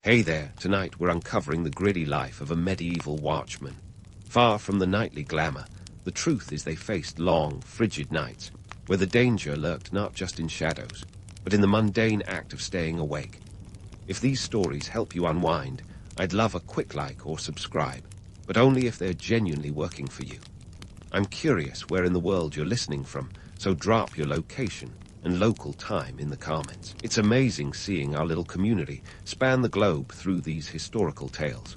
Hey there, tonight we're uncovering the gritty life of a medieval watchman. Far from the nightly glamour, the truth is they faced long, frigid nights, where the danger lurked not just in shadows, but in the mundane act of staying awake. If these stories help you unwind, I'd love a quick like or subscribe, but only if they're genuinely working for you. I'm curious where in the world you're listening from, so drop your location and local time in the comments. It's amazing seeing our little community span the globe through these historical tales.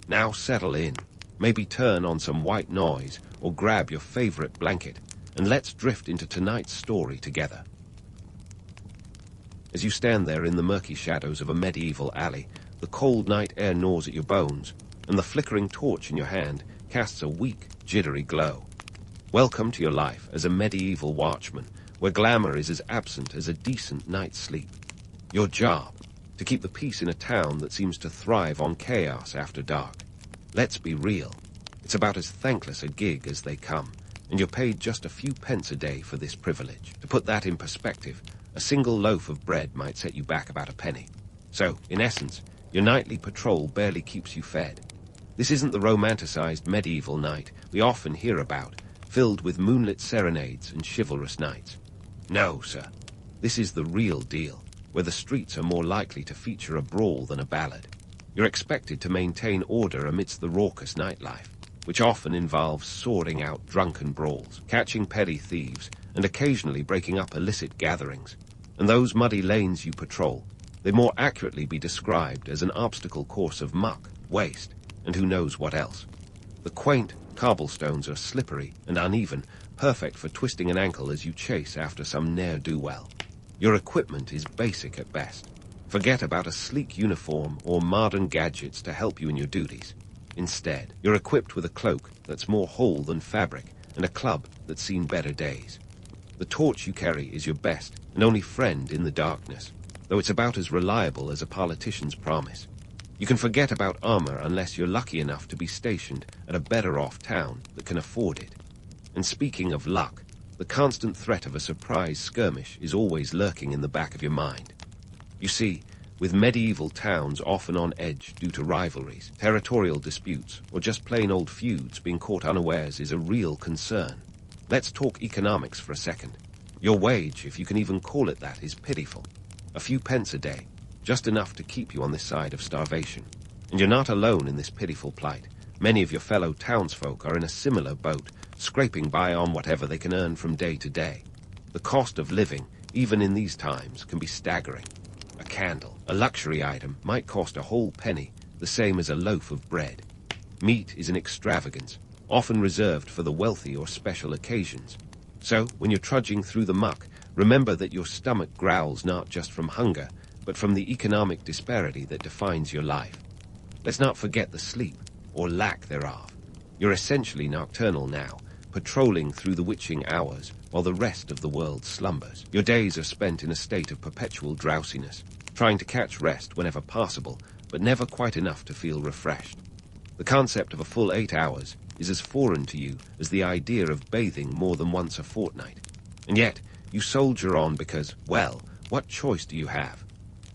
Now settle in, maybe turn on some white noise or grab your favorite blanket, and let's drift into tonight's story together. As you stand there in the murky shadows of a medieval alley, the cold night air gnaws at your bones, and the flickering torch in your hand casts a weak, jittery glow. Welcome to your life as a medieval watchman, where glamour is as absent as a decent night's sleep. Your job, to keep the peace in a town that seems to thrive on chaos after dark. Let's be real, it's about as thankless a gig as they come, and you're paid just a few pence a day for this privilege. To put that in perspective, a single loaf of bread might set you back about a penny. So, in essence, your nightly patrol barely keeps you fed. This isn't the romanticized medieval night we often hear about, filled with moonlit serenades and chivalrous knights. No, sir. This is the real deal, where the streets are more likely to feature a brawl than a ballad. You're expected to maintain order amidst the raucous nightlife, which often involves sorting out drunken brawls, catching petty thieves, and occasionally breaking up illicit gatherings. And those muddy lanes you patrol, they more accurately be described as an obstacle course of muck, waste, and who knows what else. The quaint cobblestones are slippery and uneven, perfect for twisting an ankle as you chase after some ne'er-do-well. Your equipment is basic at best. Forget about a sleek uniform or modern gadgets to help you in your duties. Instead, you're equipped with a cloak that's more whole than fabric and a club that's seen better days. The torch you carry is your best and only friend in the darkness, though it's about as reliable as a politician's promise. You can forget about armor unless you're lucky enough to be stationed at a better-off town that can afford it. And speaking of luck, the constant threat of a surprise skirmish is always lurking in the back of your mind. You see, with medieval towns often on edge due to rivalries, territorial disputes, or just plain old feuds, being caught unawares is a real concern. Let's talk economics for a second. Your wage, if you can even call it that, is pitiful. A few pence a day, just enough to keep you on this side of starvation. And you're not alone in this pitiful plight. Many of your fellow townsfolk are in a similar boat, scraping by on whatever they can earn from day to day. The cost of living, even in these times, can be staggering. A candle, a luxury item, might cost a whole penny, the same as a loaf of bread. Meat is an extravagance, often reserved for the wealthy or special occasions. So, when you're trudging through the muck, remember that your stomach growls not just from hunger, but from the economic disparity that defines your life. Let's not forget the sleep, or lack thereof. You're essentially nocturnal now, patrolling through the witching hours while the rest of the world slumbers. Your days are spent in a state of perpetual drowsiness, trying to catch rest whenever possible, but never quite enough to feel refreshed. The concept of a full 8 hours is as foreign to you as the idea of bathing more than once a fortnight. And yet, you soldier on because, well, what choice do you have?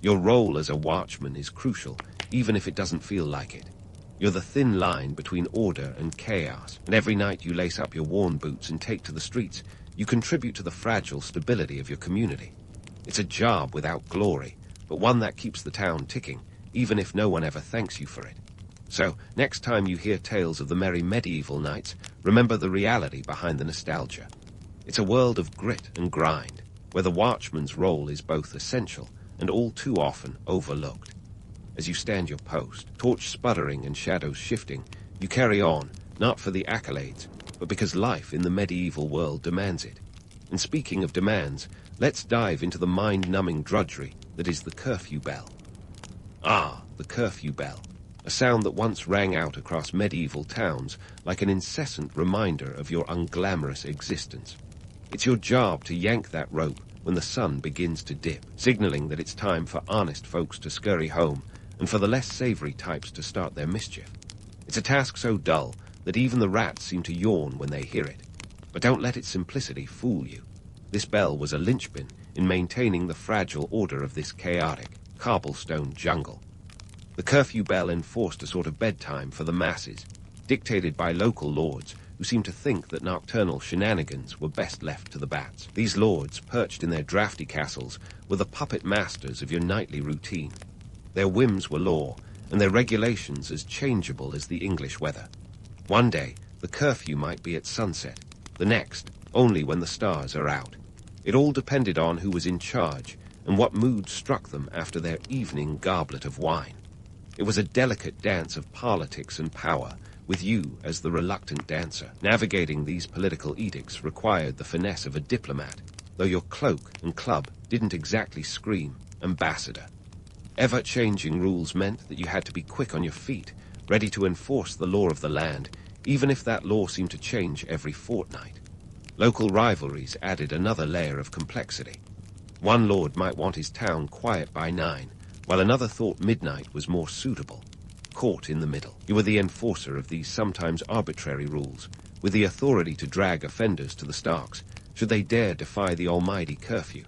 Your role as a watchman is crucial, even if it doesn't feel like it. You're the thin line between order and chaos, and every night you lace up your worn boots and take to the streets, you contribute to the fragile stability of your community. It's a job without glory, but one that keeps the town ticking, even if no one ever thanks you for it. So, next time you hear tales of the merry medieval nights, remember the reality behind the nostalgia. It's a world of grit and grind, where the watchman's role is both essential and all too often overlooked. As you stand your post, torch sputtering and shadows shifting, you carry on, not for the accolades, but because life in the medieval world demands it. And speaking of demands, let's dive into the mind-numbing drudgery that is the curfew bell. Ah, the curfew bell, a sound that once rang out across medieval towns like an incessant reminder of your unglamorous existence. It's your job to yank that rope when the sun begins to dip, signaling that it's time for honest folks to scurry home and for the less savory types to start their mischief. It's a task so dull that even the rats seem to yawn when they hear it. But don't let its simplicity fool you. This bell was a linchpin in maintaining the fragile order of this chaotic, cobblestone jungle. The curfew bell enforced a sort of bedtime for the masses, dictated by local lords who seemed to think that nocturnal shenanigans were best left to the bats. These lords, perched in their drafty castles, were the puppet masters of your nightly routine. Their whims were law, and their regulations as changeable as the English weather. One day, the curfew might be at sunset, the next, only when the stars are out. It all depended on who was in charge and what mood struck them after their evening goblet of wine. It was a delicate dance of politics and power, with you as the reluctant dancer. Navigating these political edicts required the finesse of a diplomat, though your cloak and club didn't exactly scream ambassador. Ever-changing rules meant that you had to be quick on your feet, ready to enforce the law of the land, even if that law seemed to change every fortnight. Local rivalries added another layer of complexity. One lord might want his town quiet by 9, while another thought midnight was more suitable. Caught in the middle, you were the enforcer of these sometimes arbitrary rules, with the authority to drag offenders to the stocks, should they dare defy the almighty curfew.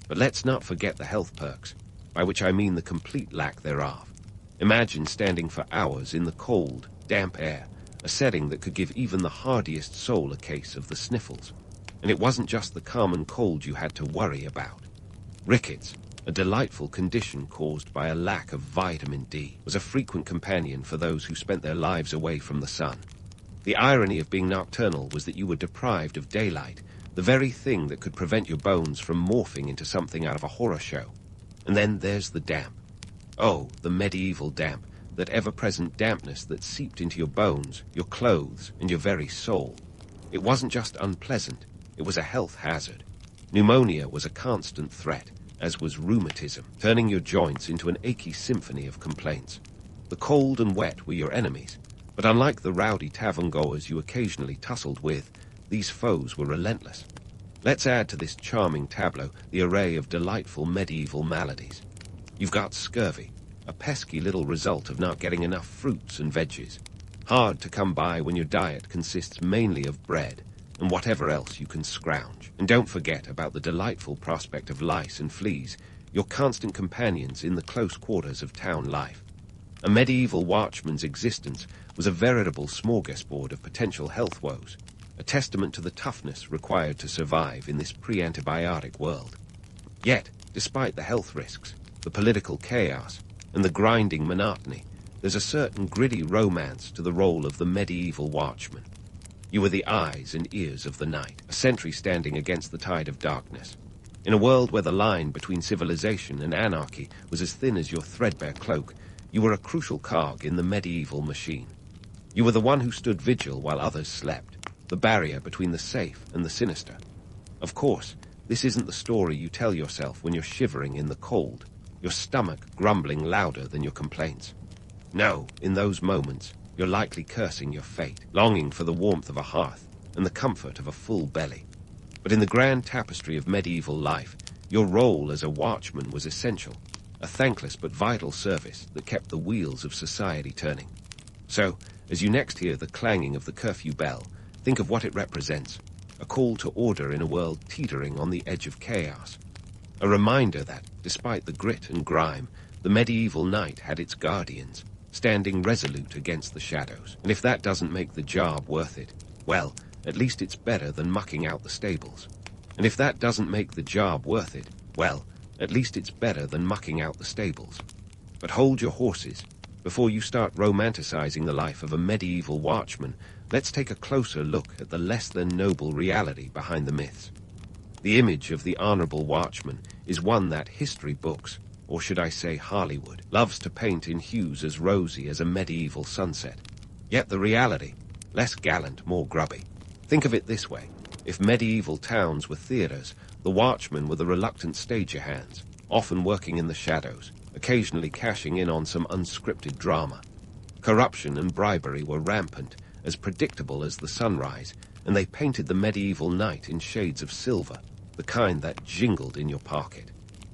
But let's not forget the health perks, by which I mean the complete lack thereof. Imagine standing for hours in the cold, damp air, a setting that could give even the hardiest soul a case of the sniffles. And it wasn't just the common cold you had to worry about. Rickets, a delightful condition caused by a lack of vitamin D, was a frequent companion for those who spent their lives away from the sun. The irony of being nocturnal was that you were deprived of daylight, the very thing that could prevent your bones from morphing into something out of a horror show. And then there's the damp. Oh, the medieval damp, that ever-present dampness that seeped into your bones, your clothes, and your very soul. It wasn't just unpleasant, it was a health hazard. Pneumonia was a constant threat, as was rheumatism, turning your joints into an achy symphony of complaints. The cold and wet were your enemies, but unlike the rowdy tavern-goers you occasionally tussled with, these foes were relentless. Let's add to this charming tableau the array of delightful medieval maladies. You've got scurvy, a pesky little result of not getting enough fruits and veggies. Hard to come by when your diet consists mainly of bread and whatever else you can scrounge. And don't forget about the delightful prospect of lice and fleas, your constant companions in the close quarters of town life. A medieval watchman's existence was a veritable smorgasbord of potential health woes, a testament to the toughness required to survive in this pre-antibiotic world. Yet, despite the health risks, the political chaos, and the grinding monotony, there's a certain gritty romance to the role of the medieval watchman. You were the eyes and ears of the night, a sentry standing against the tide of darkness. In a world where the line between civilization and anarchy was as thin as your threadbare cloak, you were a crucial cog in the medieval machine. You were the one who stood vigil while others slept, the barrier between the safe and the sinister. Of course, this isn't the story you tell yourself when you're shivering in the cold, your stomach grumbling louder than your complaints. No, in those moments, you're likely cursing your fate, longing for the warmth of a hearth and the comfort of a full belly. But in the grand tapestry of medieval life, your role as a watchman was essential, a thankless but vital service that kept the wheels of society turning. So, as you next hear the clanging of the curfew bell, think of what it represents, a call to order in a world teetering on the edge of chaos. A reminder that, despite the grit and grime, the medieval night had its guardians, standing resolute against the shadows. And if that doesn't make the job worth it, well, at least it's better than mucking out the stables. And if that doesn't make the job worth it, well, at least it's better than mucking out the stables. But hold your horses. Before you start romanticizing the life of a medieval watchman, let's take a closer look at the less-than-noble reality behind the myths. The image of the honorable watchman is one that history books, or should I say Hollywood, loves to paint in hues as rosy as a medieval sunset. Yet the reality, less gallant, more grubby. Think of it this way. If medieval towns were theaters, the watchmen were the reluctant stager hands, often working in the shadows, occasionally cashing in on some unscripted drama. Corruption and bribery were rampant, as predictable as the sunrise, and they painted the medieval night in shades of silver, the kind that jingled in your pocket.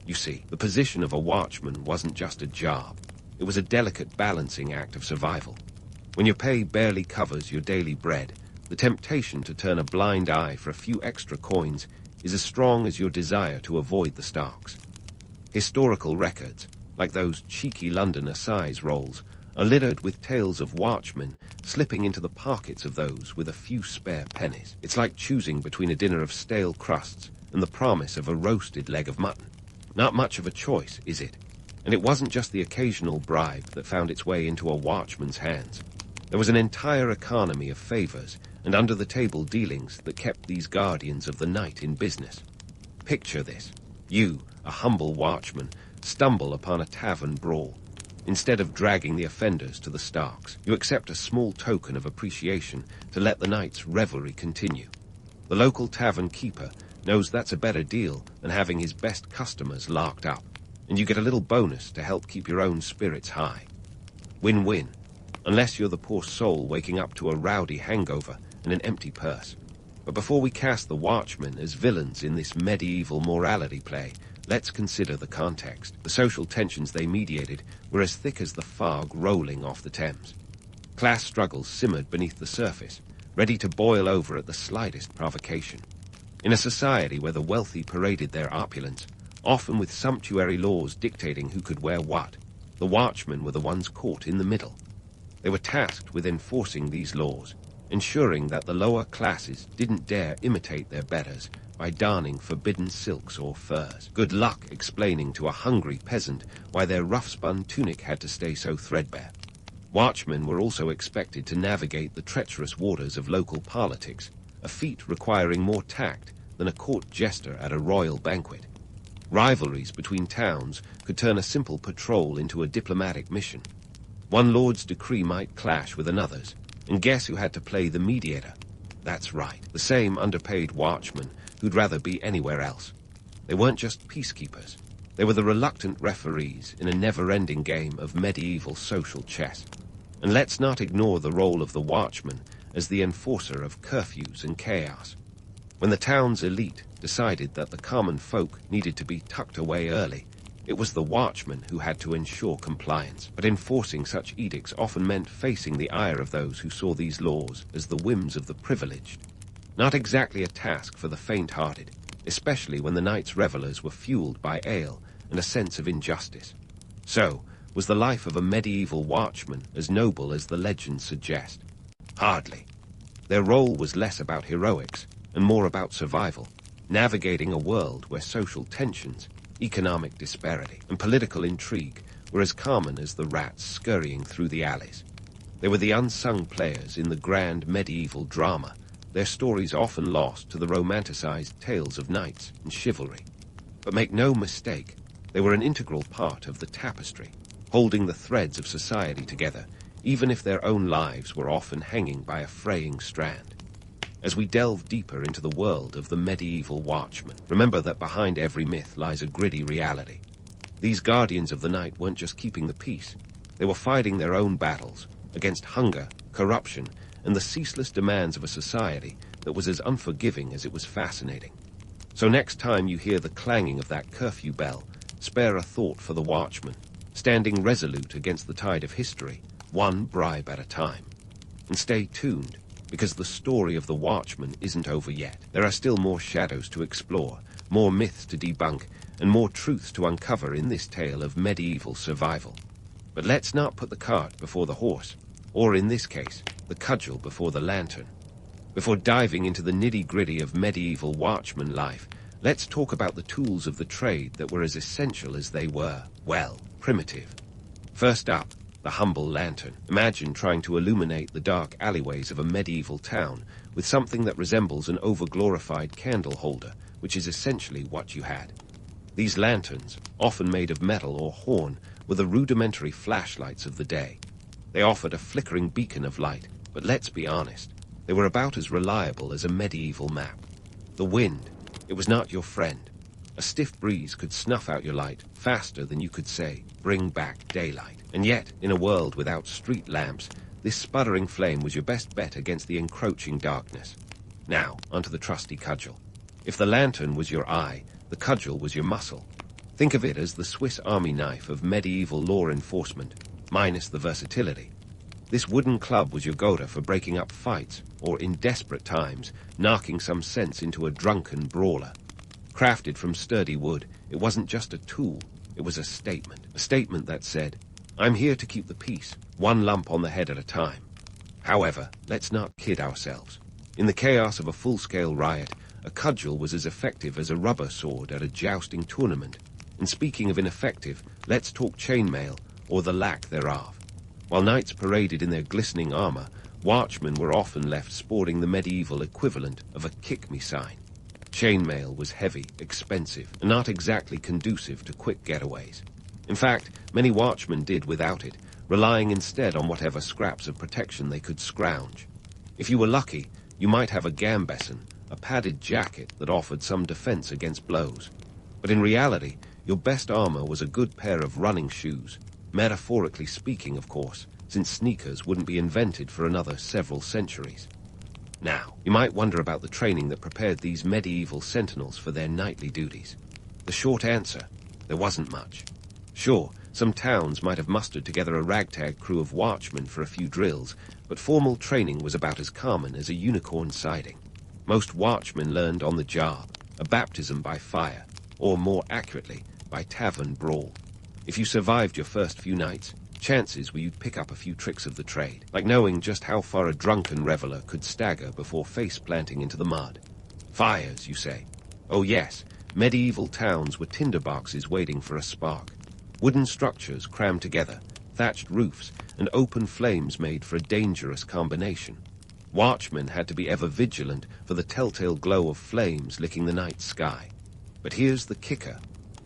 You see, the position of a watchman wasn't just a job. It was a delicate balancing act of survival. When your pay barely covers your daily bread, the temptation to turn a blind eye for a few extra coins is as strong as your desire to avoid the stocks. Historical records, like those cheeky London assize rolls, are littered with tales of watchmen slipping into the pockets of those with a few spare pennies. It's like choosing between a dinner of stale crusts and the promise of a roasted leg of mutton. Not much of a choice, is it? And it wasn't just the occasional bribe that found its way into a watchman's hands. There was an entire economy of favors and under-the-table dealings that kept these guardians of the night in business. Picture this. You, a humble watchman, stumble upon a tavern brawl. Instead of dragging the offenders to the stocks, you accept a small token of appreciation to let the night's revelry continue. The local tavern keeper knows that's a better deal than having his best customers locked up, and you get a little bonus to help keep your own spirits high. Win-win, unless you're the poor soul waking up to a rowdy hangover and an empty purse. But before we cast the watchmen as villains in this medieval morality play, let's consider the context. The social tensions they mediated were as thick as the fog rolling off the Thames. Class struggles simmered beneath the surface, ready to boil over at the slightest provocation. In a society where the wealthy paraded their opulence, often with sumptuary laws dictating who could wear what, the watchmen were the ones caught in the middle. They were tasked with enforcing these laws, ensuring that the lower classes didn't dare imitate their betters by donning forbidden silks or furs. Good luck explaining to a hungry peasant why their rough-spun tunic had to stay so threadbare. Watchmen were also expected to navigate the treacherous waters of local politics, a feat requiring more tact than a court jester at a royal banquet. Rivalries between towns could turn a simple patrol into a diplomatic mission. One lord's decree might clash with another's, and guess who had to play the mediator? That's right, the same underpaid watchman who'd rather be anywhere else. They weren't just peacekeepers. They were the reluctant referees in a never-ending game of medieval social chess. And let's not ignore the role of the watchman as the enforcer of curfews and chaos. When the town's elite decided that the common folk needed to be tucked away early, it was the watchman who had to ensure compliance. But enforcing such edicts often meant facing the ire of those who saw these laws as the whims of the privileged. Not exactly a task for the faint-hearted, especially when the night's revelers were fueled by ale and a sense of injustice. So, was the life of a medieval watchman as noble as the legends suggest? Hardly. Their role was less about heroics and more about survival, navigating a world where social tensions, economic disparity, and political intrigue were as common as the rats scurrying through the alleys. They were the unsung players in the grand medieval drama, their stories often lost to the romanticized tales of knights and chivalry. But make no mistake, they were an integral part of the tapestry, holding the threads of society together, even if their own lives were often hanging by a fraying strand. As we delve deeper into the world of the medieval watchman, remember that behind every myth lies a gritty reality. These guardians of the night weren't just keeping the peace. They were fighting their own battles against hunger, corruption, and the ceaseless demands of a society that was as unforgiving as it was fascinating. So next time you hear the clanging of that curfew bell, spare a thought for the watchman, standing resolute against the tide of history, one bribe at a time. And stay tuned, because the story of the watchman isn't over yet. There are still more shadows to explore, more myths to debunk, and more truths to uncover in this tale of medieval survival. But let's not put the cart before the horse, or in this case, the cudgel before the lantern. Before diving into the nitty-gritty of medieval watchman life, let's talk about the tools of the trade that were as essential as they were, well, primitive. First up, the humble lantern. Imagine trying to illuminate the dark alleyways of a medieval town with something that resembles an over-glorified candle holder, which is essentially what you had. These lanterns, often made of metal or horn, were the rudimentary flashlights of the day. They offered a flickering beacon of light, but let's be honest, they were about as reliable as a medieval map. The wind, it was not your friend. A stiff breeze could snuff out your light faster than you could say, "Bring back daylight." And yet, in a world without street lamps, this sputtering flame was your best bet against the encroaching darkness. Now, onto the trusty cudgel. If the lantern was your eye, the cudgel was your muscle. Think of it as the Swiss Army knife of medieval law enforcement, minus the versatility. This wooden club was your go-to for breaking up fights, or in desperate times, knocking some sense into a drunken brawler. Crafted from sturdy wood, it wasn't just a tool, It was a statement that said, "I'm here to keep the peace, one lump on the head at a time." However, let's not kid ourselves. In the chaos of a full-scale riot, a cudgel was as effective as a rubber sword at a jousting tournament. And speaking of ineffective, let's talk chainmail, or the lack thereof. While knights paraded in their glistening armor, watchmen were often left sporting the medieval equivalent of a kick-me sign. Chainmail was heavy, expensive, and not exactly conducive to quick getaways. In fact, many watchmen did without it, relying instead on whatever scraps of protection they could scrounge. If you were lucky, you might have a gambeson, a padded jacket that offered some defense against blows. But in reality, your best armor was a good pair of running shoes, metaphorically speaking, of course, since sneakers wouldn't be invented for another several centuries. Now, you might wonder about the training that prepared these medieval sentinels for their nightly duties. The short answer, there wasn't much. Sure, some towns might have mustered together a ragtag crew of watchmen for a few drills, but formal training was about as common as a unicorn sighting. Most watchmen learned on the job, a baptism by fire, or more accurately, by tavern brawl. If you survived your first few nights, chances were you'd pick up a few tricks of the trade, like knowing just how far a drunken reveler could stagger before face-planting into the mud. Fires, you say? Oh yes, medieval towns were tinderboxes waiting for a spark. Wooden structures crammed together, thatched roofs, and open flames made for a dangerous combination. Watchmen had to be ever vigilant for the telltale glow of flames licking the night sky. But here's the kicker.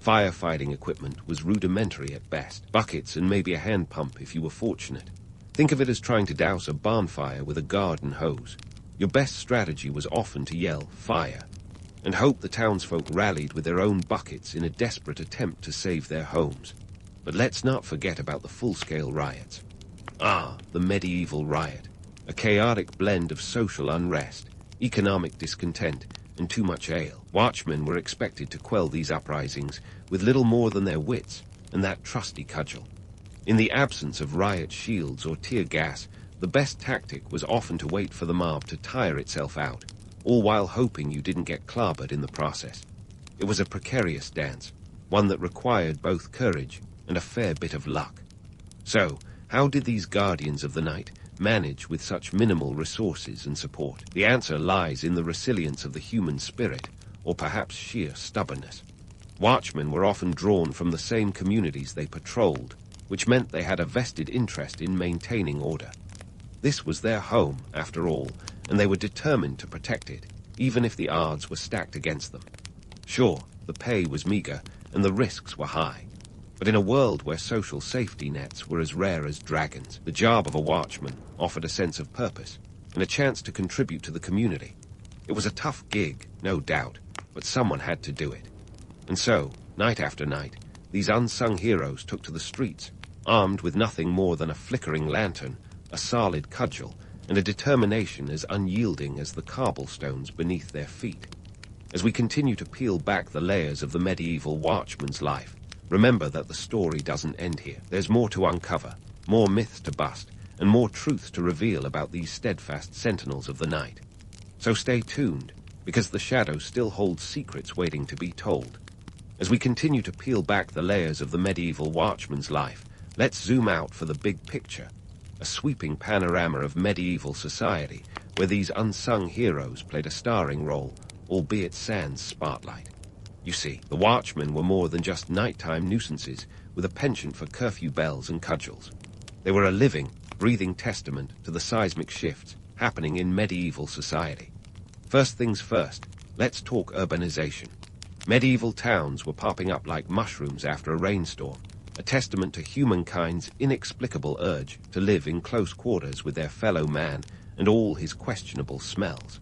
Firefighting equipment was rudimentary at best, buckets and maybe a hand pump if you were fortunate. Think of it as trying to douse a bonfire with a garden hose. Your best strategy was often to yell, "Fire!" and hope the townsfolk rallied with their own buckets in a desperate attempt to save their homes. But let's not forget about the full-scale riots. The medieval riot. A chaotic blend of social unrest, economic discontent, and too much ale. Watchmen were expected to quell these uprisings with little more than their wits and that trusty cudgel. In the absence of riot shields or tear gas, the best tactic was often to wait for the mob to tire itself out, all while hoping you didn't get clobbered in the process. It was a precarious dance, one that required both courage and a fair bit of luck. So, how did these guardians of the night manage with such minimal resources and support? The answer lies in the resilience of the human spirit, or perhaps sheer stubbornness. Watchmen were often drawn from the same communities they patrolled, which meant they had a vested interest in maintaining order. This was their home, after all, and they were determined to protect it, even if the odds were stacked against them. Sure, the pay was meager, and the risks were high. But in a world where social safety nets were as rare as dragons, the job of a watchman offered a sense of purpose and a chance to contribute to the community. It was a tough gig, no doubt, but someone had to do it. And so, night after night, these unsung heroes took to the streets, armed with nothing more than a flickering lantern, a solid cudgel, and a determination as unyielding as the cobblestones beneath their feet. As we continue to peel back the layers of the medieval watchman's life, remember that the story doesn't end here. There's more to uncover, more myths to bust, and more truths to reveal about these steadfast sentinels of the night. So stay tuned, because the shadows still hold secrets waiting to be told. As we continue to peel back the layers of the medieval watchman's life, let's zoom out for the big picture, a sweeping panorama of medieval society where these unsung heroes played a starring role, albeit sans spotlight. You see, the watchmen were more than just nighttime nuisances with a penchant for curfew bells and cudgels. They were a living, breathing testament to the seismic shifts happening in medieval society. First things first, let's talk urbanization. Medieval towns were popping up like mushrooms after a rainstorm, a testament to humankind's inexplicable urge to live in close quarters with their fellow man and all his questionable smells.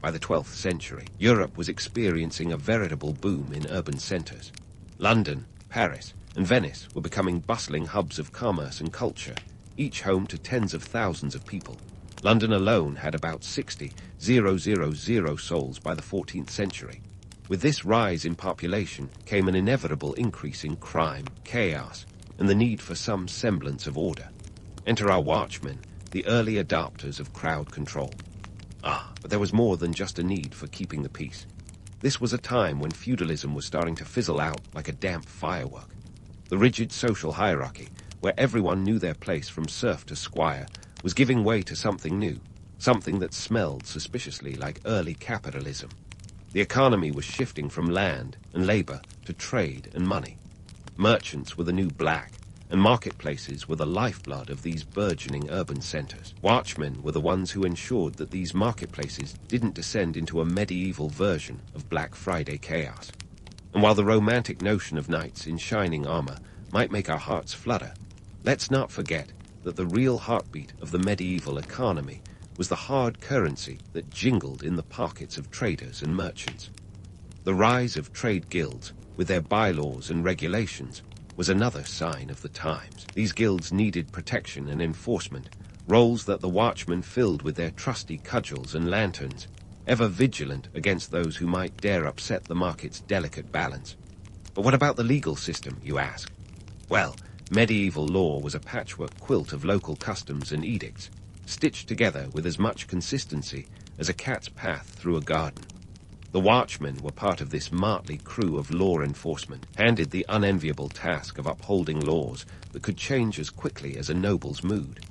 By the 12th century, Europe was experiencing a veritable boom in urban centers. London, Paris, and Venice were becoming bustling hubs of commerce and culture, each home to tens of thousands of people. London alone had about 60,000 souls by the 14th century. With this rise in population came an inevitable increase in crime, chaos, and the need for some semblance of order. Enter our watchmen, the early adopters of crowd control. But there was more than just a need for keeping the peace. This was a time when feudalism was starting to fizzle out like a damp firework. The rigid social hierarchy, where everyone knew their place from serf to squire, was giving way to something new, something that smelled suspiciously like early capitalism. The economy was shifting from land and labor to trade and money. Merchants were the new black, and marketplaces were the lifeblood of these burgeoning urban centers. Watchmen were the ones who ensured that these marketplaces didn't descend into a medieval version of Black Friday chaos. And while the romantic notion of knights in shining armor might make our hearts flutter, let's not forget that the real heartbeat of the medieval economy was the hard currency that jingled in the pockets of traders and merchants. The rise of trade guilds, with their bylaws and regulations, was another sign of the times. These guilds needed protection and enforcement, roles that the watchmen filled with their trusty cudgels and lanterns, ever vigilant against those who might dare upset the market's delicate balance. But what about the legal system, you ask? Well, medieval law was a patchwork quilt of local customs and edicts, stitched together with as much consistency as a cat's path through a garden. The watchmen were part of this motley crew of law enforcement, handed the unenviable task of upholding laws that could change as quickly as a noble's mood.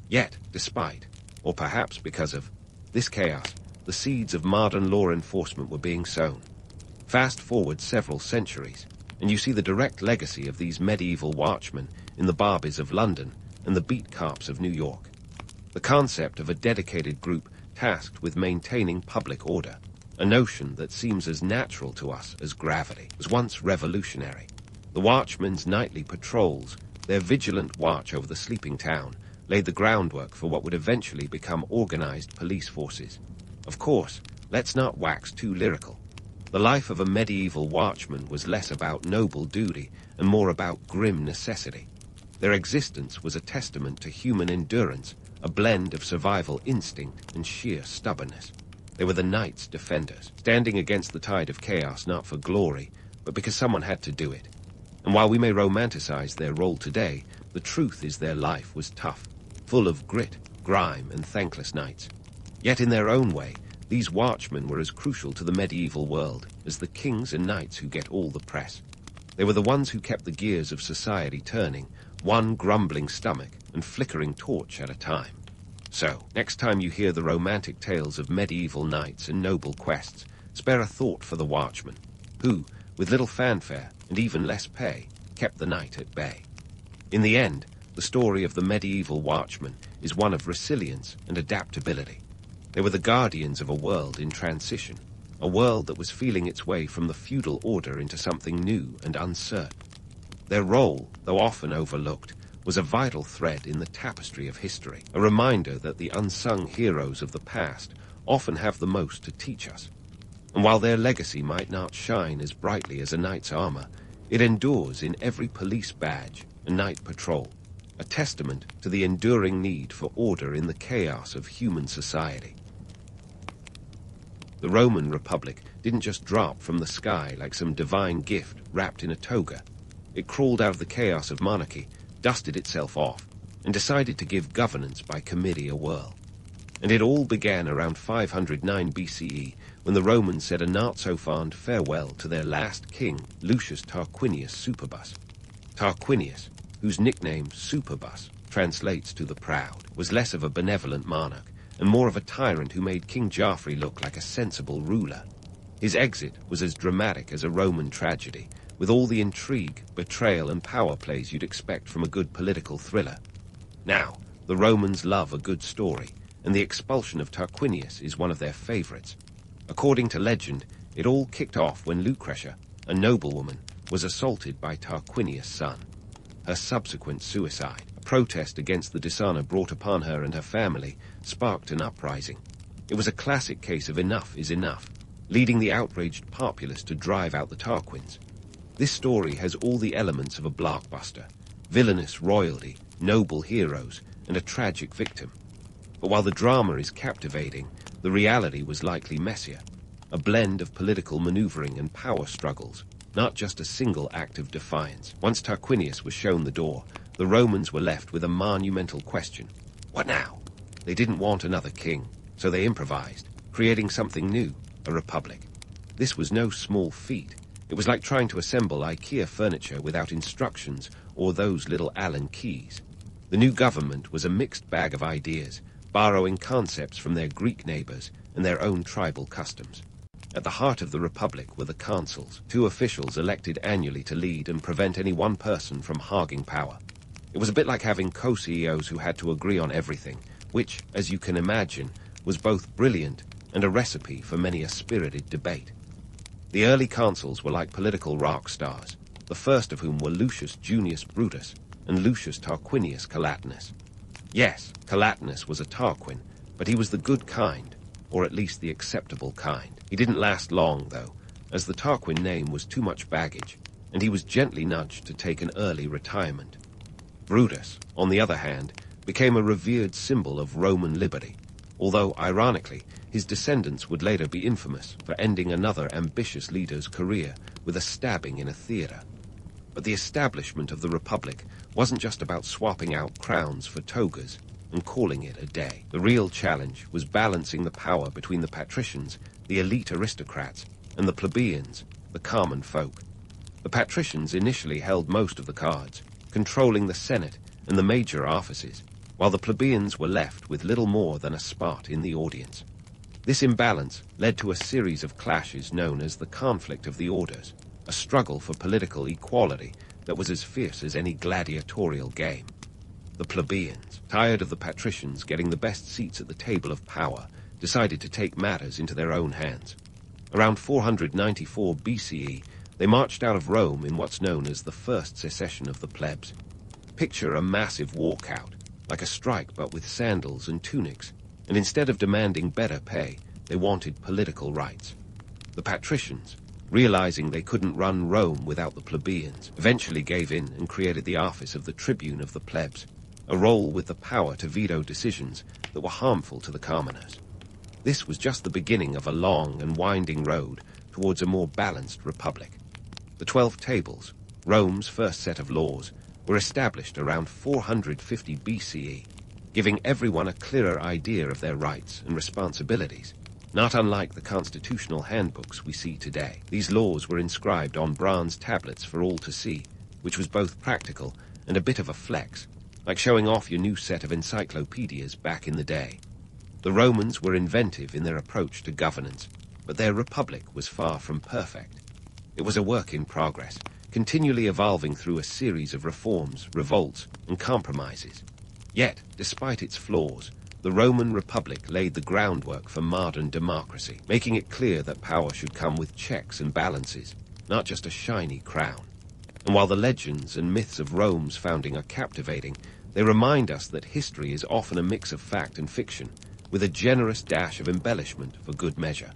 Yet, despite, or perhaps because of, this chaos, the seeds of modern law enforcement were being sown. Fast forward several centuries, and you see the direct legacy of these medieval watchmen in the barbies of London and the beat cops of New York. The concept of a dedicated group tasked with maintaining public order, a notion that seems as natural to us as gravity, was once revolutionary. The watchmen's nightly patrols, their vigilant watch over the sleeping town, laid the groundwork for what would eventually become organized police forces. Of course, let's not wax too lyrical. The life of a medieval watchman was less about noble duty and more about grim necessity. Their existence was a testament to human endurance, a blend of survival instinct and sheer stubbornness. They were the Knights Defenders, standing against the tide of chaos not for glory, but because someone had to do it. And while we may romanticize their role today, the truth is their life was tough, full of grit, grime, and thankless nights. Yet in their own way, these watchmen were as crucial to the medieval world as the kings and knights who get all the press. They were the ones who kept the gears of society turning, one grumbling stomach and flickering torch at a time. So, next time you hear the romantic tales of medieval knights and noble quests, spare a thought for the watchmen, who, with little fanfare and even less pay, kept the night at bay. In the end, the story of the medieval watchmen is one of resilience and adaptability. They were the guardians of a world in transition, a world that was feeling its way from the feudal order into something new and uncertain. Their role, though often overlooked, was a vital thread in the tapestry of history, a reminder that the unsung heroes of the past often have the most to teach us. And while their legacy might not shine as brightly as a knight's armor, it endures in every police badge and night patrol, a testament to the enduring need for order in the chaos of human society. The Roman Republic didn't just drop from the sky like some divine gift wrapped in a toga. It crawled out of the chaos of monarchy, dusted itself off, and decided to give governance by committee a whirl. And it all began around 509 BCE, when the Romans said a not-so-fond farewell to their last king, Lucius Tarquinius Superbus. Tarquinius, whose nickname Superbus translates to the proud, was less of a benevolent monarch and more of a tyrant who made King Joffrey look like a sensible ruler. His exit was as dramatic as a Roman tragedy, with all the intrigue, betrayal, and power plays you'd expect from a good political thriller. Now, the Romans love a good story, and the expulsion of Tarquinius is one of their favorites. According to legend, it all kicked off when Lucretia, a noblewoman, was assaulted by Tarquinius' son. Her subsequent suicide, a protest against the dishonor brought upon her and her family, sparked an uprising. It was a classic case of enough is enough, leading the outraged populace to drive out the Tarquins. This story has all the elements of a blockbuster: villainous royalty, noble heroes, and a tragic victim. But while the drama is captivating, the reality was likely messier, a blend of political maneuvering and power struggles, not just a single act of defiance. Once Tarquinius was shown the door, the Romans were left with a monumental question. What now? They didn't want another king, so they improvised, creating something new, a republic. This was no small feat, It was like trying to assemble IKEA furniture without instructions or those little Allen keys. The new government was a mixed bag of ideas, borrowing concepts from their Greek neighbors and their own tribal customs. At the heart of the republic were the consuls, two officials elected annually to lead and prevent any one person from hogging power. It was a bit like having co-CEOs who had to agree on everything, which, as you can imagine, was both brilliant and a recipe for many a spirited debate. The early consuls were like political rock stars, the first of whom were Lucius Junius Brutus and Lucius Tarquinius Collatinus. Yes, Collatinus was a Tarquin, but he was the good kind, or at least the acceptable kind. He didn't last long, though, as the Tarquin name was too much baggage, and he was gently nudged to take an early retirement. Brutus, on the other hand, became a revered symbol of Roman liberty, although, ironically, his descendants would later be infamous for ending another ambitious leader's career with a stabbing in a theater. But the establishment of the Republic wasn't just about swapping out crowns for togas and calling it a day. The real challenge was balancing the power between the patricians, the elite aristocrats, and the plebeians, the common folk. The patricians initially held most of the cards, controlling the Senate and the major offices, while the plebeians were left with little more than a spot in the audience. This imbalance led to a series of clashes known as the conflict of the orders, a struggle for political equality that was as fierce as any gladiatorial game. The plebeians, tired of the patricians getting the best seats at the table of power, decided to take matters into their own hands. Around 494 BCE, they marched out of Rome in what's known as the First Secession of the Plebs. Picture a massive walkout, like a strike but with sandals and tunics, and instead of demanding better pay, they wanted political rights. The patricians, realizing they couldn't run Rome without the plebeians, eventually gave in and created the office of the tribune of the plebs, a role with the power to veto decisions that were harmful to the commoners. This was just the beginning of a long and winding road towards a more balanced republic. The 12 Tables, Rome's first set of laws, were established around 450 BCE, giving everyone a clearer idea of their rights and responsibilities. Not unlike the constitutional handbooks we see today, these laws were inscribed on bronze tablets for all to see, which was both practical and a bit of a flex, like showing off your new set of encyclopedias back in the day. The Romans were inventive in their approach to governance, but their republic was far from perfect. It was a work in progress, continually evolving through a series of reforms, revolts, and compromises. Yet, despite its flaws, the Roman Republic laid the groundwork for modern democracy, making it clear that power should come with checks and balances, not just a shiny crown. And while the legends and myths of Rome's founding are captivating, they remind us that history is often a mix of fact and fiction, with a generous dash of embellishment for good measure.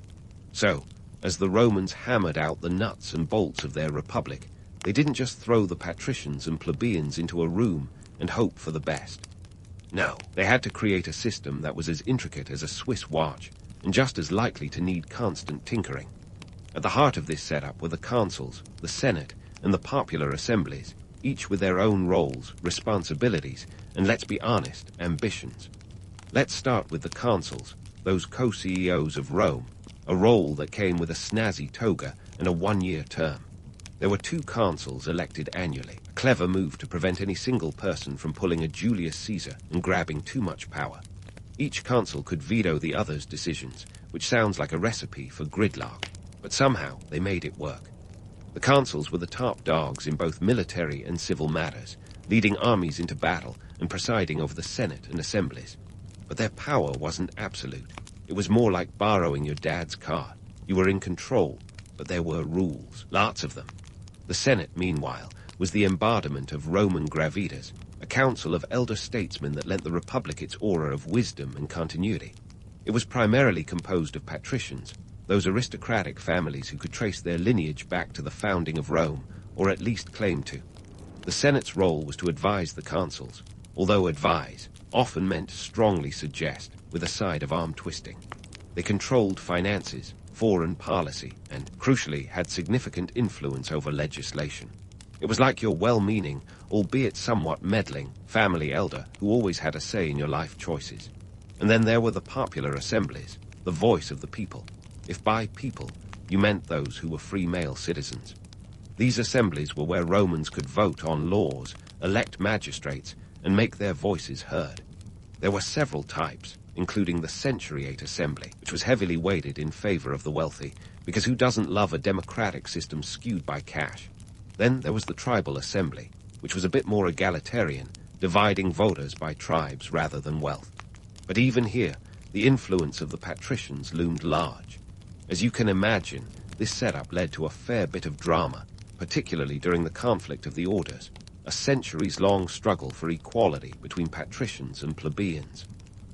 So, as the Romans hammered out the nuts and bolts of their republic, they didn't just throw the patricians and plebeians into a room and hope for the best. No, they had to create a system that was as intricate as a Swiss watch, and just as likely to need constant tinkering. At the heart of this setup were the consuls, the Senate, and the popular assemblies, each with their own roles, responsibilities, and let's be honest, ambitions. Let's start with the consuls, those co-CEOs of Rome, a role that came with a snazzy toga and a one-year term. There were 2 consuls elected annually, a clever move to prevent any single person from pulling a Julius Caesar and grabbing too much power. Each consul could veto the other's decisions, which sounds like a recipe for gridlock, but somehow they made it work. The consuls were the top dogs in both military and civil matters, leading armies into battle and presiding over the Senate and assemblies. But their power wasn't absolute. It was more like borrowing your dad's car. You were in control, but there were rules, lots of them. The Senate, meanwhile, was the embodiment of Roman gravitas, a council of elder statesmen that lent the Republic its aura of wisdom and continuity. It was primarily composed of patricians, those aristocratic families who could trace their lineage back to the founding of Rome, or at least claim to. The Senate's role was to advise the consuls, although advise often meant strongly suggest, with a side of arm-twisting. They controlled finances, foreign policy, and, crucially, had significant influence over legislation. It was like your well-meaning, albeit somewhat meddling, family elder who always had a say in your life choices. And then there were the popular assemblies, the voice of the people. If by people, you meant those who were free male citizens. These assemblies were where Romans could vote on laws, elect magistrates, and make their voices heard. There were several types, including the centuriate assembly, which was heavily weighted in favor of the wealthy, because who doesn't love a democratic system skewed by cash? Then there was the tribal assembly, which was a bit more egalitarian, dividing voters by tribes rather than wealth. But even here, the influence of the patricians loomed large. As you can imagine, this setup led to a fair bit of drama, particularly during the conflict of the orders, a centuries-long struggle for equality between patricians and plebeians.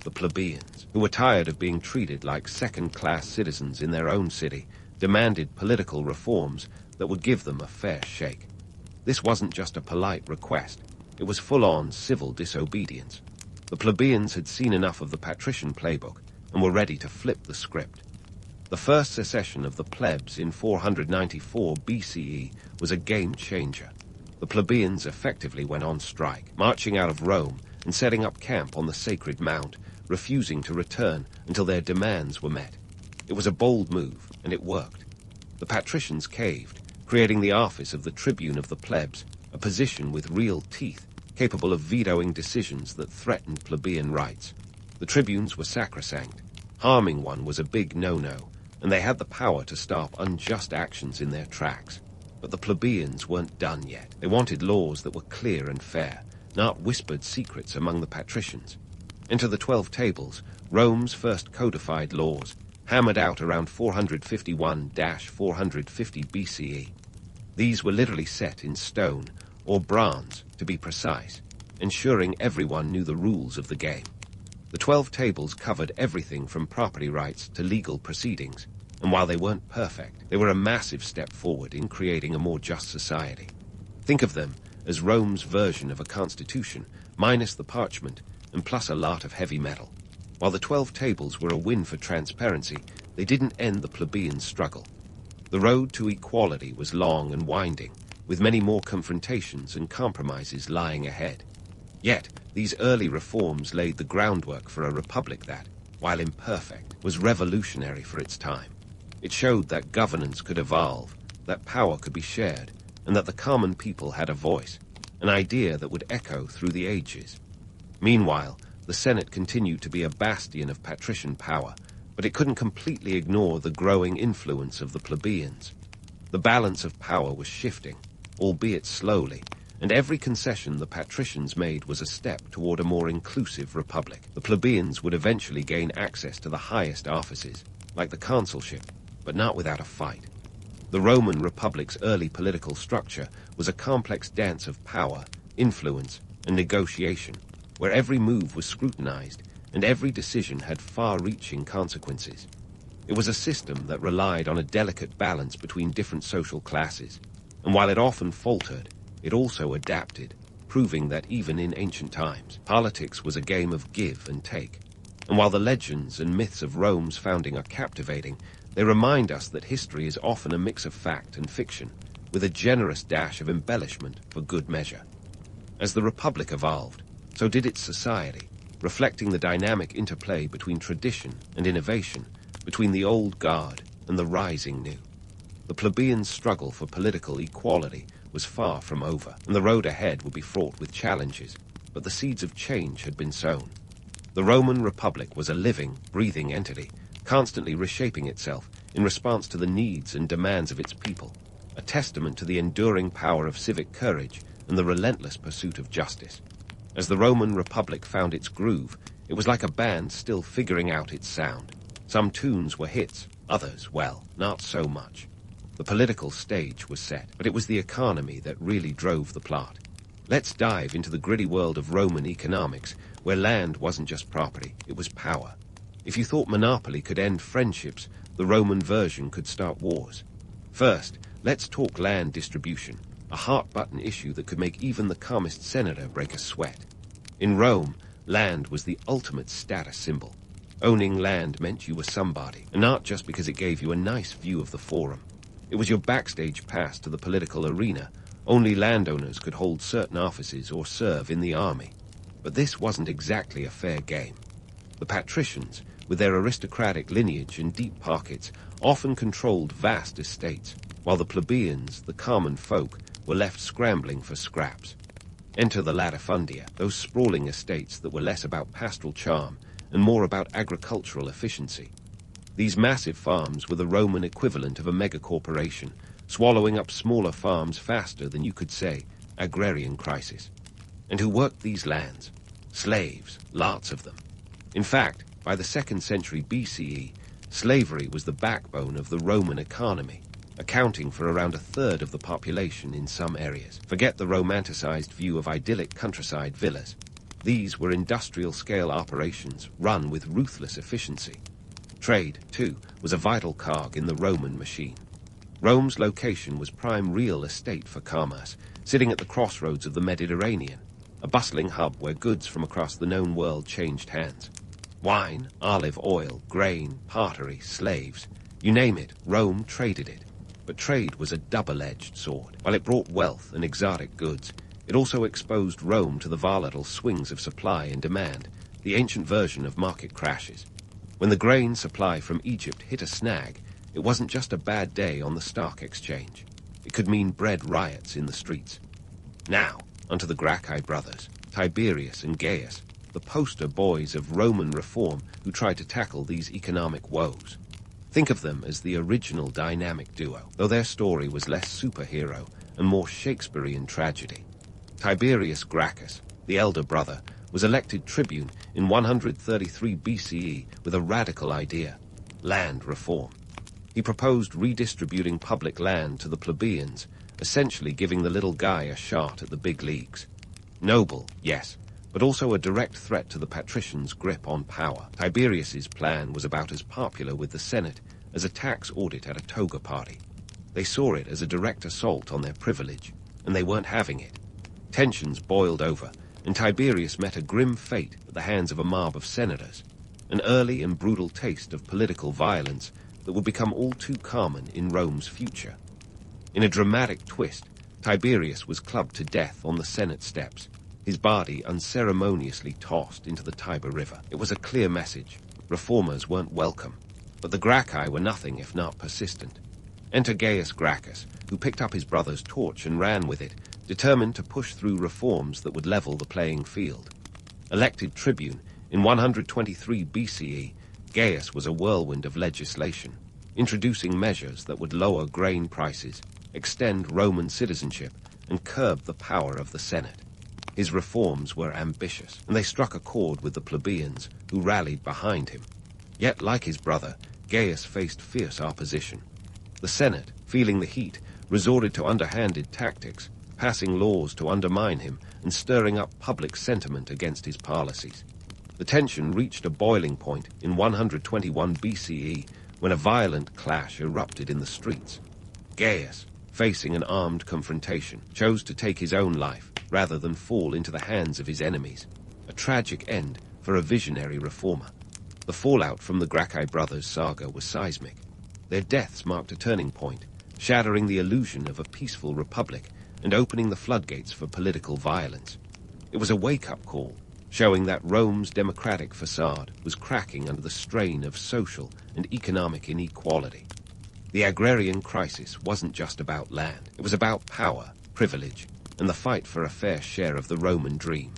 The plebeians, who were tired of being treated like second-class citizens in their own city, demanded political reforms that would give them a fair shake. This wasn't just a polite request, it was full-on civil disobedience. The plebeians had seen enough of the patrician playbook and were ready to flip the script. The first secession of the plebs in 494 BCE was a game-changer. The plebeians effectively went on strike, marching out of Rome and setting up camp on the Sacred Mount, refusing to return until their demands were met. It was a bold move, and it worked. The patricians caved, creating the office of the tribune of the plebs, a position with real teeth, capable of vetoing decisions that threatened plebeian rights. The tribunes were sacrosanct. Harming one was a big no-no, and they had the power to stop unjust actions in their tracks. But the plebeians weren't done yet. They wanted laws that were clear and fair, not whispered secrets among the patricians. Enter the 12 Tables, Rome's first codified laws, hammered out around 451-450 BCE. These were literally set in stone, or bronze, to be precise, ensuring everyone knew the rules of the game. The 12 Tables covered everything from property rights to legal proceedings, and while they weren't perfect, they were a massive step forward in creating a more just society. Think of them as Rome's version of a constitution, minus the parchment, and plus a lot of heavy metal. While the 12 Tables were a win for transparency, they didn't end the plebeian struggle. The road to equality was long and winding, with many more confrontations and compromises lying ahead. Yet, these early reforms laid the groundwork for a republic that, while imperfect, was revolutionary for its time. It showed that governance could evolve, that power could be shared, and that the common people had a voice, an idea that would echo through the ages. Meanwhile, the Senate continued to be a bastion of patrician power, but it couldn't completely ignore the growing influence of the plebeians. The balance of power was shifting, albeit slowly, and every concession the patricians made was a step toward a more inclusive republic. The plebeians would eventually gain access to the highest offices, like the consulship, but not without a fight. The Roman Republic's early political structure was a complex dance of power, influence, and negotiation, where every move was scrutinized and every decision had far-reaching consequences. It was a system that relied on a delicate balance between different social classes, and while it often faltered, it also adapted, proving that even in ancient times, politics was a game of give and take. And while the legends and myths of Rome's founding are captivating, they remind us that history is often a mix of fact and fiction, with a generous dash of embellishment for good measure. As the Republic evolved, so did its society, reflecting the dynamic interplay between tradition and innovation, between the old guard and the rising new. The plebeians' struggle for political equality was far from over, and the road ahead would be fraught with challenges, but the seeds of change had been sown. The Roman Republic was a living, breathing entity, constantly reshaping itself in response to the needs and demands of its people, a testament to the enduring power of civic courage and the relentless pursuit of justice. As the Roman Republic found its groove, it was like a band still figuring out its sound. Some tunes were hits, others, well, not so much. The political stage was set, but it was the economy that really drove the plot. Let's dive into the gritty world of Roman economics, where land wasn't just property, it was power. If you thought monopoly could end friendships, the Roman version could start wars. First, let's talk land distribution, a hot-button issue that could make even the calmest senator break a sweat. In Rome, land was the ultimate status symbol. Owning land meant you were somebody, and not just because it gave you a nice view of the forum. It was your backstage pass to the political arena. Only landowners could hold certain offices or serve in the army. But this wasn't exactly a fair game. The patricians, with their aristocratic lineage and deep pockets, often controlled vast estates, while the plebeians, the common folk, were left scrambling for scraps. Enter the latifundia, those sprawling estates that were less about pastoral charm and more about agricultural efficiency. These massive farms were the Roman equivalent of a megacorporation, swallowing up smaller farms faster than you could say, agrarian crisis. And who worked these lands? Slaves, lots of them. In fact, by the 2nd century BCE, slavery was the backbone of the Roman economy, accounting for around a third of the population in some areas. Forget the romanticized view of idyllic countryside villas. These were industrial-scale operations run with ruthless efficiency. Trade, too, was a vital cog in the Roman machine. Rome's location was prime real estate for commerce, sitting at the crossroads of the Mediterranean, a bustling hub where goods from across the known world changed hands. Wine, olive oil, grain, pottery, slaves, you name it, Rome traded it. But trade was a double-edged sword. While it brought wealth and exotic goods, it also exposed Rome to the volatile swings of supply and demand, the ancient version of market crashes. When the grain supply from Egypt hit a snag, it wasn't just a bad day on the stock exchange. It could mean bread riots in the streets. Now, onto the Gracchi brothers, Tiberius and Gaius, the poster boys of Roman reform who tried to tackle these economic woes. Think of them as the original dynamic duo, though their story was less superhero and more Shakespearean tragedy. Tiberius Gracchus, the elder brother, was elected tribune in 133 BCE with a radical idea: land reform. He proposed redistributing public land to the plebeians, essentially giving the little guy a shot at the big leagues. Noble, yes, but also a direct threat to the patricians' grip on power. Tiberius's plan was about as popular with the Senate as a tax audit at a toga party. They saw it as a direct assault on their privilege, and they weren't having it. Tensions boiled over, and Tiberius met a grim fate at the hands of a mob of senators, an early and brutal taste of political violence that would become all too common in Rome's future. In a dramatic twist, Tiberius was clubbed to death on the Senate steps, his body unceremoniously tossed into the Tiber River. It was a clear message. Reformers weren't welcome, but the Gracchi were nothing if not persistent. Enter Gaius Gracchus, who picked up his brother's torch and ran with it, determined to push through reforms that would level the playing field. Elected tribune in 123 BCE, Gaius was a whirlwind of legislation, introducing measures that would lower grain prices, extend Roman citizenship, and curb the power of the Senate. His reforms were ambitious, and they struck a chord with the plebeians, who rallied behind him. Yet, like his brother, Gaius faced fierce opposition. The Senate, feeling the heat, resorted to underhanded tactics, passing laws to undermine him and stirring up public sentiment against his policies. The tension reached a boiling point in 121 BCE when a violent clash erupted in the streets. Gaius, facing an armed confrontation, chose to take his own life rather than fall into the hands of his enemies, a tragic end for a visionary reformer. The fallout from the Gracchi brothers' saga was seismic. Their deaths marked a turning point, shattering the illusion of a peaceful republic and opening the floodgates for political violence. It was a wake-up call, showing that Rome's democratic facade was cracking under the strain of social and economic inequality. The agrarian crisis wasn't just about land. It was about power, privilege, and the fight for a fair share of the Roman dream.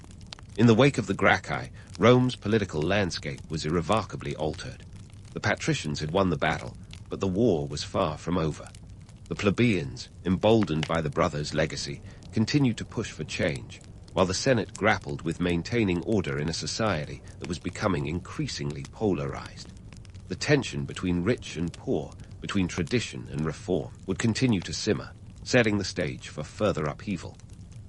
In the wake of the Gracchi, Rome's political landscape was irrevocably altered. The patricians had won the battle, but the war was far from over. The plebeians, emboldened by the brothers' legacy, continued to push for change, while the Senate grappled with maintaining order in a society that was becoming increasingly polarized. The tension between rich and poor, between tradition and reform, would continue to simmer, setting the stage for further upheaval.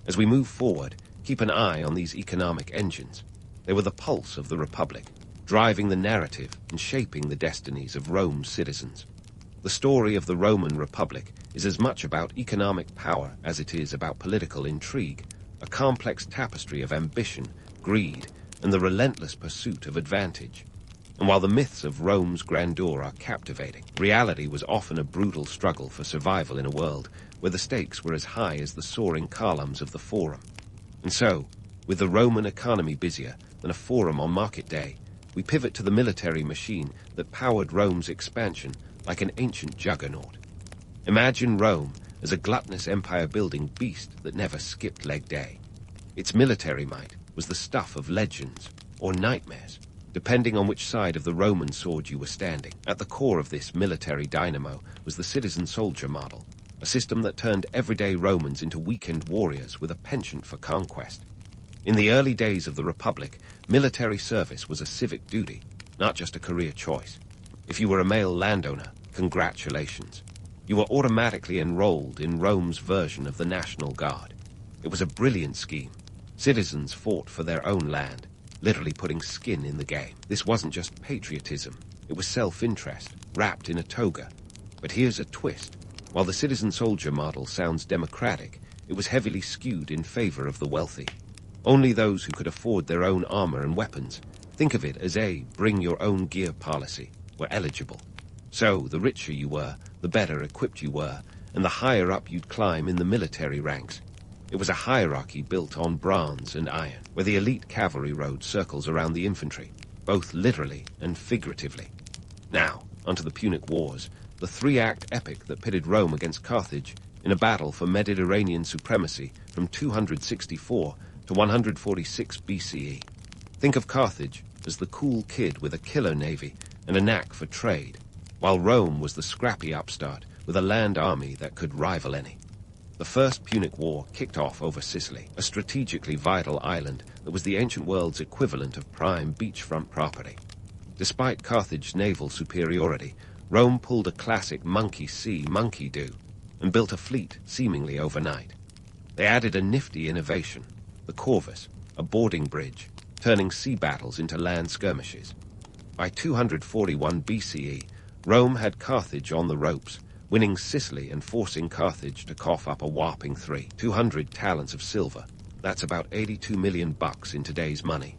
As we move forward, keep an eye on these economic engines. They were the pulse of the Republic, driving the narrative and shaping the destinies of Rome's citizens. The story of the Roman Republic is as much about economic power as it is about political intrigue, a complex tapestry of ambition, greed, and the relentless pursuit of advantage. And while the myths of Rome's grandeur are captivating, reality was often a brutal struggle for survival in a world where the stakes were as high as the soaring columns of the Forum. And so, with the Roman economy busier than a forum on market day, we pivot to the military machine that powered Rome's expansion like an ancient juggernaut. Imagine Rome as a gluttonous empire-building beast that never skipped leg day. Its military might was the stuff of legends or nightmares, depending on which side of the Roman sword you were standing. At the core of this military dynamo was the citizen-soldier model, a system that turned everyday Romans into weekend warriors with a penchant for conquest. In the early days of the Republic, military service was a civic duty, not just a career choice. If you were a male landowner, congratulations. You were automatically enrolled in Rome's version of the National Guard. It was a brilliant scheme. Citizens fought for their own land, literally putting skin in the game. This wasn't just patriotism, it was self-interest, wrapped in a toga. But here's a twist. While the citizen-soldier model sounds democratic, it was heavily skewed in favor of the wealthy. Only those who could afford their own armor and weapons, think of it as a bring-your-own-gear policy, were eligible. So, the richer you were, the better equipped you were, and the higher up you'd climb in the military ranks. It was a hierarchy built on bronze and iron, where the elite cavalry rode circles around the infantry, both literally and figuratively. Now, onto the Punic Wars, the three-act epic that pitted Rome against Carthage in a battle for Mediterranean supremacy from 264 to 146 BCE. Think of Carthage as the cool kid with a killer navy and a knack for trade, while Rome was the scrappy upstart with a land army that could rival any. The First Punic War kicked off over Sicily, a strategically vital island that was the ancient world's equivalent of prime beachfront property. Despite Carthage's naval superiority, Rome pulled a classic monkey see, monkey do, and built a fleet seemingly overnight. They added a nifty innovation, the corvus, a boarding bridge, turning sea battles into land skirmishes. By 241 BCE, Rome had Carthage on the ropes, winning Sicily and forcing Carthage to cough up a whopping 200 talents of silver. That's about 82 million bucks in today's money.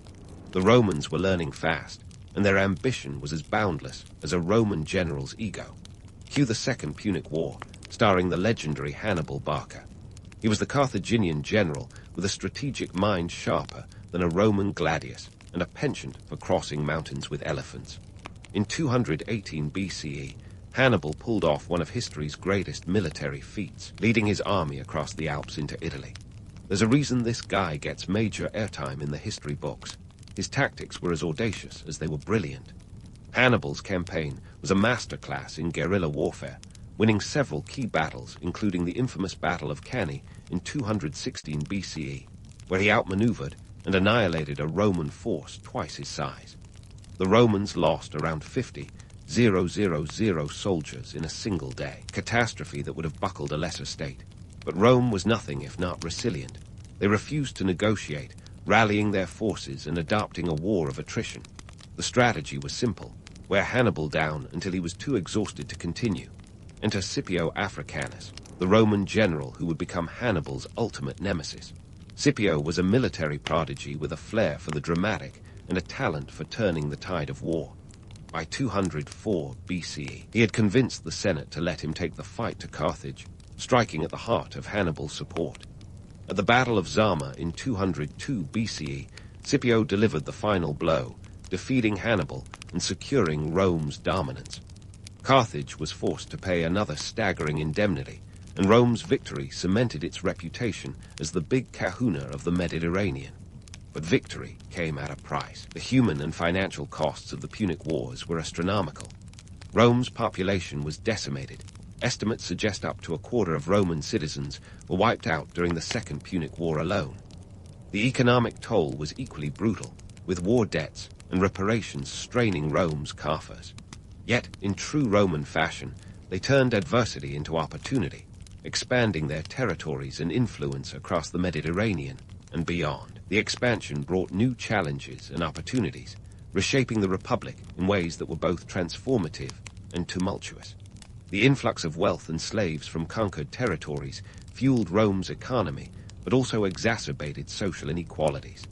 The Romans were learning fast, and their ambition was as boundless as a Roman general's ego. Cue the Second Punic War, starring the legendary Hannibal Barca. He was the Carthaginian general with a strategic mind sharper than a Roman gladius and a penchant for crossing mountains with elephants. In 218 BCE, Hannibal pulled off one of history's greatest military feats, leading his army across the Alps into Italy. There's a reason this guy gets major airtime in the history books. His tactics were as audacious as they were brilliant. Hannibal's campaign was a masterclass in guerrilla warfare, winning several key battles, including the infamous Battle of Cannae in 216 BCE, where he outmaneuvered and annihilated a Roman force twice his size. The Romans lost around 50,000 soldiers in a single day, catastrophe that would have buckled a lesser state. But Rome was nothing if not resilient. They refused to negotiate, rallying their forces and adopting a war of attrition. The strategy was simple: wear Hannibal down until he was too exhausted to continue. Enter Scipio Africanus, the Roman general who would become Hannibal's ultimate nemesis. Scipio was a military prodigy with a flair for the dramatic and a talent for turning the tide of war. By 204 BCE, he had convinced the Senate to let him take the fight to Carthage, striking at the heart of Hannibal's support. At the Battle of Zama in 202 BCE, Scipio delivered the final blow, defeating Hannibal and securing Rome's dominance. Carthage was forced to pay another staggering indemnity, and Rome's victory cemented its reputation as the big kahuna of the Mediterranean. But victory came at a price. The human and financial costs of the Punic Wars were astronomical. Rome's population was decimated. Estimates suggest up to a quarter of Roman citizens were wiped out during the Second Punic War alone. The economic toll was equally brutal, with war debts and reparations straining Rome's coffers. Yet, in true Roman fashion, they turned adversity into opportunity, expanding their territories and influence across the Mediterranean and beyond. The expansion brought new challenges and opportunities, reshaping the Republic in ways that were both transformative and tumultuous. The influx of wealth and slaves from conquered territories fueled Rome's economy, but also exacerbated social inequalities.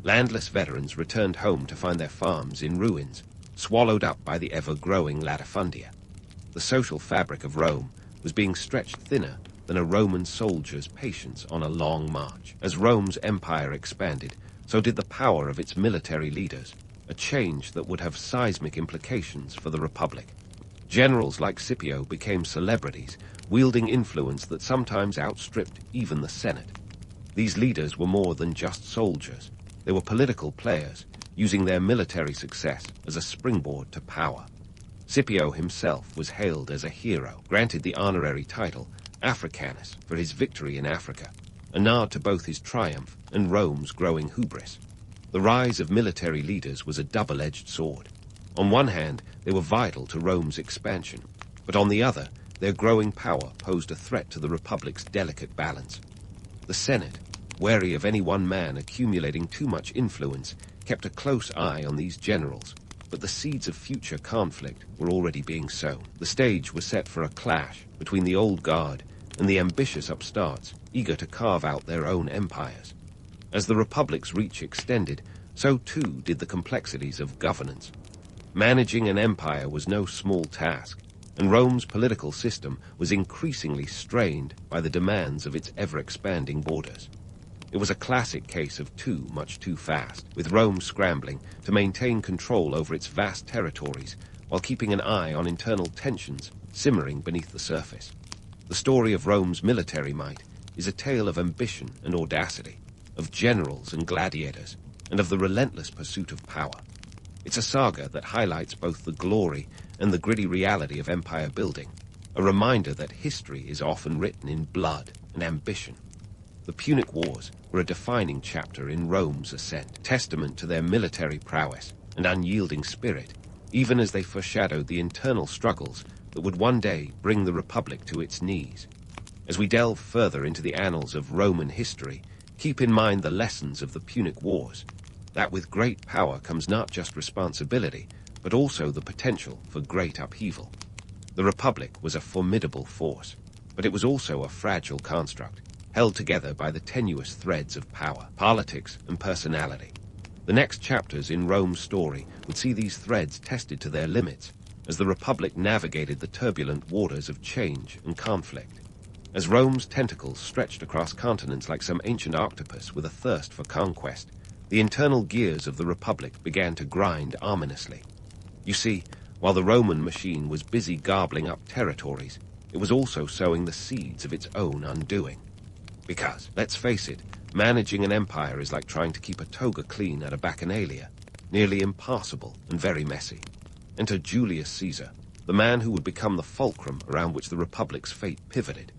Landless veterans returned home to find their farms in ruins, swallowed up by the ever-growing latifundia. The social fabric of Rome was being stretched thinner than a Roman soldier's patience on a long march. As Rome's empire expanded, so did the power of its military leaders, a change that would have seismic implications for the Republic. Generals like Scipio became celebrities, wielding influence that sometimes outstripped even the Senate. These leaders were more than just soldiers. They were political players, using their military success as a springboard to power. Scipio himself was hailed as a hero, granted the honorary title Africanus for his victory in Africa, a nod to both his triumph and Rome's growing hubris. The rise of military leaders was a double-edged sword. On one hand, they were vital to Rome's expansion, but on the other, their growing power posed a threat to the Republic's delicate balance. The Senate, wary of any one man accumulating too much influence, kept a close eye on these generals, but the seeds of future conflict were already being sown. The stage was set for a clash between the old guard and the ambitious upstarts eager to carve out their own empires. As the Republic's reach extended, so too did the complexities of governance. Managing an empire was no small task, and Rome's political system was increasingly strained by the demands of its ever-expanding borders. It was a classic case of too much too fast, with Rome scrambling to maintain control over its vast territories while keeping an eye on internal tensions simmering beneath the surface. The story of Rome's military might is a tale of ambition and audacity, of generals and gladiators, and of the relentless pursuit of power. It's a saga that highlights both the glory and the gritty reality of empire building, a reminder that history is often written in blood and ambition. The Punic Wars were a defining chapter in Rome's ascent, testament to their military prowess and unyielding spirit, even as they foreshadowed the internal struggles that would one day bring the Republic to its knees. As we delve further into the annals of Roman history, keep in mind the lessons of the Punic Wars, that with great power comes not just responsibility, but also the potential for great upheaval. The Republic was a formidable force, but it was also a fragile construct, held together by the tenuous threads of power, politics, and personality. The next chapters in Rome's story would see these threads tested to their limits, as the Republic navigated the turbulent waters of change and conflict. As Rome's tentacles stretched across continents like some ancient octopus with a thirst for conquest, the internal gears of the Republic began to grind ominously. You see, while the Roman machine was busy gobbling up territories, it was also sowing the seeds of its own undoing. Because, let's face it, managing an empire is like trying to keep a toga clean at a bacchanalia, nearly impossible and very messy. Enter Julius Caesar, the man who would become the fulcrum around which the Republic's fate pivoted.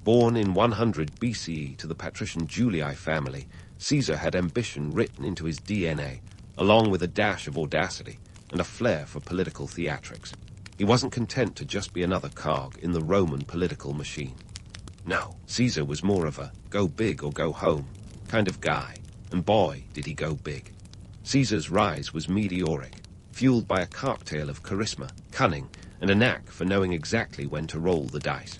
Born in 100 BCE to the patrician Julii family, Caesar had ambition written into his DNA, along with a dash of audacity and a flair for political theatrics. He wasn't content to just be another cog in the Roman political machine. No, Caesar was more of a go big or go home kind of guy, and boy, did he go big. Caesar's rise was meteoric, fueled by a cocktail of charisma, cunning, and a knack for knowing exactly when to roll the dice.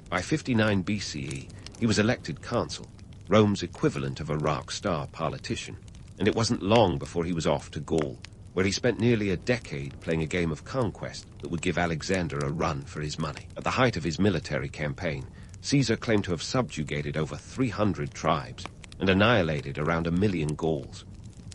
By 59 BCE, he was elected consul, Rome's equivalent of a rock star politician, and it wasn't long before he was off to Gaul, where he spent nearly a decade playing a game of conquest that would give Alexander a run for his money. At the height of his military campaign, Caesar claimed to have subjugated over 300 tribes and annihilated around 1 million Gauls.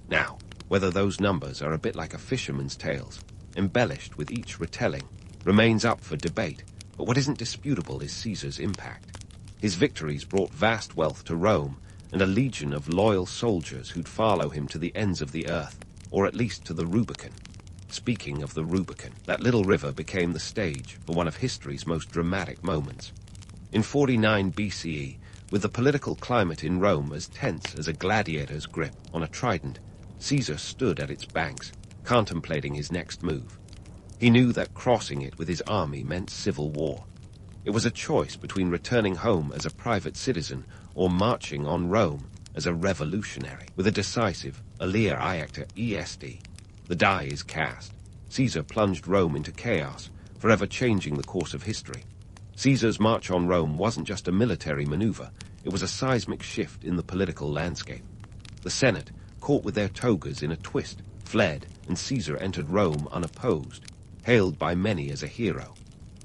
Now, whether those numbers are a bit like a fisherman's tales, embellished with each retelling, remains up for debate, but what isn't disputable is Caesar's impact. His victories brought vast wealth to Rome and a legion of loyal soldiers who'd follow him to the ends of the earth, or at least to the Rubicon. Speaking of the Rubicon, that little river became the stage for one of history's most dramatic moments. In 49 BCE, with the political climate in Rome as tense as a gladiator's grip on a trident, Caesar stood at its banks, contemplating his next move. He knew that crossing it with his army meant civil war. It was a choice between returning home as a private citizen or marching on Rome as a revolutionary. With a decisive Alia Iacta Est, the die is cast. Caesar plunged Rome into chaos, forever changing the course of history. Caesar's march on Rome wasn't just a military maneuver, it was a seismic shift in the political landscape. The Senate, caught with their togas in a twist, fled, and Caesar entered Rome unopposed, hailed by many as a hero.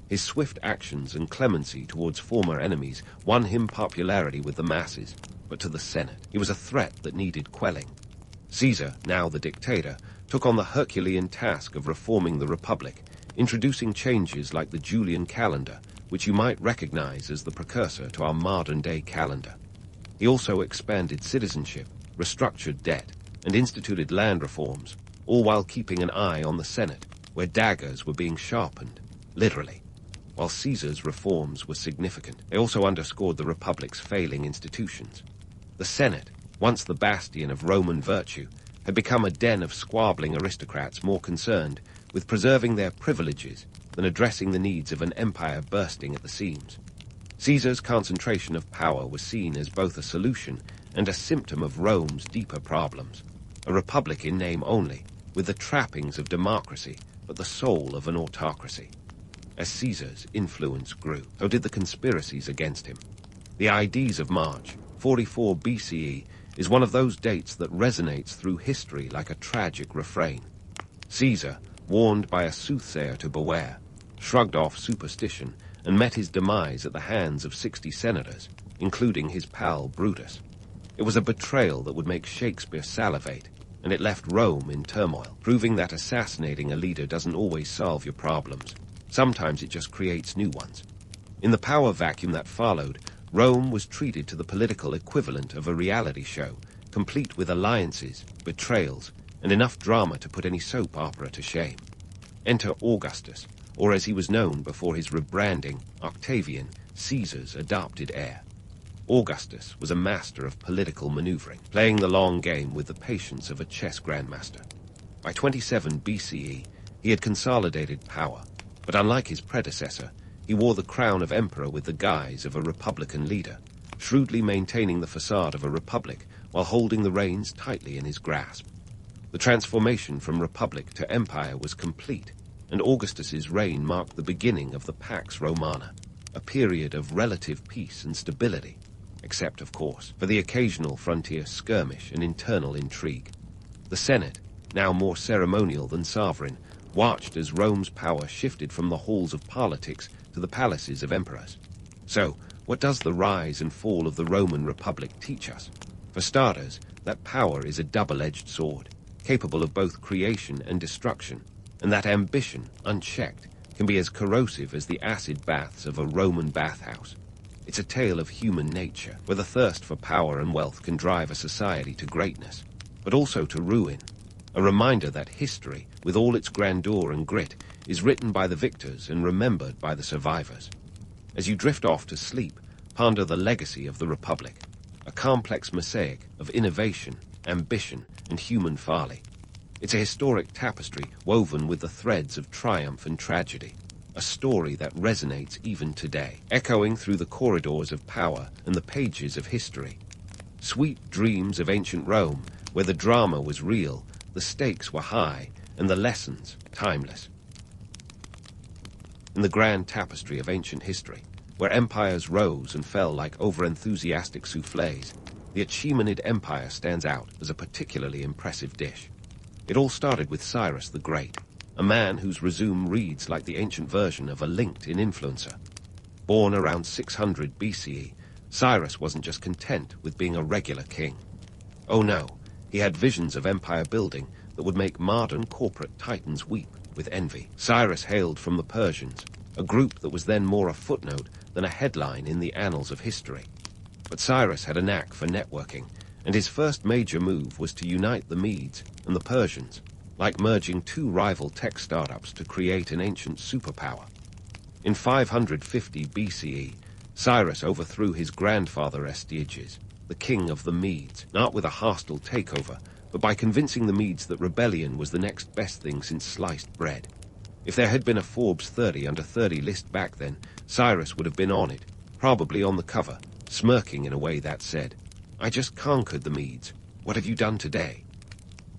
His swift actions and clemency towards former enemies won him popularity with the masses, but to the Senate, he was a threat that needed quelling. Caesar, now the dictator, took on the Herculean task of reforming the Republic, introducing changes like the Julian calendar, which you might recognize as the precursor to our modern-day calendar. He also expanded citizenship, restructured debt, and instituted land reforms, all while keeping an eye on the Senate, where daggers were being sharpened, literally. While Caesar's reforms were significant, they also underscored the Republic's failing institutions. The Senate, once the bastion of Roman virtue, had become a den of squabbling aristocrats more concerned with preserving their privileges than addressing the needs of an empire bursting at the seams. Caesar's concentration of power was seen as both a solution and a symptom of Rome's deeper problems. A republic in name only, with the trappings of democracy, but the soul of an autocracy. As Caesar's influence grew, so did the conspiracies against him. The Ides of March, 44 BCE, is one of those dates that resonates through history like a tragic refrain. Caesar, warned by a soothsayer to beware, shrugged off superstition and met his demise at the hands of 60 senators, including his pal Brutus. It was a betrayal that would make Shakespeare salivate, and it left Rome in turmoil, proving that assassinating a leader doesn't always solve your problems. Sometimes it just creates new ones. In the power vacuum that followed, Rome was treated to the political equivalent of a reality show, complete with alliances, betrayals, and enough drama to put any soap opera to shame. Enter Augustus, or as he was known before his rebranding, Octavian, Caesar's adopted heir. Augustus was a master of political maneuvering, playing the long game with the patience of a chess grandmaster. By 27 BCE, he had consolidated power, but unlike his predecessor, he wore the crown of emperor with the guise of a republican leader, shrewdly maintaining the facade of a republic while holding the reins tightly in his grasp. The transformation from republic to empire was complete, and Augustus's reign marked the beginning of the Pax Romana, a period of relative peace and stability, except, of course, for the occasional frontier skirmish and internal intrigue. The Senate, now more ceremonial than sovereign, watched as Rome's power shifted from the halls of politics to the palaces of emperors. So, what does the rise and fall of the Roman Republic teach us? For starters, that power is a double-edged sword, capable of both creation and destruction, and that ambition, unchecked, can be as corrosive as the acid baths of a Roman bathhouse. It's a tale of human nature, where the thirst for power and wealth can drive a society to greatness, but also to ruin. A reminder that history, with all its grandeur and grit, is written by the victors and remembered by the survivors. As you drift off to sleep, ponder the legacy of the Republic, a complex mosaic of innovation, ambition, and human folly. It's a historic tapestry woven with the threads of triumph and tragedy, a story that resonates even today, echoing through the corridors of power and the pages of history. Sweet dreams of ancient Rome, where the drama was real, the stakes were high, and the lessons timeless. In the grand tapestry of ancient history, where empires rose and fell like over-enthusiastic soufflés, the Achaemenid Empire stands out as a particularly impressive dish. It all started with Cyrus the Great, a man whose resume reads like the ancient version of a LinkedIn influencer. Born around 600 BCE, Cyrus wasn't just content with being a regular king. Oh no, he had visions of empire building that would make modern corporate titans weep with envy. Cyrus hailed from the Persians, a group that was then more a footnote than a headline in the annals of history. But Cyrus had a knack for networking, and his first major move was to unite the Medes and the Persians, like merging two rival tech startups to create an ancient superpower. In 550 BCE, Cyrus overthrew his grandfather Astyages, the king of the Medes, not with a hostile takeover, but by convincing the Medes that rebellion was the next best thing since sliced bread. If there had been a Forbes 30 under 30 list back then, Cyrus would have been on it, probably on the cover, smirking in a way that said, "I just conquered the Medes. What have you done today?"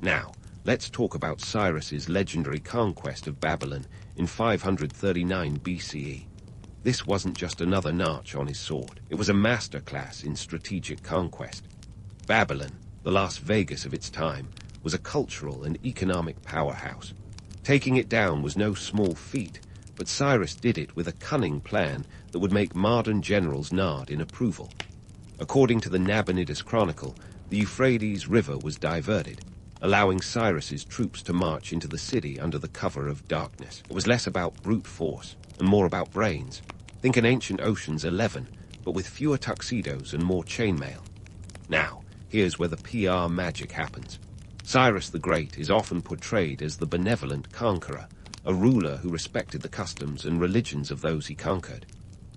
Now, let's talk about Cyrus's legendary conquest of Babylon in 539 BCE. This wasn't just another notch on his sword. It was a masterclass in strategic conquest. Babylon, the Las Vegas of its time, was a cultural and economic powerhouse. Taking it down was no small feat, but Cyrus did it with a cunning plan that would make modern generals nod in approval. According to the Nabonidus Chronicle, the Euphrates River was diverted, allowing Cyrus's troops to march into the city under the cover of darkness. It was less about brute force and more about brains. Think an ancient Ocean's 11, but with fewer tuxedos and more chainmail. Now, here's where the PR magic happens. Cyrus the Great is often portrayed as the benevolent conqueror, a ruler who respected the customs and religions of those he conquered.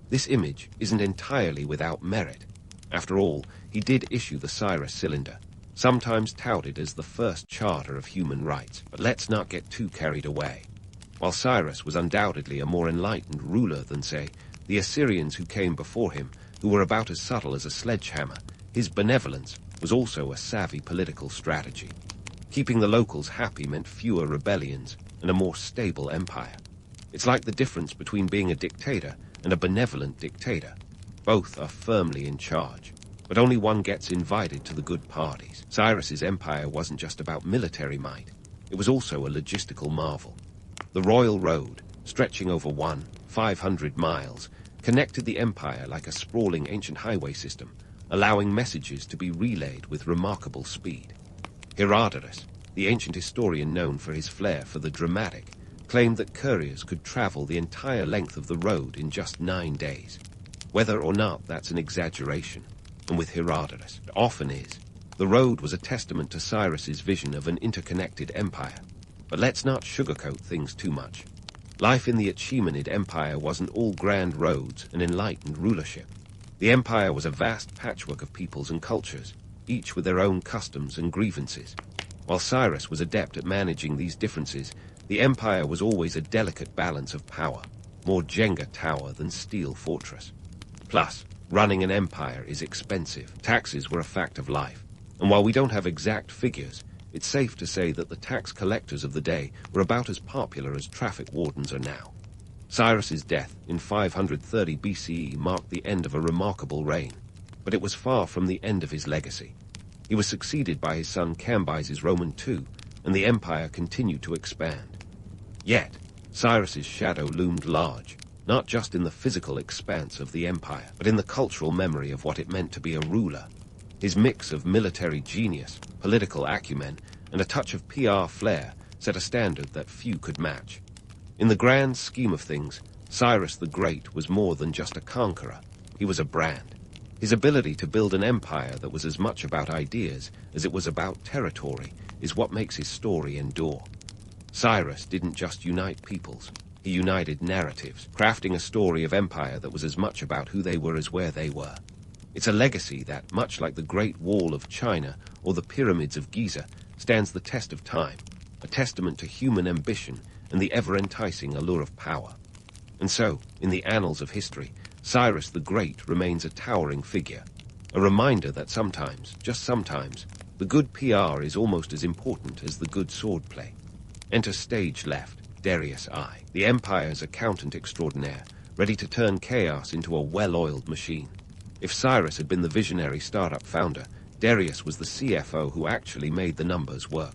This image isn't entirely without merit. After all, he did issue the Cyrus Cylinder, sometimes touted as the first charter of human rights. But let's not get too carried away. While Cyrus was undoubtedly a more enlightened ruler than, say, the Assyrians who came before him, who were about as subtle as a sledgehammer, his benevolence was also a savvy political strategy. Keeping the locals happy meant fewer rebellions and a more stable empire. It's like the difference between being a dictator and a benevolent dictator. Both are firmly in charge, but only one gets invited to the good parties. Cyrus's empire wasn't just about military might. It was also a logistical marvel. The Royal Road, stretching over 500 miles, connected the empire like a sprawling ancient highway system, allowing messages to be relayed with remarkable speed. Herodotus, the ancient historian known for his flair for the dramatic, claimed that couriers could travel the entire length of the road in just 9 days. Whether or not that's an exaggeration, and with Herodotus, it often is, the road was a testament to Cyrus's vision of an interconnected empire. But let's not sugarcoat things too much. Life in the Achaemenid Empire wasn't all grand roads and enlightened rulership. The empire was a vast patchwork of peoples and cultures, each with their own customs and grievances. While Cyrus was adept at managing these differences, the empire was always a delicate balance of power, more Jenga tower than steel fortress. Plus, running an empire is expensive. Taxes were a fact of life, and while we don't have exact figures, it's safe to say that the tax collectors of the day were about as popular as traffic wardens are now. Cyrus's death in 530 BCE marked the end of a remarkable reign, but it was far from the end of his legacy. He was succeeded by his son Cambyses Roman II, and the empire continued to expand. Yet, Cyrus's shadow loomed large, not just in the physical expanse of the empire, but in the cultural memory of what it meant to be a ruler. His mix of military genius, political acumen, and a touch of PR flair set a standard that few could match. In the grand scheme of things, Cyrus the Great was more than just a conqueror. He was a brand. His ability to build an empire that was as much about ideas as it was about territory is what makes his story endure. Cyrus didn't just unite peoples. He united narratives, crafting a story of empire that was as much about who they were as where they were. It's a legacy that, much like the Great Wall of China or the Pyramids of Giza, stands the test of time, a testament to human ambition and the ever-enticing allure of power. And so, in the annals of history, Cyrus the Great remains a towering figure, a reminder that sometimes, just sometimes, the good PR is almost as important as the good swordplay. Enter stage left, Darius I, the empire's accountant extraordinaire, ready to turn chaos into a well-oiled machine. If Cyrus had been the visionary startup founder, Darius was the CFO who actually made the numbers work.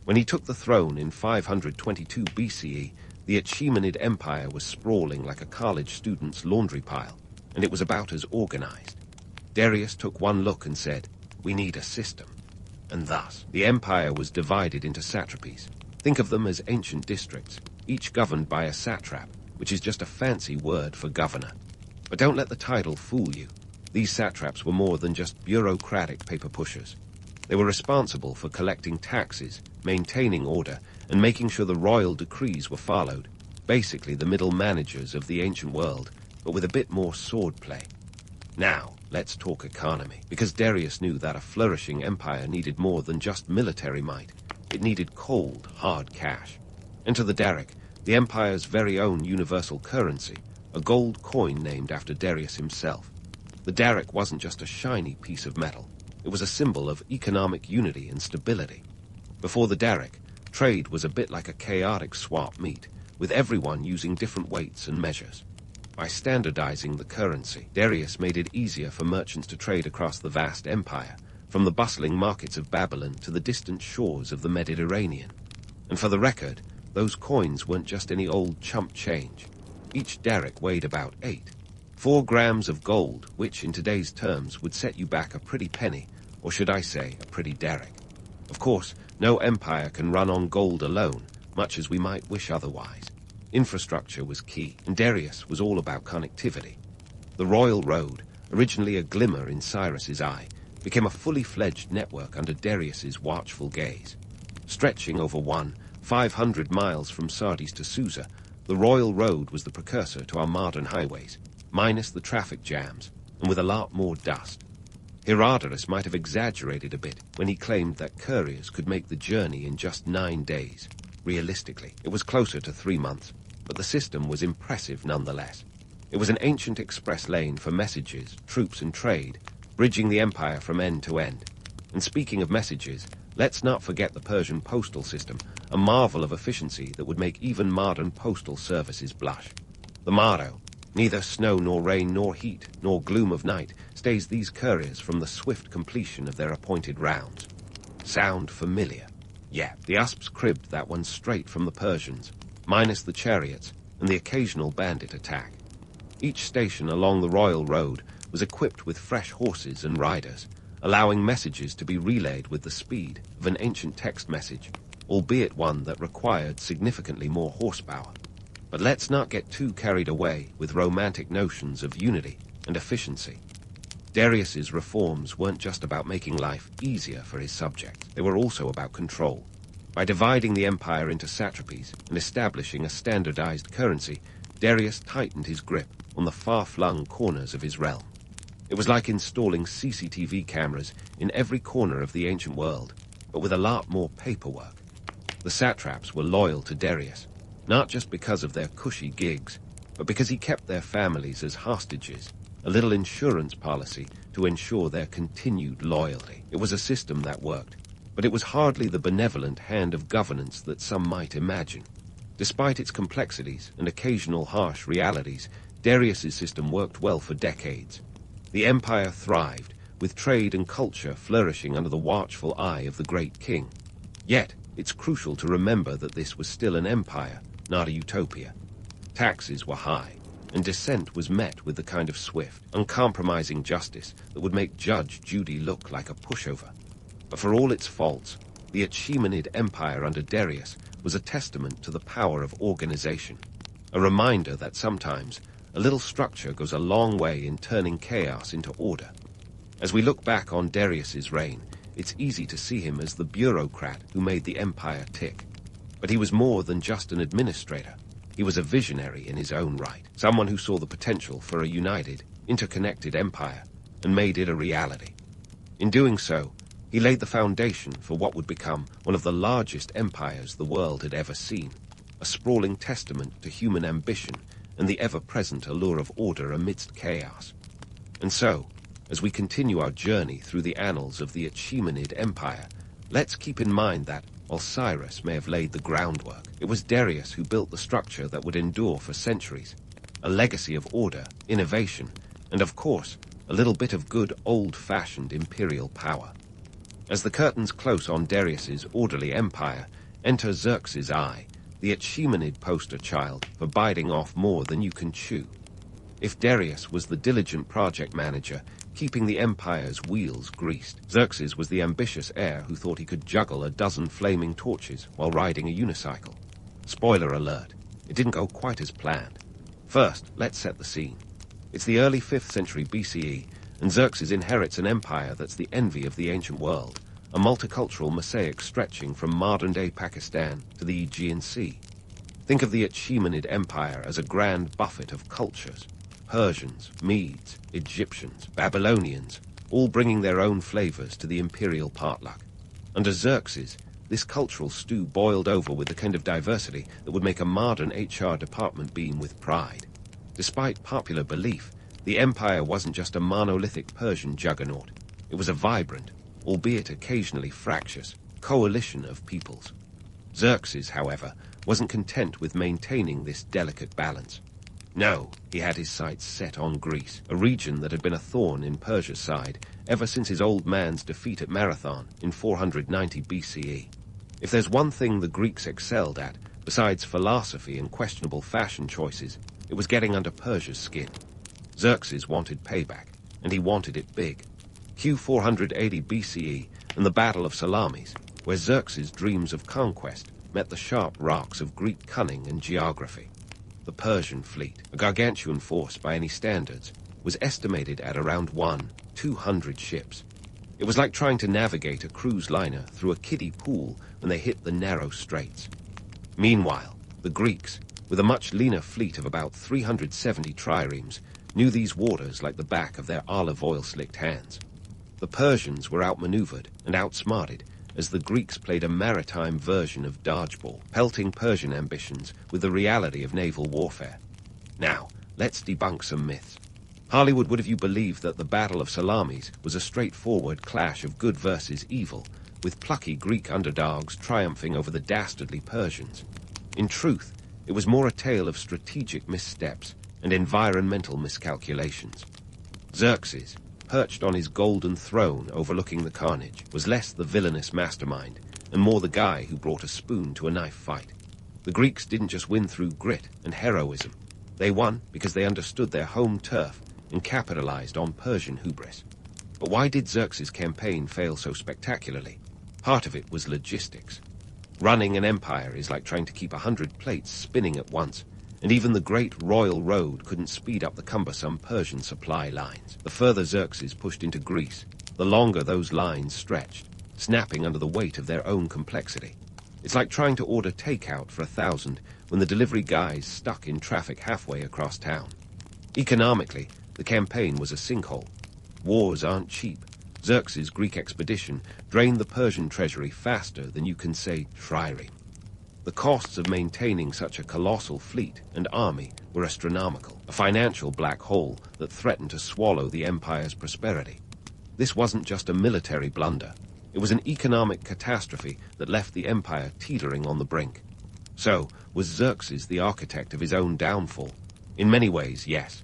When he took the throne in 522 BCE, the Achaemenid Empire was sprawling like a college student's laundry pile, and it was about as organized. Darius took one look and said, "We need a system." And thus, the empire was divided into satrapies. Think of them as ancient districts, each governed by a satrap, which is just a fancy word for governor. But don't let the title fool you. These satraps were more than just bureaucratic paper pushers. They were responsible for collecting taxes, maintaining order, and making sure the royal decrees were followed. Basically the middle managers of the ancient world, but with a bit more swordplay. Now, let's talk economy, because Darius knew that a flourishing empire needed more than just military might. It needed cold, hard cash. Enter the Daric, the empire's very own universal currency, a gold coin named after Darius himself. The Daric wasn't just a shiny piece of metal. It was a symbol of economic unity and stability. Before the Daric, trade was a bit like a chaotic swap meet, with everyone using different weights and measures. By standardizing the currency, Darius made it easier for merchants to trade across the vast empire, from the bustling markets of Babylon to the distant shores of the Mediterranean. And for the record, those coins weren't just any old chump change. Each Daric weighed about 4 grams of gold, which in today's terms would set you back a pretty penny, or should I say, a pretty Daric. Of course, no empire can run on gold alone, much as we might wish otherwise. Infrastructure was key, and Darius was all about connectivity. The Royal Road, originally a glimmer in Cyrus's eye, became a fully fledged network under Darius's watchful gaze. Stretching over 500 miles from Sardis to Susa, the Royal Road was the precursor to our modern highways, minus the traffic jams, and with a lot more dust. Herodotus might have exaggerated a bit when he claimed that couriers could make the journey in just 9 days. Realistically, it was closer to 3 months, but the system was impressive nonetheless. It was an ancient express lane for messages, troops, and trade, bridging the empire from end to end. And speaking of messages, let's not forget the Persian postal system, a marvel of efficiency that would make even modern postal services blush. The motto, "Neither snow nor rain nor heat nor gloom of night stays these couriers from the swift completion of their appointed rounds." Sound familiar? Yeah, the Usps cribbed that one straight from the Persians, minus the chariots and the occasional bandit attack. Each station along the Royal Road was equipped with fresh horses and riders, allowing messages to be relayed with the speed of an ancient text message, albeit one that required significantly more horsepower. But let's not get too carried away with romantic notions of unity and efficiency. Darius's reforms weren't just about making life easier for his subjects, they were also about control. By dividing the empire into satrapies and establishing a standardized currency, Darius tightened his grip on the far-flung corners of his realm. It was like installing CCTV cameras in every corner of the ancient world, but with a lot more paperwork. The satraps were loyal to Darius, not just because of their cushy gigs, but because he kept their families as hostages, a little insurance policy to ensure their continued loyalty. It was a system that worked, but it was hardly the benevolent hand of governance that some might imagine. Despite its complexities and occasional harsh realities, Darius's system worked well for decades. The empire thrived, with trade and culture flourishing under the watchful eye of the great king. Yet, it's crucial to remember that this was still an empire, not a utopia. Taxes were high, and dissent was met with the kind of swift, uncompromising justice that would make Judge Judy look like a pushover. But for all its faults, the Achaemenid Empire under Darius was a testament to the power of organization, a reminder that sometimes a little structure goes a long way in turning chaos into order. As we look back on Darius's reign, it's easy to see him as the bureaucrat who made the empire tick. But he was more than just an administrator. He was a visionary in his own right, someone who saw the potential for a united, interconnected empire and made it a reality. In doing so, he laid the foundation for what would become one of the largest empires the world had ever seen, a sprawling testament to human ambition and the ever-present allure of order amidst chaos. And so, as we continue our journey through the annals of the Achaemenid Empire, let's keep in mind that, while Cyrus may have laid the groundwork, it was Darius who built the structure that would endure for centuries, a legacy of order, innovation, and of course, a little bit of good old-fashioned imperial power. As the curtains close on Darius's orderly empire, enter Xerxes' eye, the Achaemenid poster child for biting off more than you can chew. If Darius was the diligent project manager, keeping the empire's wheels greased, Xerxes was the ambitious heir who thought he could juggle a dozen flaming torches while riding a unicycle. Spoiler alert, it didn't go quite as planned. First, let's set the scene. It's the early 5th century BCE, and Xerxes inherits an empire that's the envy of the ancient world, a multicultural mosaic stretching from modern-day Pakistan to the Aegean Sea. Think of the Achaemenid Empire as a grand buffet of cultures. Persians, Medes, Egyptians, Babylonians, all bringing their own flavors to the imperial potluck. Under Xerxes, this cultural stew boiled over with the kind of diversity that would make a modern HR department beam with pride. Despite popular belief, the empire wasn't just a monolithic Persian juggernaut. It was a vibrant, albeit occasionally fractious, coalition of peoples. Xerxes, however, wasn't content with maintaining this delicate balance. No, he had his sights set on Greece, a region that had been a thorn in Persia's side ever since his old man's defeat at Marathon in 490 BCE. If there's one thing the Greeks excelled at, besides philosophy and questionable fashion choices, it was getting under Persia's skin. Xerxes wanted payback, and he wanted it big. Q 480 BCE and the Battle of Salamis, where Xerxes' dreams of conquest met the sharp rocks of Greek cunning and geography. The Persian fleet, a gargantuan force by any standards, was estimated at around 200 ships. It was like trying to navigate a cruise liner through a kiddie pool when they hit the narrow straits. Meanwhile, the Greeks, with a much leaner fleet of about 370 triremes, knew these waters like the back of their olive oil-slicked hands. The Persians were outmaneuvered and outsmarted as the Greeks played a maritime version of dodgeball, pelting Persian ambitions with the reality of naval warfare. Now, let's debunk some myths. Hollywood would have you believe that the Battle of Salamis was a straightforward clash of good versus evil, with plucky Greek underdogs triumphing over the dastardly Persians. In truth, it was more a tale of strategic missteps and environmental miscalculations. Xerxes, perched on his golden throne overlooking the carnage, was less the villainous mastermind and more the guy who brought a spoon to a knife fight. The Greeks didn't just win through grit and heroism. They won because they understood their home turf and capitalized on Persian hubris. But why did Xerxes' campaign fail so spectacularly? Part of it was logistics. Running an empire is like trying to keep 100 plates spinning at once, and even the great royal road couldn't speed up the cumbersome Persian supply lines. The further Xerxes pushed into Greece, the longer those lines stretched, snapping under the weight of their own complexity. It's like trying to order takeout for 1,000 when the delivery guy's stuck in traffic halfway across town. Economically, the campaign was a sinkhole. Wars aren't cheap. Xerxes' Greek expedition drained the Persian treasury faster than you can say trireme. The costs of maintaining such a colossal fleet and army were astronomical, a financial black hole that threatened to swallow the empire's prosperity. This wasn't just a military blunder. It was an economic catastrophe that left the empire teetering on the brink. So, was Xerxes the architect of his own downfall? In many ways, yes.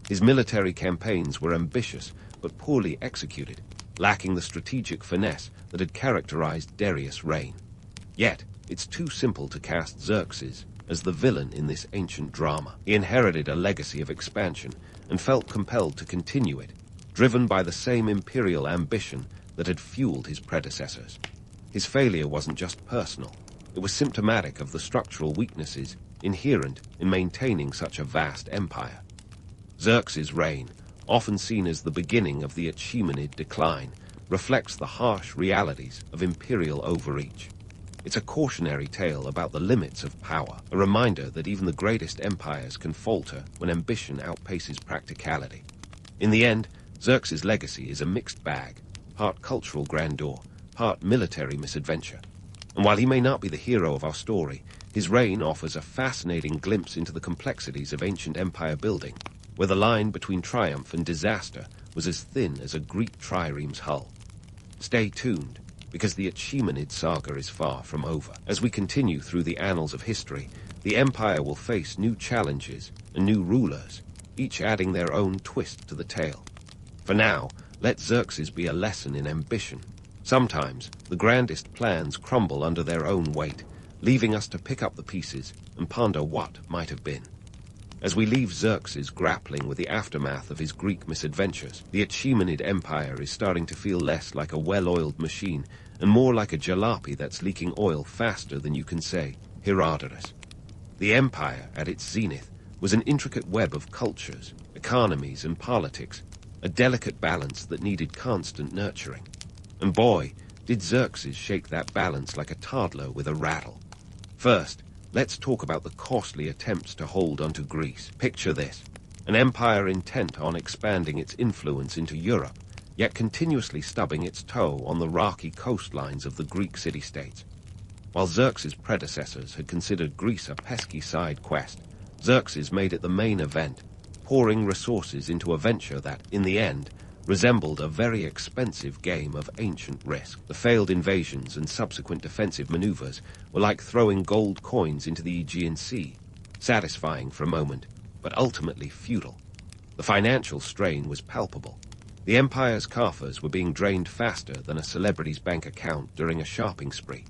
His military campaigns were ambitious but poorly executed, lacking the strategic finesse that had characterized Darius' reign. Yet, it's too simple to cast Xerxes as the villain in this ancient drama. He inherited a legacy of expansion and felt compelled to continue it, driven by the same imperial ambition that had fueled his predecessors. His failure wasn't just personal. It was symptomatic of the structural weaknesses inherent in maintaining such a vast empire. Xerxes' reign, often seen as the beginning of the Achaemenid decline, reflects the harsh realities of imperial overreach. It's a cautionary tale about the limits of power, a reminder that even the greatest empires can falter when ambition outpaces practicality. In the end, Xerxes' legacy is a mixed bag, part cultural grandeur, part military misadventure. And while he may not be the hero of our story, his reign offers a fascinating glimpse into the complexities of ancient empire building, where the line between triumph and disaster was as thin as a Greek trireme's hull. Stay tuned, because the Achaemenid saga is far from over. As we continue through the annals of history, the empire will face new challenges and new rulers, each adding their own twist to the tale. For now, let Xerxes be a lesson in ambition. Sometimes, the grandest plans crumble under their own weight, leaving us to pick up the pieces and ponder what might have been. As we leave Xerxes grappling with the aftermath of his Greek misadventures, the Achaemenid Empire is starting to feel less like a well-oiled machine and more like a jalopy that's leaking oil faster than you can say, Herodotus. The empire, at its zenith, was an intricate web of cultures, economies, and politics, a delicate balance that needed constant nurturing. And boy, did Xerxes shake that balance like a toddler with a rattle. First, let's talk about the costly attempts to hold onto Greece. Picture this: an empire intent on expanding its influence into Europe, yet continuously stubbing its toe on the rocky coastlines of the Greek city-states. While Xerxes' predecessors had considered Greece a pesky side quest, Xerxes made it the main event, pouring resources into a venture that, in the end, resembled a very expensive game of ancient risk. The failed invasions and subsequent defensive maneuvers were like throwing gold coins into the Aegean Sea, satisfying for a moment, but ultimately futile. The financial strain was palpable. The empire's coffers were being drained faster than a celebrity's bank account during a shopping spree.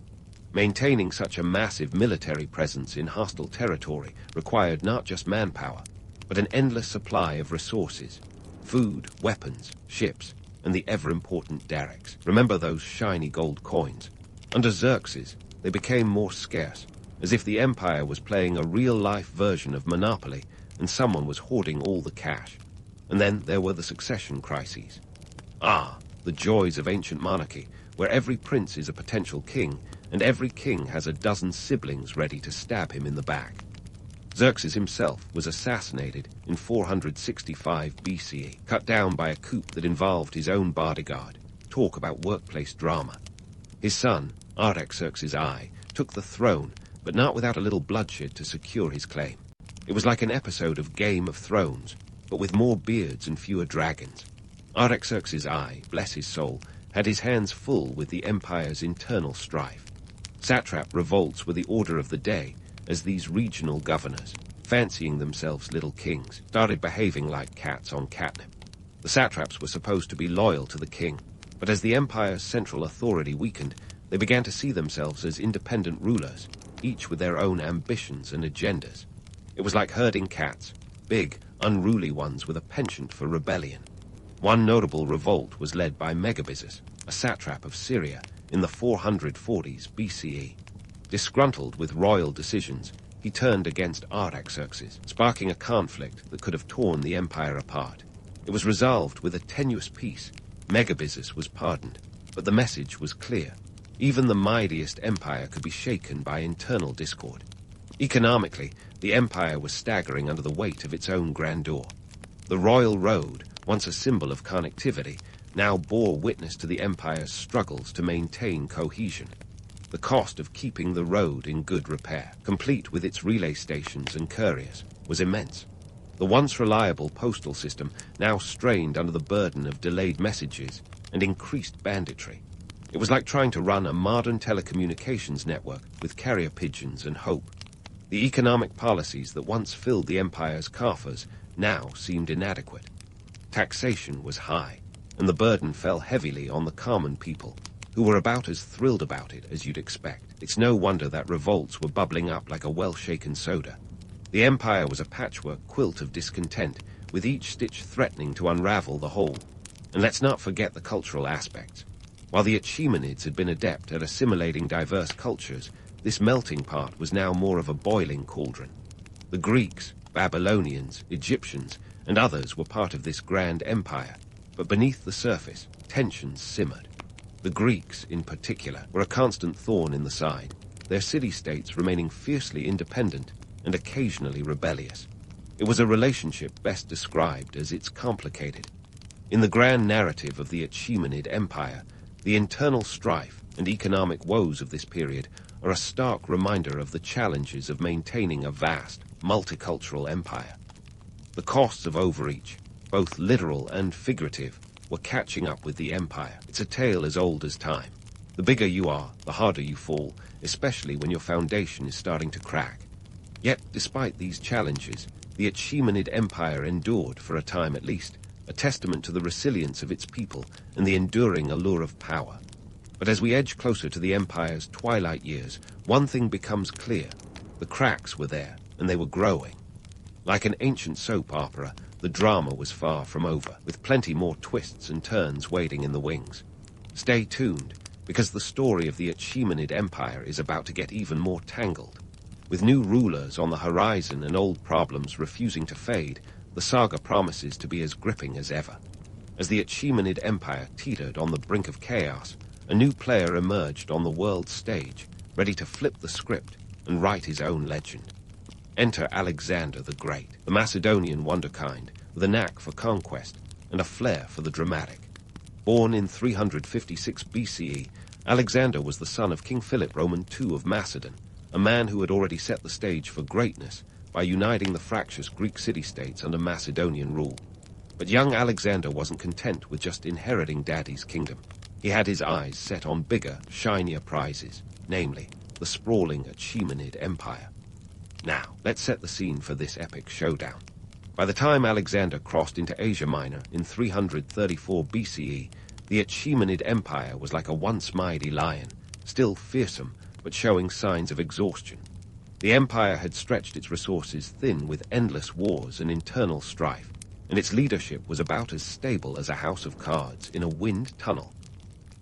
Maintaining such a massive military presence in hostile territory required not just manpower, but an endless supply of resources: food, weapons, ships, and the ever-important derricks. Remember those shiny gold coins? Under Xerxes, they became more scarce, as if the empire was playing a real-life version of Monopoly and someone was hoarding all the cash. And then there were the succession crises. The joys of ancient monarchy, where every prince is a potential king, and every king has a dozen siblings ready to stab him in the back. Xerxes himself was assassinated in 465 BCE, cut down by a coup that involved his own bodyguard. Talk about workplace drama. His son, Artaxerxes I, took the throne, but not without a little bloodshed to secure his claim. It was like an episode of Game of Thrones, but with more beards and fewer dragons. Artaxerxes I, bless his soul, had his hands full with the empire's internal strife. Satrap revolts were the order of the day, as these regional governors, fancying themselves little kings, started behaving like cats on catnip. The satraps were supposed to be loyal to the king, but as the empire's central authority weakened, they began to see themselves as independent rulers, each with their own ambitions and agendas. It was like herding cats, big, unruly ones with a penchant for rebellion. One notable revolt was led by Megabyzus, a satrap of Syria, in the 440s BCE. Disgruntled with royal decisions, he turned against Artaxerxes, sparking a conflict that could have torn the empire apart. It was resolved with a tenuous peace. Megabyzus was pardoned, but the message was clear. Even the mightiest empire could be shaken by internal discord. Economically, the empire was staggering under the weight of its own grandeur. The royal road, once a symbol of connectivity, now bore witness to the empire's struggles to maintain cohesion. The cost of keeping the road in good repair, complete with its relay stations and couriers, was immense. The once reliable postal system now strained under the burden of delayed messages and increased banditry. It was like trying to run a modern telecommunications network with carrier pigeons and hope. The economic policies that once filled the empire's coffers now seemed inadequate. Taxation was high, and the burden fell heavily on the common people, who were about as thrilled about it as you'd expect. It's no wonder that revolts were bubbling up like a well-shaken soda. The empire was a patchwork quilt of discontent, with each stitch threatening to unravel the whole. And let's not forget the cultural aspects. While the Achaemenids had been adept at assimilating diverse cultures, this melting pot was now more of a boiling cauldron. The Greeks, Babylonians, Egyptians, and others were part of this grand empire, but beneath the surface, tensions simmered. The Greeks, in particular, were a constant thorn in the side, their city-states remaining fiercely independent and occasionally rebellious. It was a relationship best described as it's complicated. In the grand narrative of the Achaemenid Empire, the internal strife and economic woes of this period are a stark reminder of the challenges of maintaining a vast, multicultural empire. The costs of overreach, both literal and figurative, were catching up with the empire. It's a tale as old as time. The bigger you are, the harder you fall, especially when your foundation is starting to crack. Yet, despite these challenges, the Achaemenid Empire endured, for a time at least, a testament to the resilience of its people and the enduring allure of power. But as we edge closer to the empire's twilight years, one thing becomes clear. The cracks were there, and they were growing. Like an ancient soap opera, the drama was far from over, with plenty more twists and turns waiting in the wings. Stay tuned, because the story of the Achaemenid Empire is about to get even more tangled. With new rulers on the horizon and old problems refusing to fade, the saga promises to be as gripping as ever. As the Achaemenid Empire teetered on the brink of chaos, a new player emerged on the world stage, ready to flip the script and write his own legend. Enter Alexander the Great, the Macedonian wonderkind, with a knack for conquest and a flair for the dramatic. Born in 356 BCE, Alexander was the son of King Philip Roman II of Macedon, a man who had already set the stage for greatness by uniting the fractious Greek city-states under Macedonian rule. But young Alexander wasn't content with just inheriting Daddy's kingdom. He had his eyes set on bigger, shinier prizes, namely, the sprawling Achaemenid Empire. Now, let's set the scene for this epic showdown. By the time Alexander crossed into Asia Minor in 334 BCE, the Achaemenid Empire was like a once mighty lion, still fearsome, but showing signs of exhaustion. The empire had stretched its resources thin with endless wars and internal strife, and its leadership was about as stable as a house of cards in a wind tunnel.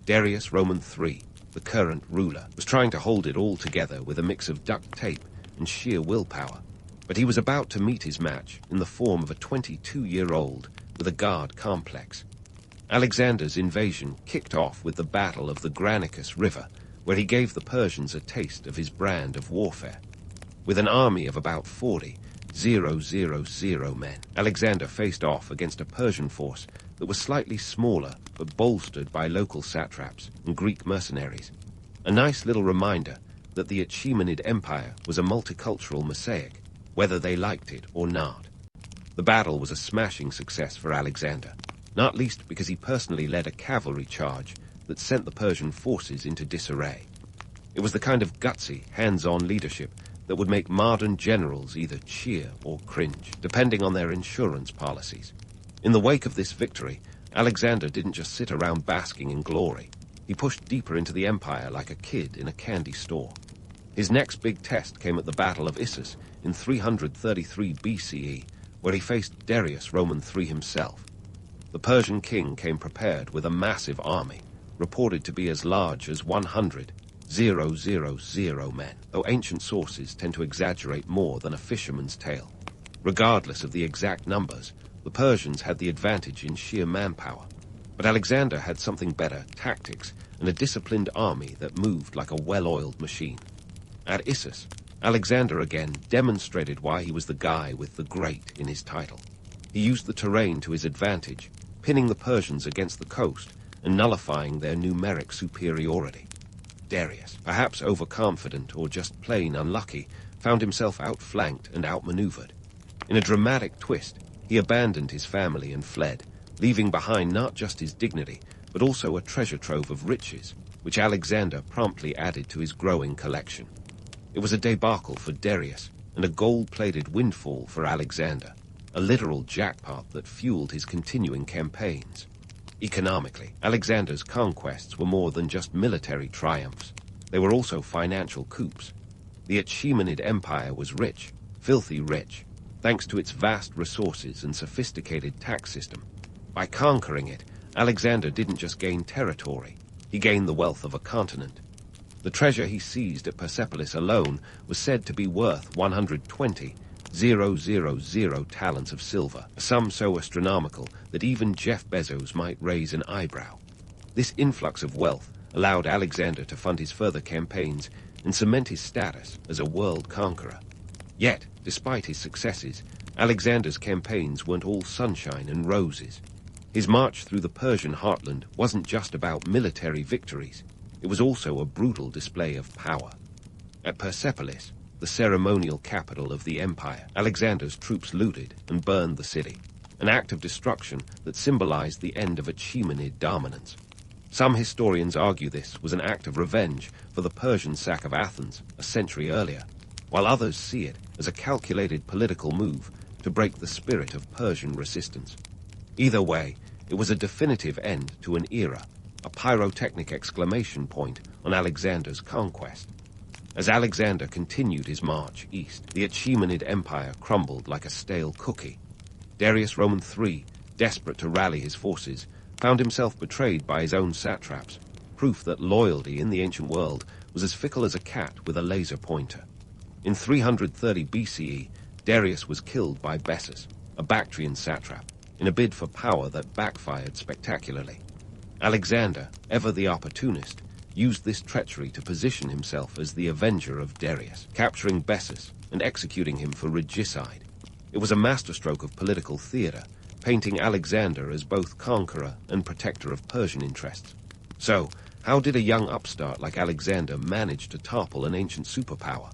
Darius Roman III, the current ruler, was trying to hold it all together with a mix of duct tape and sheer willpower. But he was about to meet his match in the form of a 22-year-old with a guard complex. Alexander's invasion kicked off with the Battle of the Granicus River, where he gave the Persians a taste of his brand of warfare. With an army of about 40,000 men, Alexander faced off against a Persian force that was slightly smaller but bolstered by local satraps and Greek mercenaries. A nice little reminder that the Achaemenid Empire was a multicultural mosaic, whether they liked it or not. The battle was a smashing success for Alexander, not least because he personally led a cavalry charge that sent the Persian forces into disarray. It was the kind of gutsy, hands-on leadership that would make modern generals either cheer or cringe, depending on their insurance policies. In the wake of this victory, Alexander didn't just sit around basking in glory. He pushed deeper into the empire like a kid in a candy store. His next big test came at the Battle of Issus in 333 BCE, where he faced Darius Roman III himself. The Persian king came prepared with a massive army, reported to be as large as 100,000 men, though ancient sources tend to exaggerate more than a fisherman's tale. Regardless of the exact numbers, the Persians had the advantage in sheer manpower. But Alexander had something better, tactics, and a disciplined army that moved like a well-oiled machine. At Issus, Alexander again demonstrated why he was the guy with the great in his title. He used the terrain to his advantage, pinning the Persians against the coast and nullifying their numeric superiority. Darius, perhaps overconfident or just plain unlucky, found himself outflanked and outmaneuvered. In a dramatic twist, he abandoned his family and fled, leaving behind not just his dignity, but also a treasure trove of riches, which Alexander promptly added to his growing collection. It was a debacle for Darius and a gold-plated windfall for Alexander, a literal jackpot that fueled his continuing campaigns. Economically, Alexander's conquests were more than just military triumphs. They were also financial coups. The Achaemenid Empire was rich, filthy rich, thanks to its vast resources and sophisticated tax system. By conquering it, Alexander didn't just gain territory, he gained the wealth of a continent. The treasure he seized at Persepolis alone was said to be worth 120,000 talents of silver, a sum so astronomical that even Jeff Bezos might raise an eyebrow. This influx of wealth allowed Alexander to fund his further campaigns and cement his status as a world conqueror. Yet, despite his successes, Alexander's campaigns weren't all sunshine and roses. His march through the Persian heartland wasn't just about military victories. It was also a brutal display of power. At Persepolis, the ceremonial capital of the empire, Alexander's troops looted and burned the city, an act of destruction that symbolized the end of Achaemenid dominance. Some historians argue this was an act of revenge for the Persian sack of Athens a century earlier, while others see it as a calculated political move to break the spirit of Persian resistance. Either way, it was a definitive end to an era, a pyrotechnic exclamation point on Alexander's conquest. As Alexander continued his march east, the Achaemenid Empire crumbled like a stale cookie. Darius Roman III, desperate to rally his forces, found himself betrayed by his own satraps, proof that loyalty in the ancient world was as fickle as a cat with a laser pointer. In 330 BCE, Darius was killed by Bessus, a Bactrian satrap, in a bid for power that backfired spectacularly. Alexander, ever the opportunist, used this treachery to position himself as the avenger of Darius, capturing Bessus and executing him for regicide. It was a masterstroke of political theater, painting Alexander as both conqueror and protector of Persian interests. So, how did a young upstart like Alexander manage to topple an ancient superpower?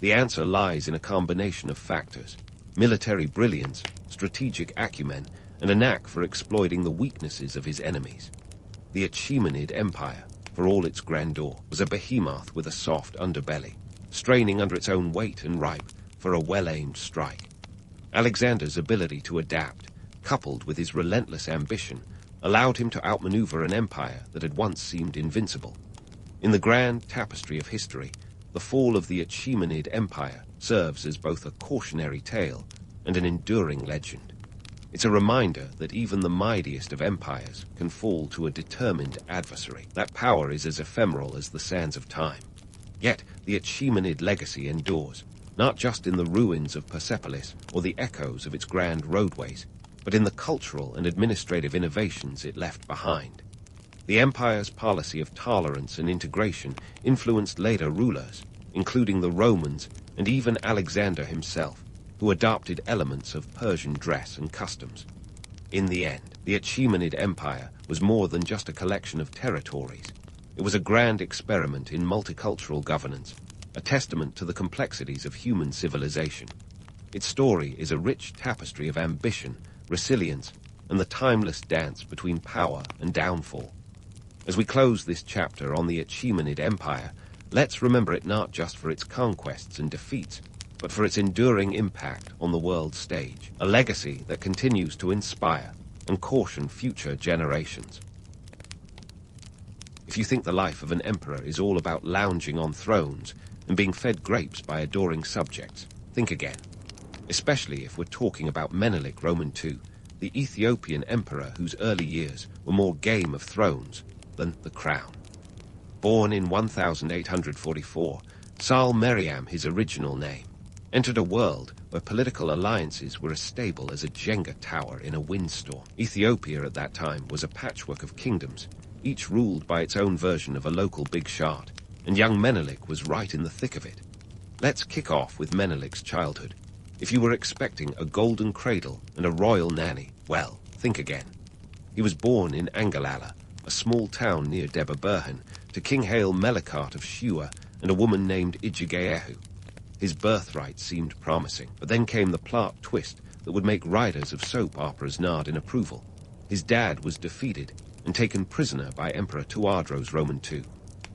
The answer lies in a combination of factors: military brilliance, strategic acumen, and a knack for exploiting the weaknesses of his enemies. The Achaemenid Empire, for all its grandeur, was a behemoth with a soft underbelly, straining under its own weight and ripe for a well-aimed strike. Alexander's ability to adapt, coupled with his relentless ambition, allowed him to outmaneuver an empire that had once seemed invincible. In the grand tapestry of history, the fall of the Achaemenid Empire serves as both a cautionary tale and an enduring legend. It's a reminder that even the mightiest of empires can fall to a determined adversary. That power is as ephemeral as the sands of time. Yet the Achaemenid legacy endures, not just in the ruins of Persepolis or the echoes of its grand roadways, but in the cultural and administrative innovations it left behind. The empire's policy of tolerance and integration influenced later rulers, including the Romans and even Alexander himself, who adopted elements of Persian dress and customs. In the end, the Achaemenid Empire was more than just a collection of territories. It was a grand experiment in multicultural governance, a testament to the complexities of human civilization. Its story is a rich tapestry of ambition, resilience, and the timeless dance between power and downfall. As we close this chapter on the Achaemenid Empire, let's remember it not just for its conquests and defeats, but for its enduring impact on the world stage, a legacy that continues to inspire and caution future generations. If you think the life of an emperor is all about lounging on thrones and being fed grapes by adoring subjects, think again. Especially if we're talking about Menelik Roman II, the Ethiopian emperor whose early years were more Game of Thrones than the crown. Born in 1844, Sal Meriam, his original name, entered a world where political alliances were as stable as a Jenga tower in a windstorm. Ethiopia at that time was a patchwork of kingdoms, each ruled by its own version of a local big shot, and young Menelik was right in the thick of it. Let's kick off with Menelik's childhood. If you were expecting a golden cradle and a royal nanny, well, think again. He was born in Angalala, a small town near Debaberhan, to King Haile Melekart of Shua and a woman named Ijigayehu. His birthright seemed promising, but then came the plot twist that would make writers of soap operas nod in approval. His dad was defeated and taken prisoner by Emperor Tuadros Roman II.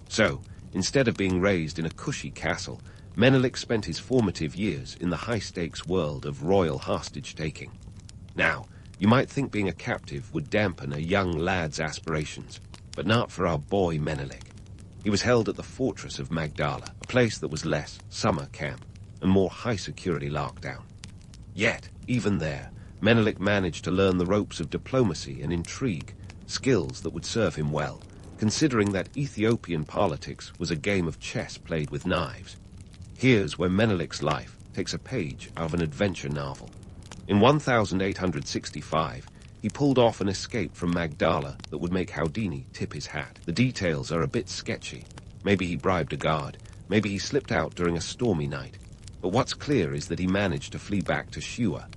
So, instead of being raised in a cushy castle, Menelik spent his formative years in the high-stakes world of royal hostage-taking. Now, you might think being a captive would dampen a young lad's aspirations, but not for our boy Menelik. He was held at the fortress of Magdala, a place that was less summer camp and more high-security lockdown. Yet, even there, Menelik managed to learn the ropes of diplomacy and intrigue, skills that would serve him well, considering that Ethiopian politics was a game of chess played with knives. Here's where Menelik's life takes a page out of an adventure novel. In 1865, he pulled off an escape from Magdala that would make Houdini tip his hat. The details are a bit sketchy. Maybe he bribed a guard, maybe he slipped out during a stormy night. But what's clear is that he managed to flee back to Shua.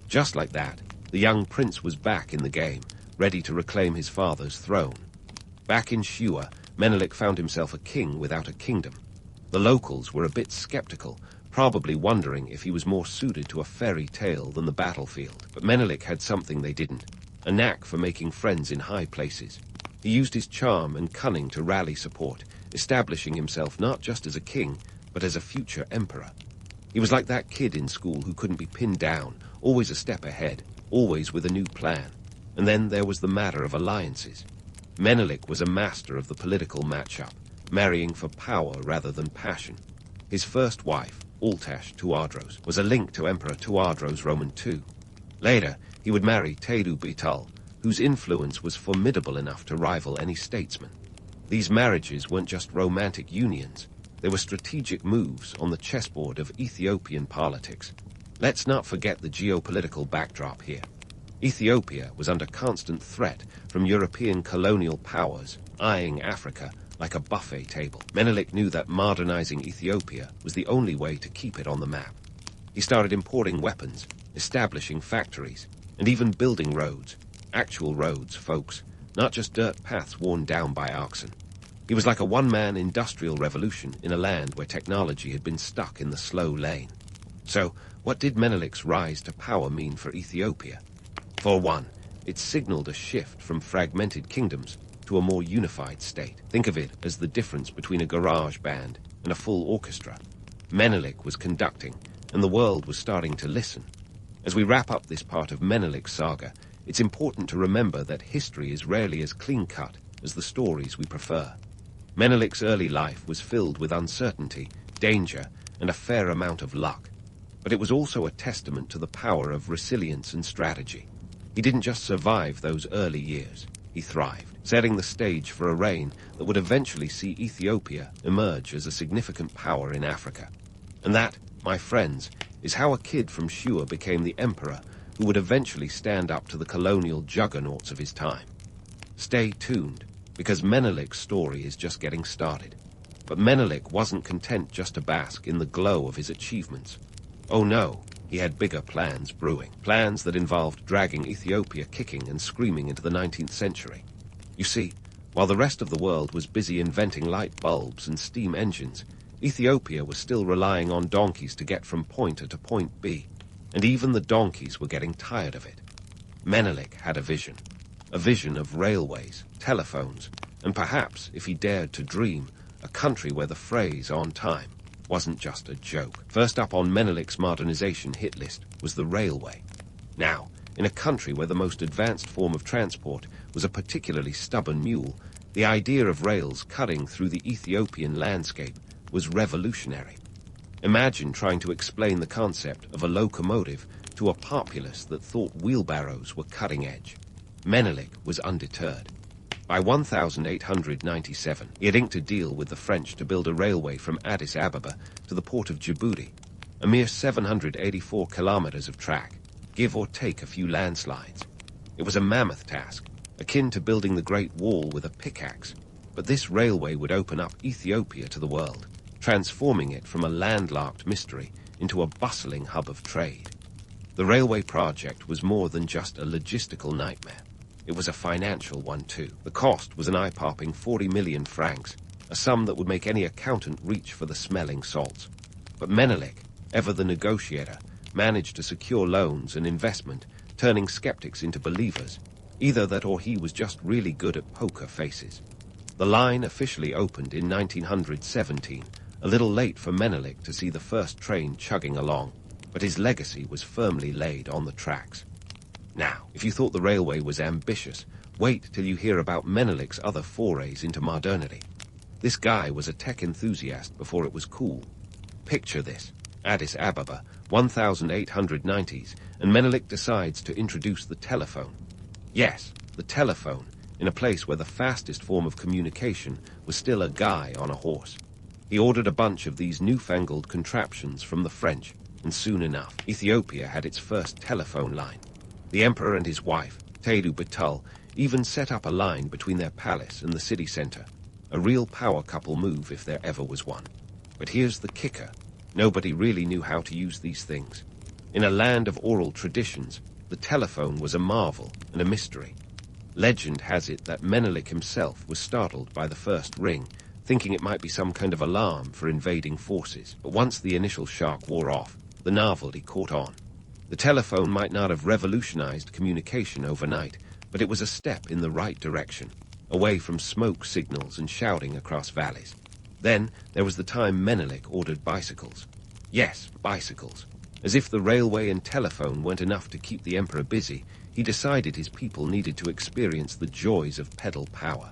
Just like that, the young prince was back in the game, ready to reclaim his father's throne. Back in Shua, Menelik found himself a king without a kingdom. The locals were a bit skeptical, probably wondering if he was more suited to a fairy tale than the battlefield. But Menelik had something they didn't, a knack for making friends in high places. He used his charm and cunning to rally support, establishing himself not just as a king, but as a future emperor. He was like that kid in school who couldn't be pinned down, always a step ahead, always with a new plan. And then there was the matter of alliances. Menelik was a master of the political matchup, marrying for power rather than passion. His first wife, Altash Tuadros, was a link to Emperor Tuadros Roman II. Later, he would marry Tedu Bital, whose influence was formidable enough to rival any statesman. These marriages weren't just romantic unions. They were strategic moves on the chessboard of Ethiopian politics. Let's not forget the geopolitical backdrop here. Ethiopia was under constant threat from European colonial powers, eyeing Africa like a buffet table. Menelik knew that modernizing Ethiopia was the only way to keep it on the map. He started importing weapons, establishing factories, and even building roads. Actual roads, folks, not just dirt paths worn down by oxen. He was like a one-man industrial revolution in a land where technology had been stuck in the slow lane. So, what did Menelik's rise to power mean for Ethiopia? For one, it signaled a shift from fragmented kingdoms to a more unified state. Think of it as the difference between a garage band and a full orchestra. Menelik was conducting, and the world was starting to listen. As we wrap up this part of Menelik's saga, it's important to remember that history is rarely as clean-cut as the stories we prefer. Menelik's early life was filled with uncertainty, danger, and a fair amount of luck. But it was also a testament to the power of resilience and strategy. He didn't just survive those early years, he thrived, setting the stage for a reign that would eventually see Ethiopia emerge as a significant power in Africa. And that, my friends, is how a kid from Shua became the emperor who would eventually stand up to the colonial juggernauts of his time. Stay tuned, because Menelik's story is just getting started. But Menelik wasn't content just to bask in the glow of his achievements. Oh no, he had bigger plans brewing, plans that involved dragging Ethiopia kicking and screaming into the 19th century. You see, while the rest of the world was busy inventing light bulbs and steam engines, Ethiopia was still relying on donkeys to get from point A to point B, and even the donkeys were getting tired of it. Menelik had a vision of railways, telephones, and perhaps, if he dared to dream, a country where the phrase "on time" wasn't just a joke. First up on Menelik's modernization hit list was the railway. Now, in a country where the most advanced form of transport was a particularly stubborn mule, the idea of rails cutting through the Ethiopian landscape was revolutionary. Imagine trying to explain the concept of a locomotive to a populace that thought wheelbarrows were cutting edge. Menelik was undeterred. By 1897, he had inked a deal with the French to build a railway from Addis Ababa to the port of Djibouti, a mere 784 kilometers of track, give or take a few landslides. It was a mammoth task, akin to building the Great Wall with a pickaxe, but this railway would open up Ethiopia to the world, transforming it from a landlocked mystery into a bustling hub of trade. The railway project was more than just a logistical nightmare. It was a financial one, too. The cost was an eye-popping 40 million francs, a sum that would make any accountant reach for the smelling salts. But Menelik, ever the negotiator, managed to secure loans and investment, turning skeptics into believers. Either that or he was just really good at poker faces. The line officially opened in 1917, a little late for Menelik to see the first train chugging along, but his legacy was firmly laid on the tracks. Now, if you thought the railway was ambitious, wait till you hear about Menelik's other forays into modernity. This guy was a tech enthusiast before it was cool. Picture this: Addis Ababa, 1890s, and Menelik decides to introduce the telephone. Yes, the telephone, in a place where the fastest form of communication was still a guy on a horse. He ordered a bunch of these newfangled contraptions from the French, and soon enough, Ethiopia had its first telephone line. The emperor and his wife, Teidu Batul, even set up a line between their palace and the city center. A real power couple move if there ever was one. But here's the kicker. Nobody really knew how to use these things. In a land of oral traditions, the telephone was a marvel and a mystery. Legend has it that Menelik himself was startled by the first ring, thinking it might be some kind of alarm for invading forces. But once the initial shock wore off, the novelty caught on. The telephone might not have revolutionized communication overnight, but it was a step in the right direction, away from smoke signals and shouting across valleys. Then there was the time Menelik ordered bicycles. Yes, bicycles. As if the railway and telephone weren't enough to keep the emperor busy, he decided his people needed to experience the joys of pedal power.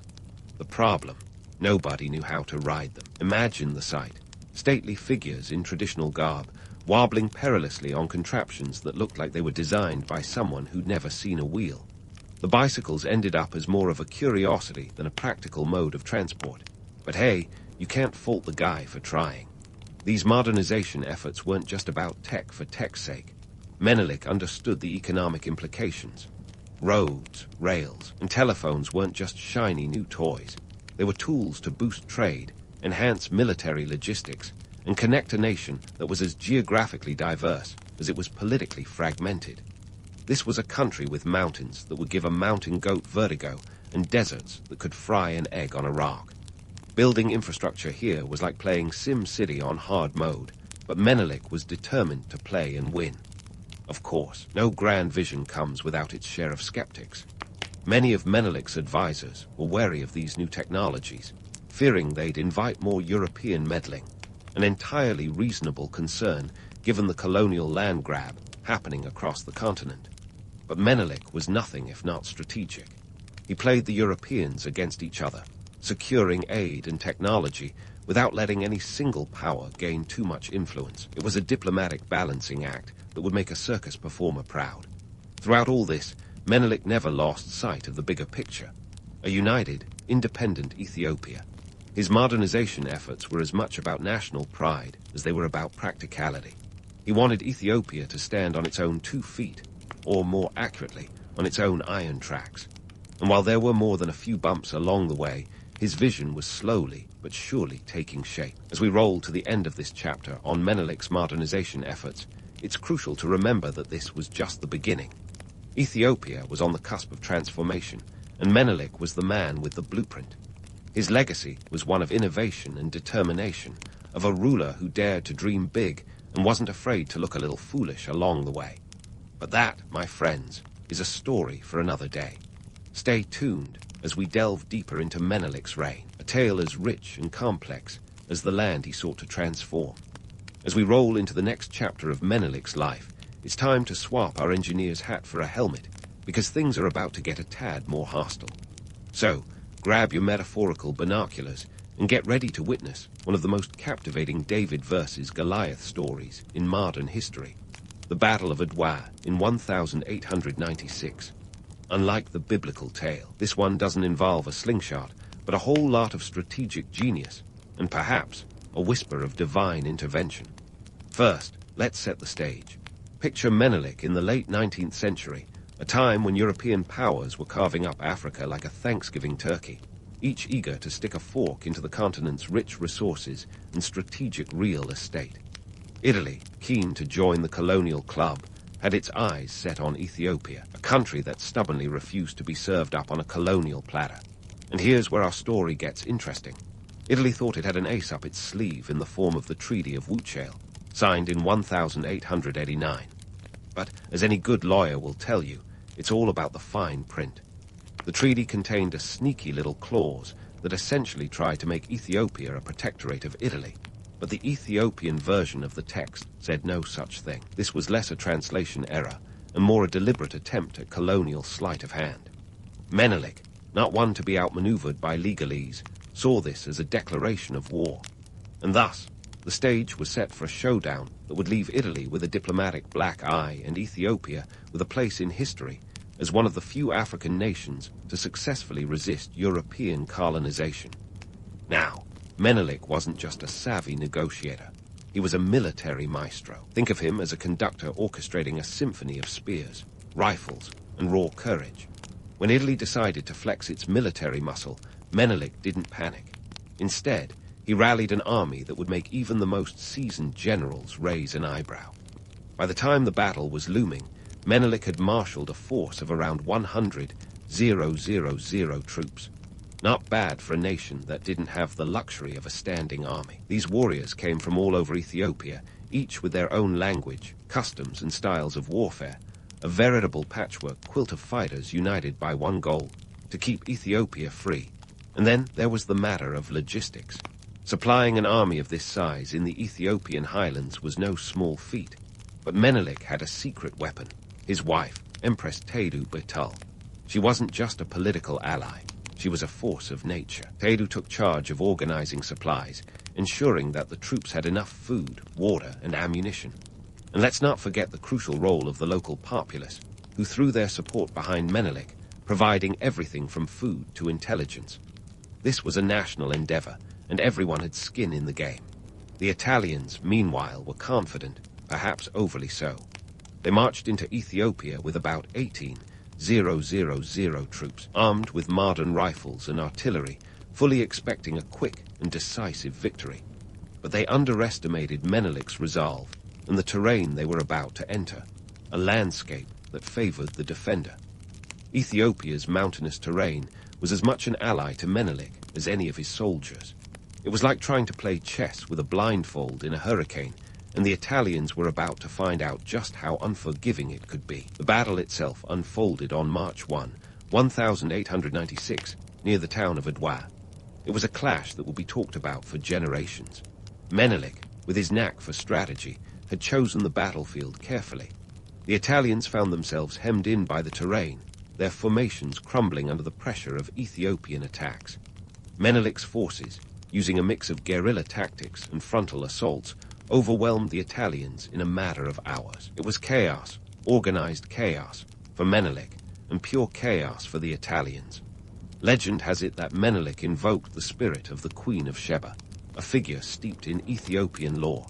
The problem: nobody knew how to ride them. Imagine the sight. Stately figures in traditional garb, wobbling perilously on contraptions that looked like they were designed by someone who'd never seen a wheel. The bicycles ended up as more of a curiosity than a practical mode of transport. But hey, you can't fault the guy for trying. These modernization efforts weren't just about tech for tech's sake. Menelik understood the economic implications. Roads, rails, and telephones weren't just shiny new toys. They were tools to boost trade, enhance military logistics, and connect a nation that was as geographically diverse as it was politically fragmented. This was a country with mountains that would give a mountain goat vertigo and deserts that could fry an egg on a rock. Building infrastructure here was like playing Sim City on hard mode, but Menelik was determined to play and win. Of course, no grand vision comes without its share of skeptics. Many of Menelik's advisors were wary of these new technologies, fearing they'd invite more European meddling, an entirely reasonable concern given the colonial land grab happening across the continent. But Menelik was nothing if not strategic. He played the Europeans against each other, securing aid and technology without letting any single power gain too much influence. It was a diplomatic balancing act that would make a circus performer proud. Throughout all this, Menelik never lost sight of the bigger picture, a united, independent Ethiopia. His modernization efforts were as much about national pride as they were about practicality. He wanted Ethiopia to stand on its own 2 feet, or more accurately, on its own iron tracks. And while there were more than a few bumps along the way, his vision was slowly but surely taking shape. As we roll to the end of this chapter on Menelik's modernization efforts, it's crucial to remember that this was just the beginning. Ethiopia was on the cusp of transformation, and Menelik was the man with the blueprint. His legacy was one of innovation and determination, of a ruler who dared to dream big and wasn't afraid to look a little foolish along the way. But that, my friends, is a story for another day. Stay tuned as we delve deeper into Menelik's reign, a tale as rich and complex as the land he sought to transform. As we roll into the next chapter of Menelik's life, it's time to swap our engineer's hat for a helmet, because things are about to get a tad more hostile. So, grab your metaphorical binoculars and get ready to witness one of the most captivating David versus Goliath stories in modern history, the Battle of Adwa in 1896. Unlike the biblical tale, this one doesn't involve a slingshot, but a whole lot of strategic genius, and perhaps a whisper of divine intervention. First, let's set the stage. Picture Menelik in the late 19th century, a time when European powers were carving up Africa like a Thanksgiving turkey, each eager to stick a fork into the continent's rich resources and strategic real estate. Italy, keen to join the colonial club, had its eyes set on Ethiopia, a country that stubbornly refused to be served up on a colonial platter. And here's where our story gets interesting. Italy thought it had an ace up its sleeve in the form of the Treaty of Wuchale, signed in 1889. But, as any good lawyer will tell you, it's all about the fine print. The treaty contained a sneaky little clause that essentially tried to make Ethiopia a protectorate of Italy. But the Ethiopian version of the text said no such thing. This was less a translation error and more a deliberate attempt at colonial sleight of hand. Menelik, not one to be outmaneuvered by legalese, saw this as a declaration of war. And thus, the stage was set for a showdown that would leave Italy with a diplomatic black eye and Ethiopia with a place in history as one of the few African nations to successfully resist European colonization. Now, Menelik wasn't just a savvy negotiator. He was a military maestro. Think of him as a conductor orchestrating a symphony of spears, rifles, and raw courage. When Italy decided to flex its military muscle, Menelik didn't panic. Instead, he rallied an army that would make even the most seasoned generals raise an eyebrow. By the time the battle was looming, Menelik had marshaled a force of around 100,000 troops. Not bad for a nation that didn't have the luxury of a standing army. These warriors came from all over Ethiopia, each with their own language, customs, and styles of warfare, a veritable patchwork quilt of fighters united by one goal, to keep Ethiopia free. And then there was the matter of logistics. Supplying an army of this size in the Ethiopian highlands was no small feat. But Menelik had a secret weapon, his wife, Empress Tedu Betul. She wasn't just a political ally. She was a force of nature. Tedu took charge of organizing supplies, ensuring that the troops had enough food, water, and ammunition. And let's not forget the crucial role of the local populace, who threw their support behind Menelik, providing everything from food to intelligence. This was a national endeavor, and everyone had skin in the game. The Italians, meanwhile, were confident, perhaps overly so. They marched into Ethiopia with about 18,000 troops, armed with modern rifles and artillery, fully expecting a quick and decisive victory. But they underestimated Menelik's resolve and the terrain they were about to enter, a landscape that favored the defender. Ethiopia's mountainous terrain was as much an ally to Menelik as any of his soldiers. It was like trying to play chess with a blindfold in a hurricane, and the Italians were about to find out just how unforgiving it could be. The battle itself unfolded on March 1, 1896, near the town of Adwa. It was a clash that would be talked about for generations. Menelik, with his knack for strategy, had chosen the battlefield carefully. The Italians found themselves hemmed in by the terrain, their formations crumbling under the pressure of Ethiopian attacks. Menelik's forces, using a mix of guerrilla tactics and frontal assaults, overwhelmed the Italians in a matter of hours. It was chaos, organized chaos, for Menelik, and pure chaos for the Italians. Legend has it that Menelik invoked the spirit of the Queen of Sheba, a figure steeped in Ethiopian lore.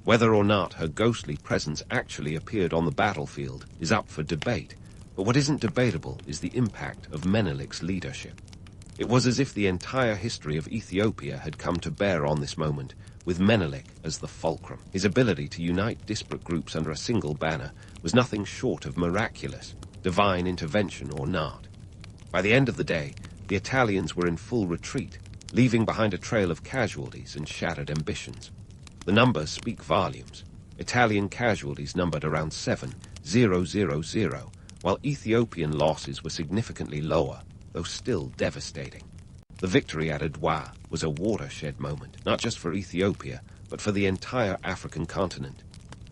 Whether or not her ghostly presence actually appeared on the battlefield is up for debate, but what isn't debatable is the impact of Menelik's leadership. It was as if the entire history of Ethiopia had come to bear on this moment, with Menelik as the fulcrum. His ability to unite disparate groups under a single banner was nothing short of miraculous, divine intervention or not. By the end of the day, the Italians were in full retreat, leaving behind a trail of casualties and shattered ambitions. The numbers speak volumes. Italian casualties numbered around 7,000, while Ethiopian losses were significantly lower, though still devastating. The victory at Adwa was a watershed moment, not just for Ethiopia, but for the entire African continent.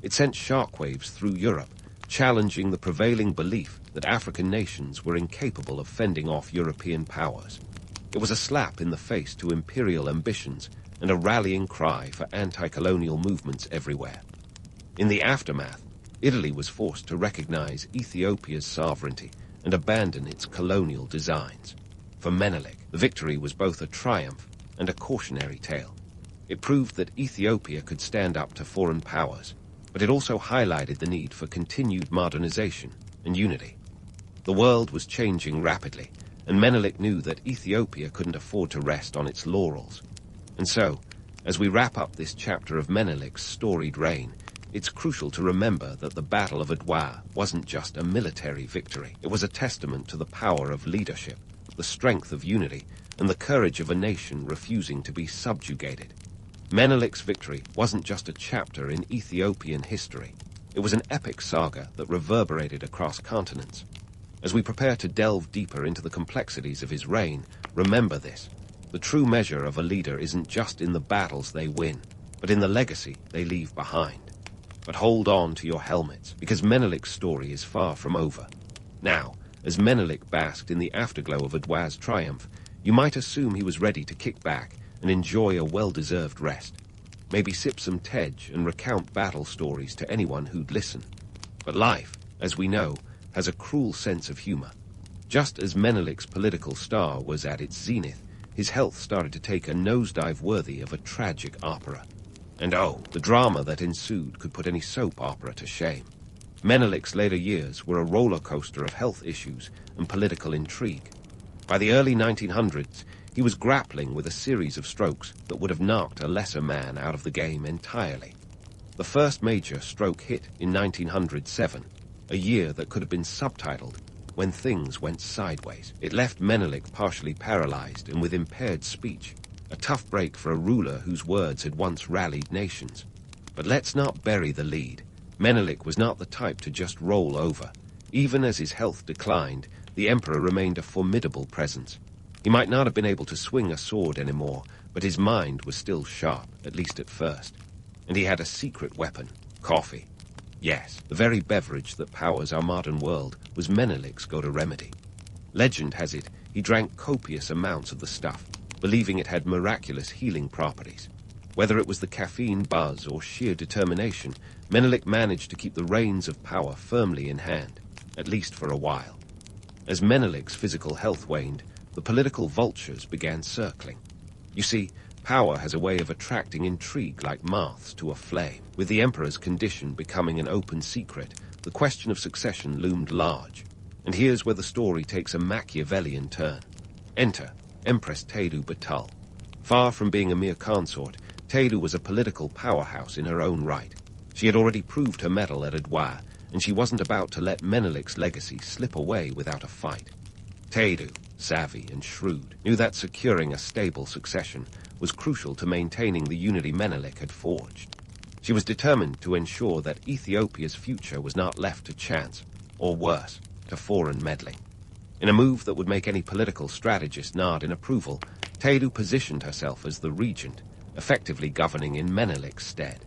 It sent shockwaves through Europe, challenging the prevailing belief that African nations were incapable of fending off European powers. It was a slap in the face to imperial ambitions and a rallying cry for anti-colonial movements everywhere. In the aftermath, Italy was forced to recognize Ethiopia's sovereignty and abandon its colonial designs. For Menelik, the victory was both a triumph and a cautionary tale. It proved that Ethiopia could stand up to foreign powers, but it also highlighted the need for continued modernization and unity. The world was changing rapidly, and Menelik knew that Ethiopia couldn't afford to rest on its laurels. And so, as we wrap up this chapter of Menelik's storied reign, it's crucial to remember that the Battle of Adwa wasn't just a military victory. It was a testament to the power of leadership, the strength of unity, and the courage of a nation refusing to be subjugated. Menelik's victory wasn't just a chapter in Ethiopian history. It was an epic saga that reverberated across continents. As we prepare to delve deeper into the complexities of his reign, remember this. The true measure of a leader isn't just in the battles they win, but in the legacy they leave behind. But hold on to your helmets, because Menelik's story is far from over. Now, as Menelik basked in the afterglow of Adwa's triumph, you might assume he was ready to kick back and enjoy a well-deserved rest. Maybe sip some tej and recount battle stories to anyone who'd listen. But life, as we know, has a cruel sense of humor. Just as Menelik's political star was at its zenith, his health started to take a nosedive worthy of a tragic opera. And oh, the drama that ensued could put any soap opera to shame. Menelik's later years were a roller coaster of health issues and political intrigue. By the early 1900s, he was grappling with a series of strokes that would have knocked a lesser man out of the game entirely. The first major stroke hit in 1907, a year that could have been subtitled When Things Went Sideways. It left Menelik partially paralyzed and with impaired speech, a tough break for a ruler whose words had once rallied nations. But let's not bury the lead. Menelik was not the type to just roll over. Even as his health declined, the emperor remained a formidable presence. He might not have been able to swing a sword anymore, but his mind was still sharp, at least at first. And he had a secret weapon, coffee. Yes, the very beverage that powers our modern world was Menelik's go-to remedy. Legend has it he drank copious amounts of the stuff, believing it had miraculous healing properties. Whether it was the caffeine buzz or sheer determination, Menelik managed to keep the reins of power firmly in hand, at least for a while. As Menelik's physical health waned, the political vultures began circling. You see, power has a way of attracting intrigue like moths to a flame. With the emperor's condition becoming an open secret, the question of succession loomed large. And here's where the story takes a Machiavellian turn. Enter Empress Tedu Batul. Far from being a mere consort, Tedu was a political powerhouse in her own right. She had already proved her mettle at Adwa, and she wasn't about to let Menelik's legacy slip away without a fight. Tedu, savvy and shrewd, knew that securing a stable succession was crucial to maintaining the unity Menelik had forged. She was determined to ensure that Ethiopia's future was not left to chance, or worse, to foreign meddling. In a move that would make any political strategist nod in approval, Tedu positioned herself as the regent, effectively governing in Menelik's stead.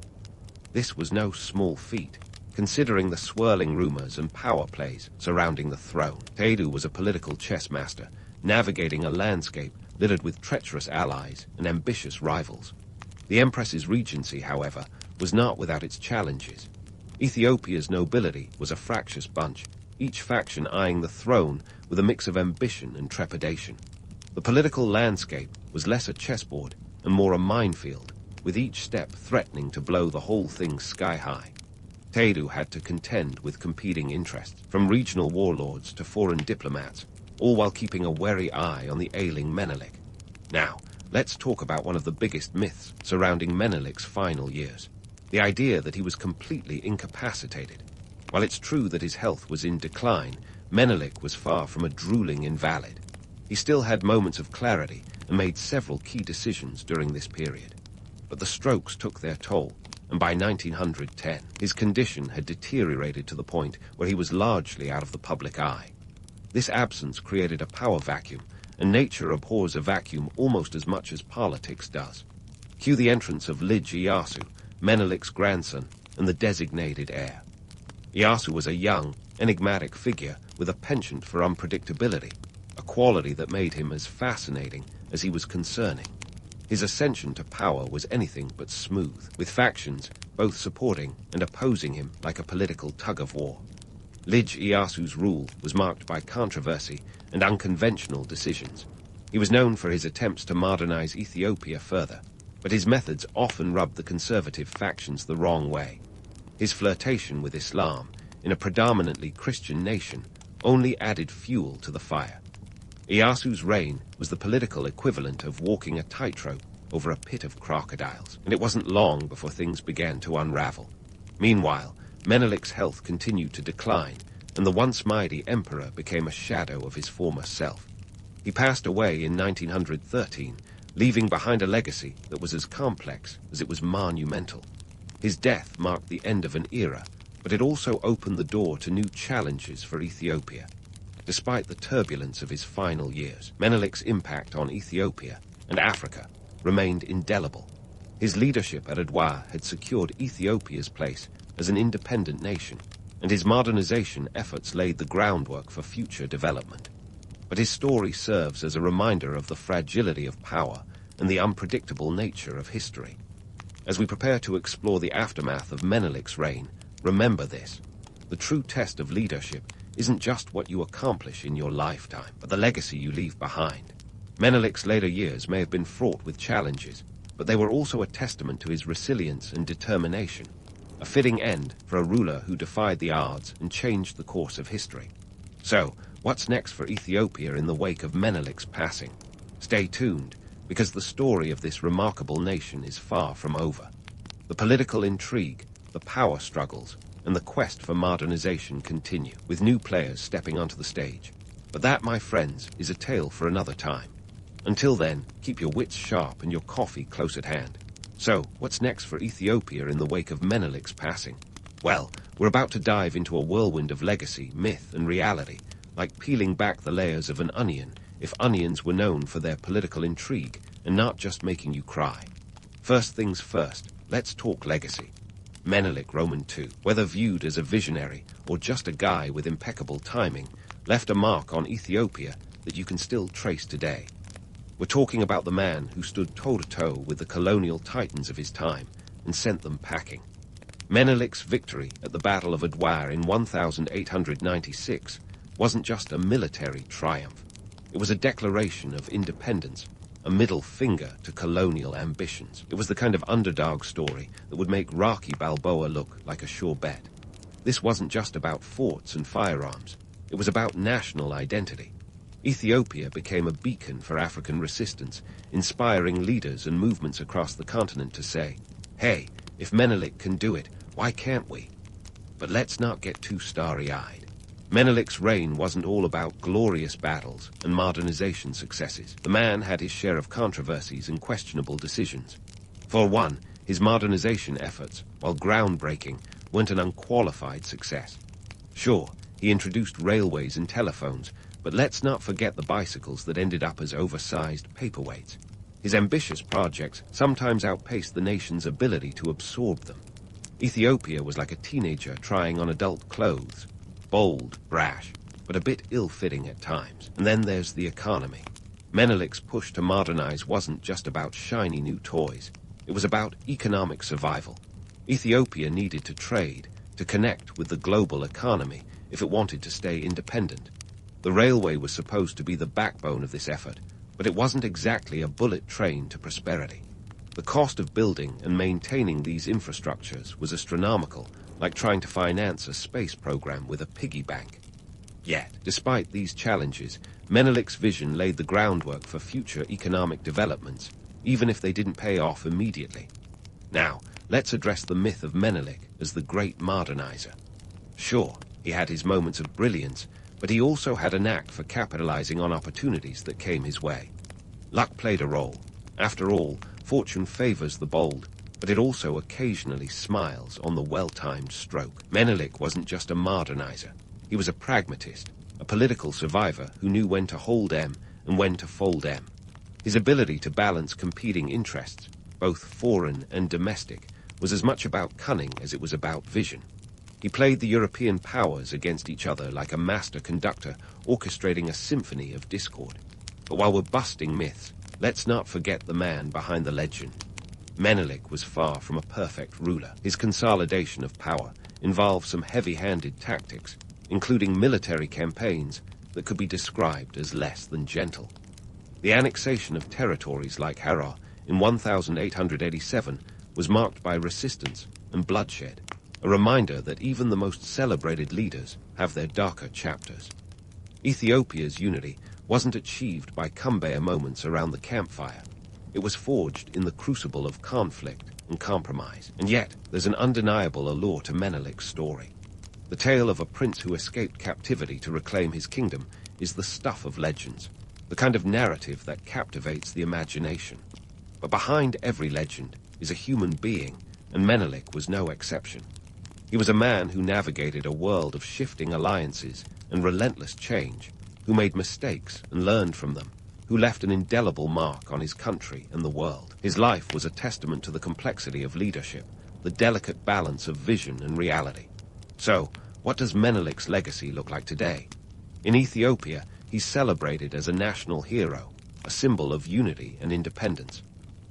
This was no small feat, considering the swirling rumors and power plays surrounding the throne. Tedu was a political chess master, navigating a landscape littered with treacherous allies and ambitious rivals. The Empress's regency, however, was not without its challenges. Ethiopia's nobility was a fractious bunch, each faction eyeing the throne with a mix of ambition and trepidation. The political landscape was less a chessboard and more a minefield, with each step threatening to blow the whole thing sky high. Teudu had to contend with competing interests, from regional warlords to foreign diplomats, all while keeping a wary eye on the ailing Menelik. Now, let's talk about one of the biggest myths surrounding Menelik's final years. The idea that he was completely incapacitated. While it's true that his health was in decline, Menelik was far from a drooling invalid. He still had moments of clarity and made several key decisions during this period. But the strokes took their toll, and by 1910, his condition had deteriorated to the point where he was largely out of the public eye. This absence created a power vacuum, and nature abhors a vacuum almost as much as politics does. Cue the entrance of Lij Iyasu, Menelik's grandson, and the designated heir. Iyasu was a young, enigmatic figure with a penchant for unpredictability, a quality that made him as fascinating as he was concerning. His ascension to power was anything but smooth, with factions both supporting and opposing him like a political tug-of-war. Lij Iyasu's rule was marked by controversy and unconventional decisions. He was known for his attempts to modernize Ethiopia further, but his methods often rubbed the conservative factions the wrong way. His flirtation with Islam, in a predominantly Christian nation, only added fuel to the fire. Iyasu's reign was the political equivalent of walking a tightrope over a pit of crocodiles, and it wasn't long before things began to unravel. Meanwhile, Menelik's health continued to decline, and the once mighty emperor became a shadow of his former self. He passed away in 1913, leaving behind a legacy that was as complex as it was monumental. His death marked the end of an era, but it also opened the door to new challenges for Ethiopia. Despite the turbulence of his final years, Menelik's impact on Ethiopia and Africa remained indelible. His leadership at Adwa had secured Ethiopia's place as an independent nation, and his modernization efforts laid the groundwork for future development. But his story serves as a reminder of the fragility of power and the unpredictable nature of history. As we prepare to explore the aftermath of Menelik's reign, remember this: the true test of leadership isn't just what you accomplish in your lifetime, but the legacy you leave behind. Menelik's later years may have been fraught with challenges, but they were also a testament to his resilience and determination, a fitting end for a ruler who defied the odds and changed the course of history. So, what's next for Ethiopia in the wake of Menelik's passing? Stay tuned, because the story of this remarkable nation is far from over. The political intrigue, the power struggles, and the quest for modernization continue, with new players stepping onto the stage. But that, my friends, is a tale for another time. Until then, keep your wits sharp and your coffee close at hand. So, what's next for Ethiopia in the wake of Menelik's passing? Well, we're about to dive into a whirlwind of legacy, myth, and reality, like peeling back the layers of an onion, if onions were known for their political intrigue and not just making you cry. First things first, let's talk legacy. Menelik Roman II, whether viewed as a visionary or just a guy with impeccable timing, left a mark on Ethiopia that you can still trace today. We're talking about the man who stood toe-to-toe with the colonial titans of his time and sent them packing. Menelik's victory at the Battle of Adwa in 1896 wasn't just a military triumph. It was a declaration of independence, a middle finger to colonial ambitions. It was the kind of underdog story that would make Rocky Balboa look like a sure bet. This wasn't just about forts and firearms. It was about national identity. Ethiopia became a beacon for African resistance, inspiring leaders and movements across the continent to say, hey, if Menelik can do it, why can't we? But let's not get too starry-eyed. Menelik's reign wasn't all about glorious battles and modernization successes. The man had his share of controversies and questionable decisions. For one, his modernization efforts, while groundbreaking, weren't an unqualified success. Sure, he introduced railways and telephones, but let's not forget the bicycles that ended up as oversized paperweights. His ambitious projects sometimes outpaced the nation's ability to absorb them. Ethiopia was like a teenager trying on adult clothes. Bold, brash, but a bit ill-fitting at times. And then there's the economy. Menelik's push to modernize wasn't just about shiny new toys. It was about economic survival. Ethiopia needed to trade, to connect with the global economy, if it wanted to stay independent. The railway was supposed to be the backbone of this effort, but it wasn't exactly a bullet train to prosperity. The cost of building and maintaining these infrastructures was astronomical, like trying to finance a space program with a piggy bank. Yet, despite these challenges, Menelik's vision laid the groundwork for future economic developments, even if they didn't pay off immediately. Now, let's address the myth of Menelik as the great Modernizer. Sure, he had his moments of brilliance, but he also had a knack for capitalizing on opportunities that came his way. Luck played a role. After all, fortune favors the bold, but it also occasionally smiles on the well-timed stroke. Menelik wasn't just a Modernizer. He was a pragmatist, a political survivor who knew when to hold M and when to fold M. His ability to balance competing interests, both foreign and domestic, was as much about cunning as it was about vision. He played the European powers against each other like a master conductor orchestrating a symphony of discord. But while we're busting myths, let's not forget the man behind the legend. Menelik was far from a perfect ruler. His consolidation of power involved some heavy-handed tactics, including military campaigns that could be described as less than gentle. The annexation of territories like Harar in 1887 was marked by resistance and bloodshed, a reminder that even the most celebrated leaders have their darker chapters. Ethiopia's unity wasn't achieved by cumbaya moments around the campfire. It was forged in the crucible of conflict and compromise. And yet, there's an undeniable allure to Menelik's story. The tale of a prince who escaped captivity to reclaim his kingdom is the stuff of legends, the kind of narrative that captivates the imagination. But behind every legend is a human being, and Menelik was no exception. He was a man who navigated a world of shifting alliances and relentless change, who made mistakes and learned from them, who left an indelible mark on his country and the world. His life was a testament to the complexity of leadership, the delicate balance of vision and reality. So, what does Menelik's legacy look like today? In Ethiopia, he's celebrated as a national hero, a symbol of unity and independence.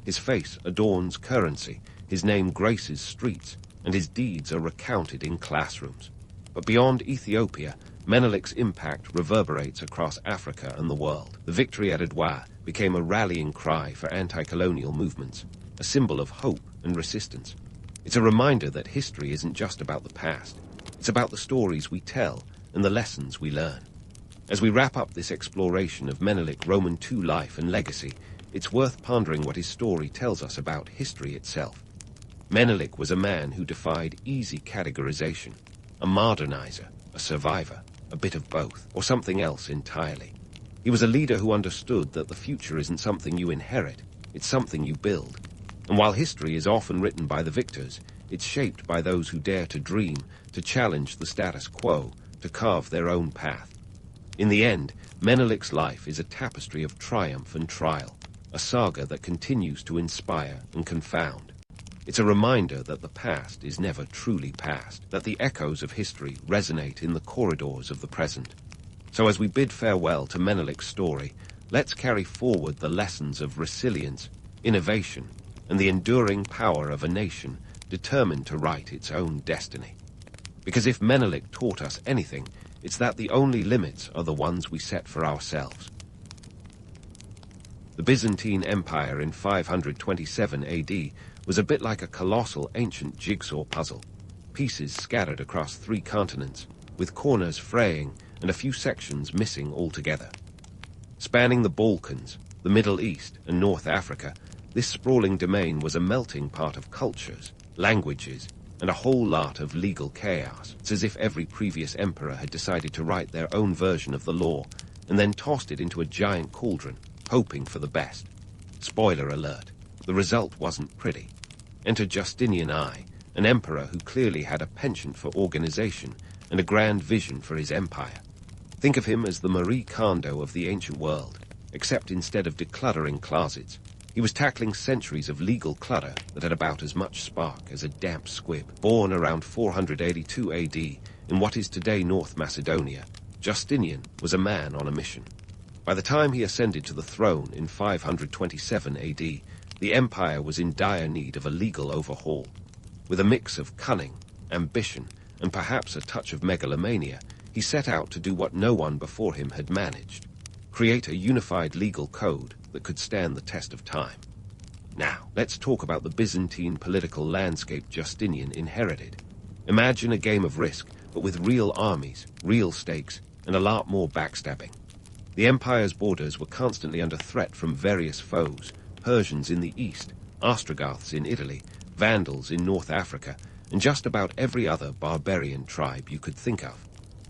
His face adorns currency, his name graces streets, and his deeds are recounted in classrooms. But beyond Ethiopia, Menelik's impact reverberates across Africa and the world. The victory at Adwa became a rallying cry for anti-colonial movements, a symbol of hope and resistance. It's a reminder that history isn't just about the past. It's about the stories we tell and the lessons we learn. As we wrap up this exploration of Menelik Roman II life and legacy, it's worth pondering what his story tells us about history itself. Menelik was a man who defied easy categorization, a modernizer, a survivor, a bit of both, or something else entirely. He was a leader who understood that the future isn't something you inherit, it's something you build. And while history is often written by the victors, it's shaped by those who dare to dream, to challenge the status quo, to carve their own path. In the end, Menelik's life is a tapestry of triumph and trial, a saga that continues to inspire and confound. It's a reminder that the past is never truly past, that the echoes of history resonate in the corridors of the present. So as we bid farewell to Menelik's story, let's carry forward the lessons of resilience, innovation, and the enduring power of a nation determined to write its own destiny. Because if Menelik taught us anything, it's that the only limits are the ones we set for ourselves. The Byzantine Empire in 527 AD was a bit like a colossal ancient jigsaw puzzle, pieces scattered across 3 continents, with corners fraying and a few sections missing altogether. Spanning the Balkans, the Middle East, and North Africa, this sprawling domain was a melting pot of cultures, languages, and a whole lot of legal chaos. It's as if every previous emperor had decided to write their own version of the law and then tossed it into a giant cauldron, hoping for the best. Spoiler alert, the result wasn't pretty. Enter Justinian I, an emperor who clearly had a penchant for organization and a grand vision for his empire. Think of him as the Marie Kondo of the ancient world, except instead of decluttering closets, he was tackling centuries of legal clutter that had about as much spark as a damp squib. Born around 482 AD in what is today North Macedonia, Justinian was a man on a mission. By the time he ascended to the throne in 527 AD, the empire was in dire need of a legal overhaul. With a mix of cunning, ambition, and perhaps a touch of megalomania, He set out to do what no one before him had managed: create a unified legal code that could stand the test of time. Now, let's talk about the Byzantine political landscape Justinian inherited. Imagine a game of Risk, but with real armies, real stakes, and a lot more backstabbing. The empire's borders were constantly under threat from various foes: Persians in the east, Ostrogoths in Italy, Vandals in North Africa, and just about every other barbarian tribe you could think of.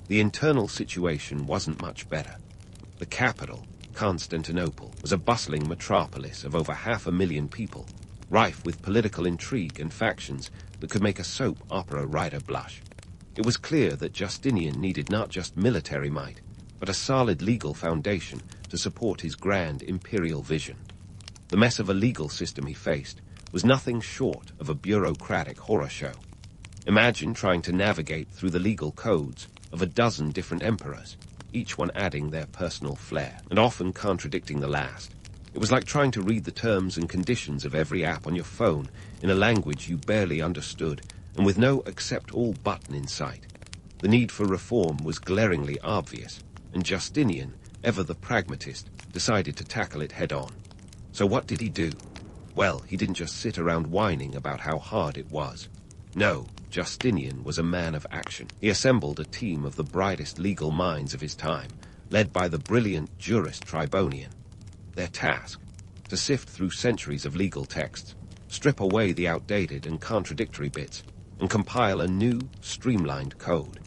The internal situation wasn't much better. The capital, Constantinople, was a bustling metropolis of over 500,000 people, rife with political intrigue and factions that could make a soap opera writer blush. It was clear that Justinian needed not just military might, but a solid legal foundation to support his grand imperial vision. The mess of a legal system he faced was nothing short of a bureaucratic horror show. Imagine trying to navigate through the legal codes of a dozen different emperors, each one adding their personal flair, and often contradicting the last. It was like trying to read the terms and conditions of every app on your phone in a language you barely understood, and with no accept-all button in sight. The need for reform was glaringly obvious, and Justinian, ever the pragmatist, decided to tackle it head-on. So what did he do? Well, he didn't just sit around whining about how hard it was. No, Justinian was a man of action. He assembled a team of the brightest legal minds of his time, led by the brilliant jurist Tribonian. Their task: to sift through centuries of legal texts, strip away the outdated and contradictory bits, and compile a new, streamlined code.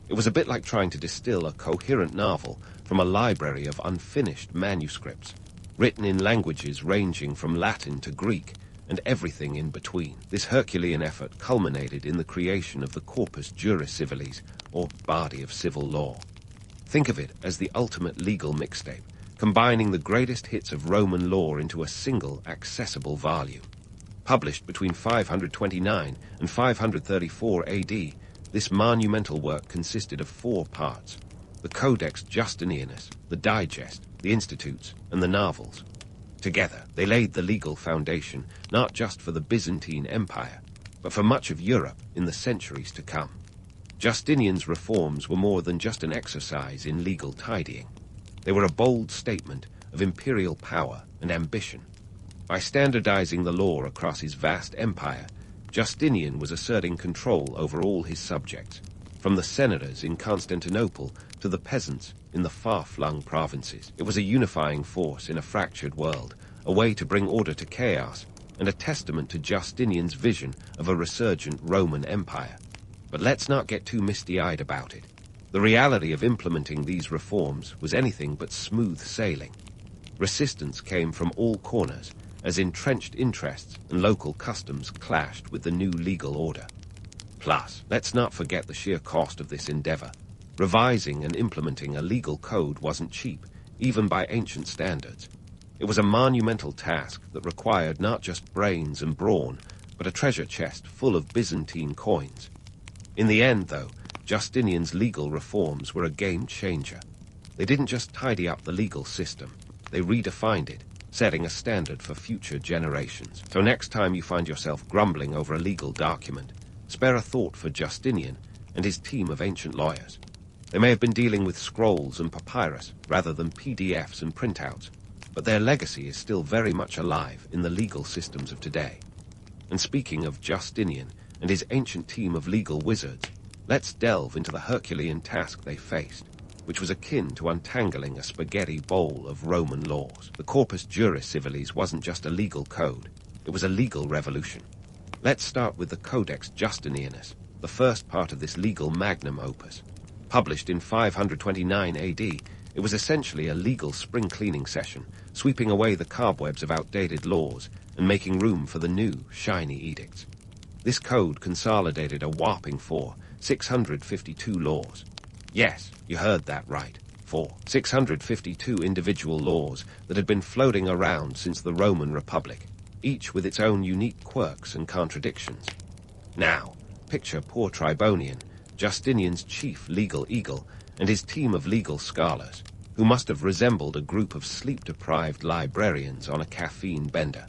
It was a bit like trying to distill a coherent novel from a library of unfinished manuscripts, written in languages ranging from Latin to Greek, and everything in between. This Herculean effort culminated in the creation of the Corpus Juris Civilis, or body of civil law. Think of it as the ultimate legal mixtape, combining the greatest hits of Roman law into a single, accessible volume. Published between 529 and 534 AD, this monumental work consisted of 4 parts: the Codex Justinianus, the Digest, the Institutes, and the Novels. Together, they laid the legal foundation not just for the Byzantine Empire, but for much of Europe in the centuries to come. Justinian's reforms were more than just an exercise in legal tidying. They were a bold statement of imperial power and ambition. By standardizing the law across his vast empire, Justinian was asserting control over all his subjects, from the senators in Constantinople to the peasants in the far-flung provinces. It was a unifying force in a fractured world, a way to bring order to chaos, and a testament to Justinian's vision of a resurgent Roman Empire. But let's not get too misty-eyed about it. The reality of implementing these reforms was anything but smooth sailing. Resistance came from all corners, as entrenched interests and local customs clashed with the new legal order. Plus, let's not forget the sheer cost of this endeavor. Revising and implementing a legal code wasn't cheap, even by ancient standards. It was a monumental task that required not just brains and brawn, but a treasure chest full of Byzantine coins. In the end, though, Justinian's legal reforms were a game changer. They didn't just tidy up the legal system, they redefined it, setting a standard for future generations. So next time you find yourself grumbling over a legal document, spare a thought for Justinian and his team of ancient lawyers. They may have been dealing with scrolls and papyrus rather than PDFs and printouts, but their legacy is still very much alive in the legal systems of today. And speaking of Justinian and his ancient team of legal wizards, let's delve into the Herculean task they faced, which was akin to untangling a spaghetti bowl of Roman laws. The Corpus Juris Civilis wasn't just a legal code, it was a legal revolution. Let's start with the Codex Justinianus, the first part of this legal magnum opus. Published in 529 AD, it was essentially a legal spring-cleaning session, sweeping away the cobwebs of outdated laws and making room for the new, shiny edicts. This code consolidated a whopping 652 laws. Yes, you heard that right. 652 individual laws that had been floating around since the Roman Republic, each with its own unique quirks and contradictions. Now, picture poor Tribonian, Justinian's chief legal eagle, and his team of legal scholars, who must have resembled a group of sleep-deprived librarians on a caffeine bender.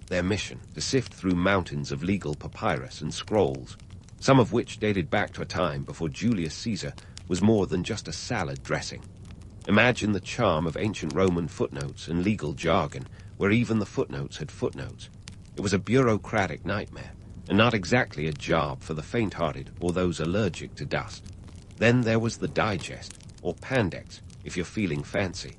Their mission, to sift through mountains of legal papyrus and scrolls, some of which dated back to a time before Julius Caesar was more than just a salad dressing. Imagine the charm of ancient Roman footnotes and legal jargon, where even the footnotes had footnotes. It was a bureaucratic nightmare, and not exactly a job for the faint-hearted or those allergic to dust. Then there was the digest, or pandex, if you're feeling fancy.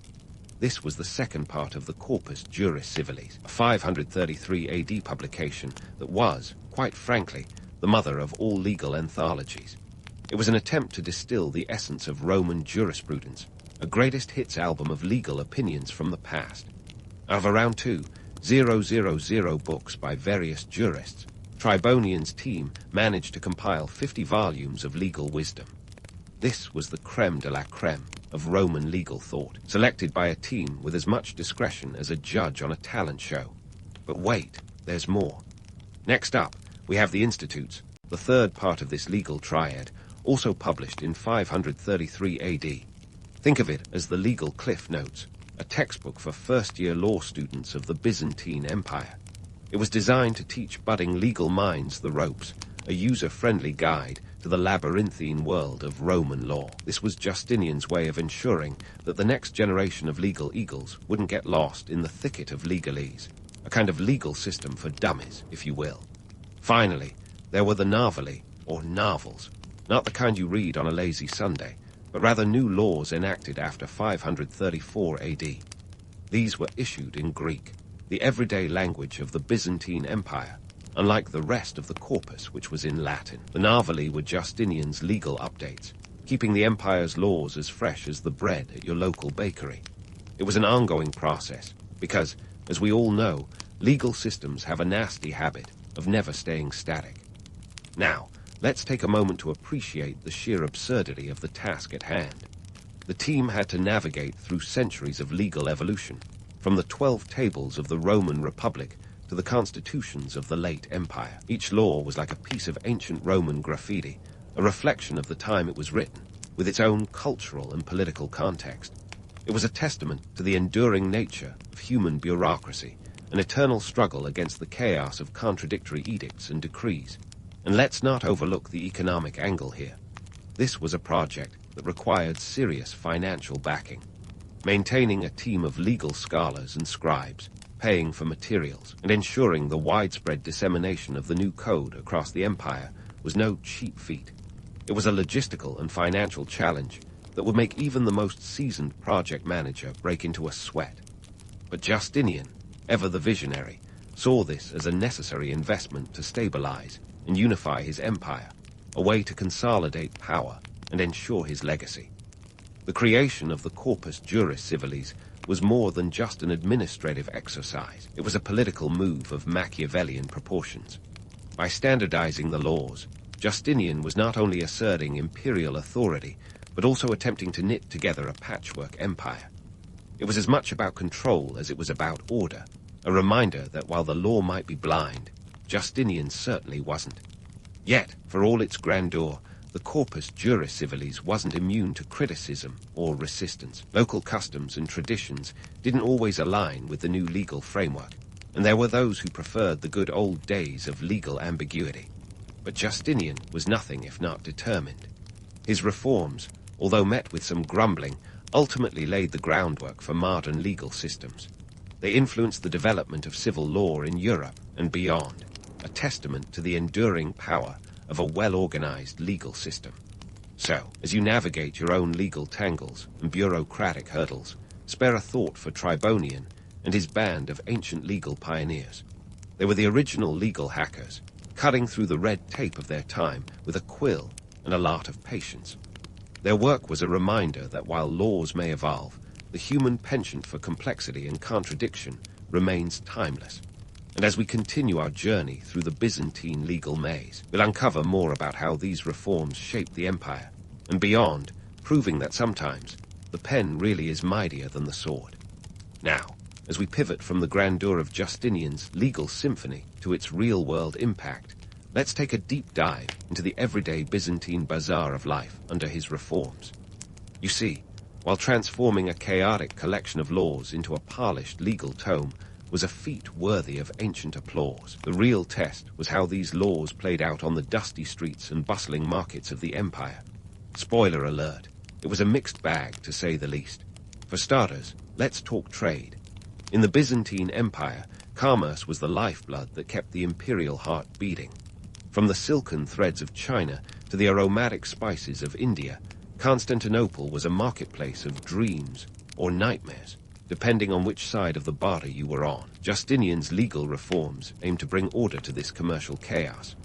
This was the second part of the Corpus Juris Civilis, a 533 AD publication that was, quite frankly, the mother of all legal anthologies. It was an attempt to distill the essence of Roman jurisprudence, a greatest hits album of legal opinions from the past. Out of around 2,000 books by various jurists, Tribonian's team managed to compile 50 volumes of legal wisdom. This was the creme de la creme of Roman legal thought, selected by a team with as much discretion as a judge on a talent show. But wait, there's more. Next up, we have the Institutes, the third part of this legal triad, also published in 533 AD. Think of it as the legal Cliff Notes, a textbook for first-year law students of the Byzantine Empire. It was designed to teach budding legal minds the ropes, a user-friendly guide to the labyrinthine world of Roman law. This was Justinian's way of ensuring that the next generation of legal eagles wouldn't get lost in the thicket of legalese, a kind of legal system for dummies, if you will. Finally, there were the Narvali, or novels, not the kind you read on a lazy Sunday, but rather new laws enacted after 534 AD. These were issued in Greek, the everyday language of the Byzantine Empire, unlike the rest of the corpus, which was in Latin. The Narvali were Justinian's legal updates, keeping the empire's laws as fresh as the bread at your local bakery. It was an ongoing process, because, as we all know, legal systems have a nasty habit of never staying static. Now, let's take a moment to appreciate the sheer absurdity of the task at hand. The team had to navigate through centuries of legal evolution, from the 12 tables of the Roman Republic to the constitutions of the late empire. Each law was like a piece of ancient Roman graffiti, a reflection of the time it was written, with its own cultural and political context. It was a testament to the enduring nature of human bureaucracy, an eternal struggle against the chaos of contradictory edicts and decrees. And let's not overlook the economic angle here. This was a project that required serious financial backing. Maintaining a team of legal scholars and scribes, paying for materials, and ensuring the widespread dissemination of the new code across the empire was no cheap feat. It was a logistical and financial challenge that would make even the most seasoned project manager break into a sweat. But Justinian, ever the visionary, saw this as a necessary investment to stabilize and unify his empire, a way to consolidate power and ensure his legacy. The creation of the Corpus Juris Civilis was more than just an administrative exercise. It was a political move of Machiavellian proportions. By standardizing the laws, Justinian was not only asserting imperial authority, but also attempting to knit together a patchwork empire. It was as much about control as it was about order, a reminder that while the law might be blind, Justinian certainly wasn't. Yet, for all its grandeur, the Corpus Juris Civilis wasn't immune to criticism or resistance. Local customs and traditions didn't always align with the new legal framework, and there were those who preferred the good old days of legal ambiguity. But Justinian was nothing if not determined. His reforms, although met with some grumbling, ultimately laid the groundwork for modern legal systems. They influenced the development of civil law in Europe and beyond, a testament to the enduring power of a well-organized legal system. So, as you navigate your own legal tangles and bureaucratic hurdles, spare a thought for Tribonian and his band of ancient legal pioneers. They were the original legal hackers, cutting through the red tape of their time with a quill and a lot of patience. Their work was a reminder that while laws may evolve, the human penchant for complexity and contradiction remains timeless. And as we continue our journey through the Byzantine legal maze, we'll uncover more about how these reforms shaped the empire, and beyond, proving that sometimes the pen really is mightier than the sword. Now, as we pivot from the grandeur of Justinian's legal symphony to its real-world impact, let's take a deep dive into the everyday Byzantine bazaar of life under his reforms. You see, while transforming a chaotic collection of laws into a polished legal tome, was a feat worthy of ancient applause. The real test was how these laws played out on the dusty streets and bustling markets of the empire. Spoiler alert, it was a mixed bag, to say the least. For starters, let's talk trade. In the Byzantine Empire, commerce was the lifeblood that kept the imperial heart beating. From the silken threads of China to the aromatic spices of India, Constantinople was a marketplace of dreams or nightmares, depending on which side of the barter you were on. Justinian's legal reforms aimed to bring order to this commercial chaos.